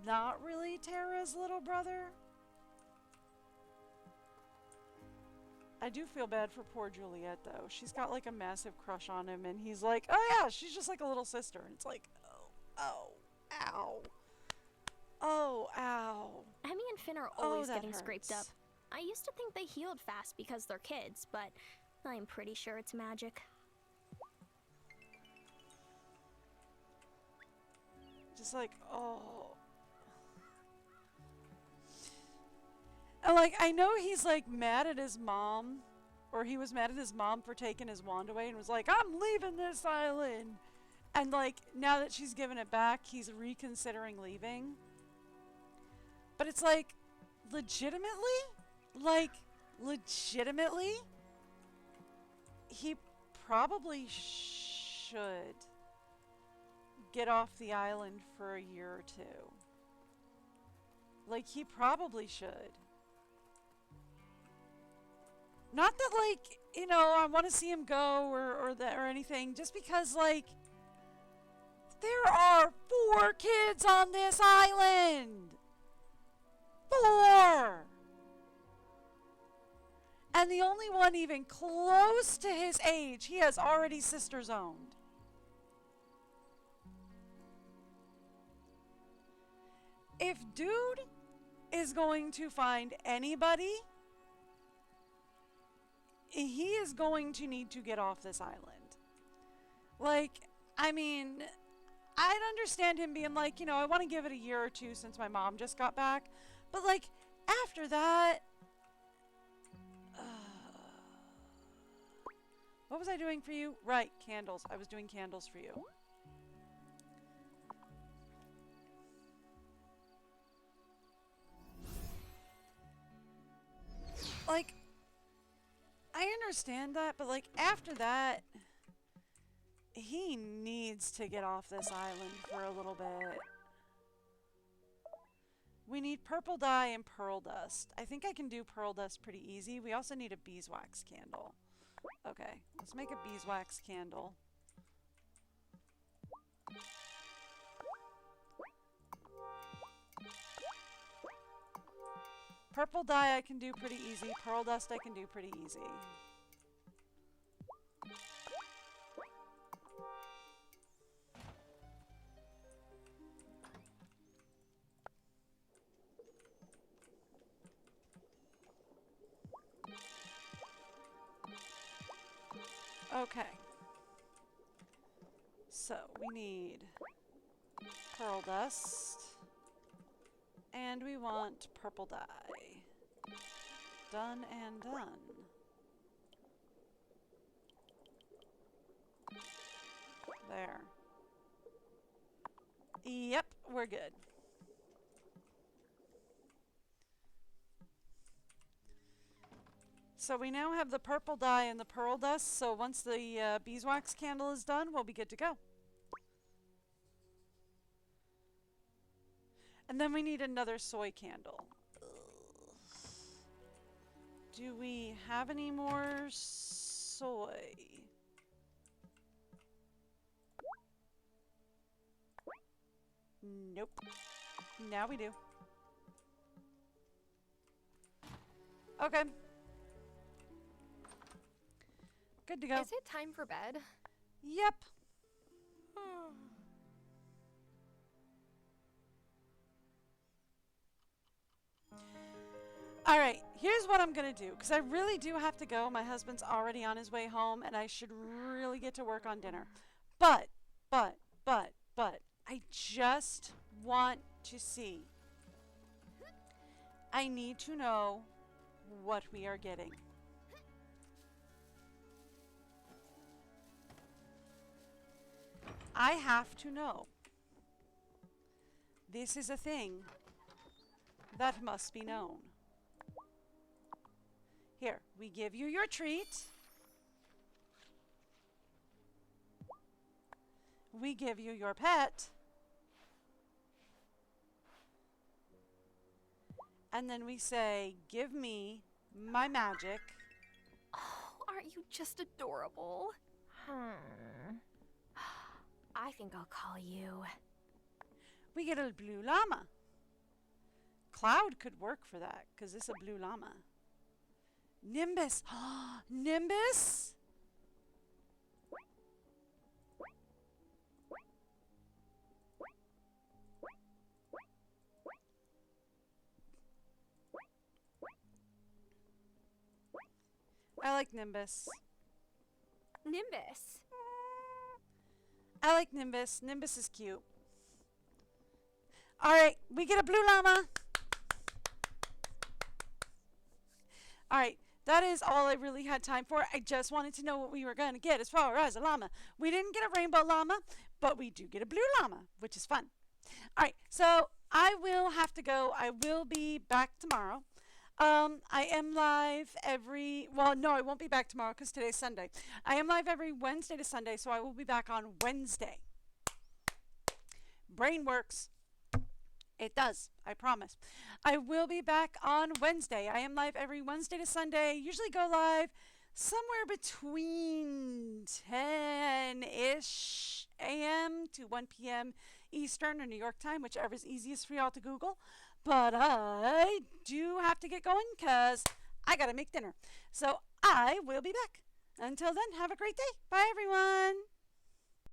not really Tara's little brother. I do feel bad for poor Juliet though. She's got like a massive crush on him and he's like, oh yeah, she's just like a little sister. And it's like, oh, ow. Oh, ow. Emmy and Finn are always that getting hurts. scraped up. I used to think they healed fast because they're kids, but I'm pretty sure it's magic. Just like, oh. And like, I know he's like mad at his mom, or he was mad at his mom for taking his wand away and was like, I'm leaving this island. And like, now that she's given it back, he's reconsidering leaving. But it's like, legitimately? Like, legitimately? He probably should get off the island for a year or two. Like, he probably should. Not that, like, you know, I want to see him go or anything, just because, like, there are 4 kids on this island. 4! And the only one even close to his age, he has already sisters owned. If dude is going to find anybody, he is going to need to get off this island. Like, I mean, I'd understand him being like, you know, I want to give it a year or 2 since my mom just got back. But, like, after that... what was I doing for you? Right, candles. I was doing candles for you. Like, I understand that, but, like, after that, he needs to get off this island for a little bit. We need purple dye and pearl dust. I think I can do pearl dust pretty easy. We also need a beeswax candle. Okay, let's make a beeswax candle. Purple dye I can do pretty easy. Pearl dust I can do pretty easy. Okay. So we need pearl dust. And we want purple dye. Done and done. There. Yep, we're good. So we now have the purple dye and the pearl dust, so once the beeswax candle is done, we'll be good to go. And then we need another soy candle. Do we have any more soy? Nope. Now we do. Okay. Good to go. Is it time for bed? Yep. All right, here's what I'm going to do, because I really do have to go. My husband's already on his way home, and I should really get to work on dinner. But, I just want to see. I need to know what we are getting. I have to know. This is a thing that must be known. Here, we give you your treat. We give you your pet. And then we say, give me my magic. Oh, aren't you just adorable? I think I'll call you. We get a blue llama. Cloud could work for that, because it's a blue llama. Nimbus. Nimbus? I like Nimbus. Nimbus? I like Nimbus. Nimbus is cute. Alright, we get a blue llama. Alright, that is all I really had time for. I just wanted to know what we were going to get as far as a llama. We didn't get a rainbow llama, but we do get a blue llama, which is fun. Alright, so I will have to go. I will be back tomorrow. I am live every, well, no, I won't be back tomorrow because today's Sunday. I am live every Wednesday to Sunday, so I will be back on Wednesday. Brain works. It does, I promise. I will be back on Wednesday. I am live every Wednesday to Sunday. Usually go live somewhere between 10-ish a.m. to 1 p.m. Eastern or New York time, whichever is easiest for y'all to Google. But I do have to get going because I got to make dinner. So I will be back. Until then, have a great day. Bye, everyone.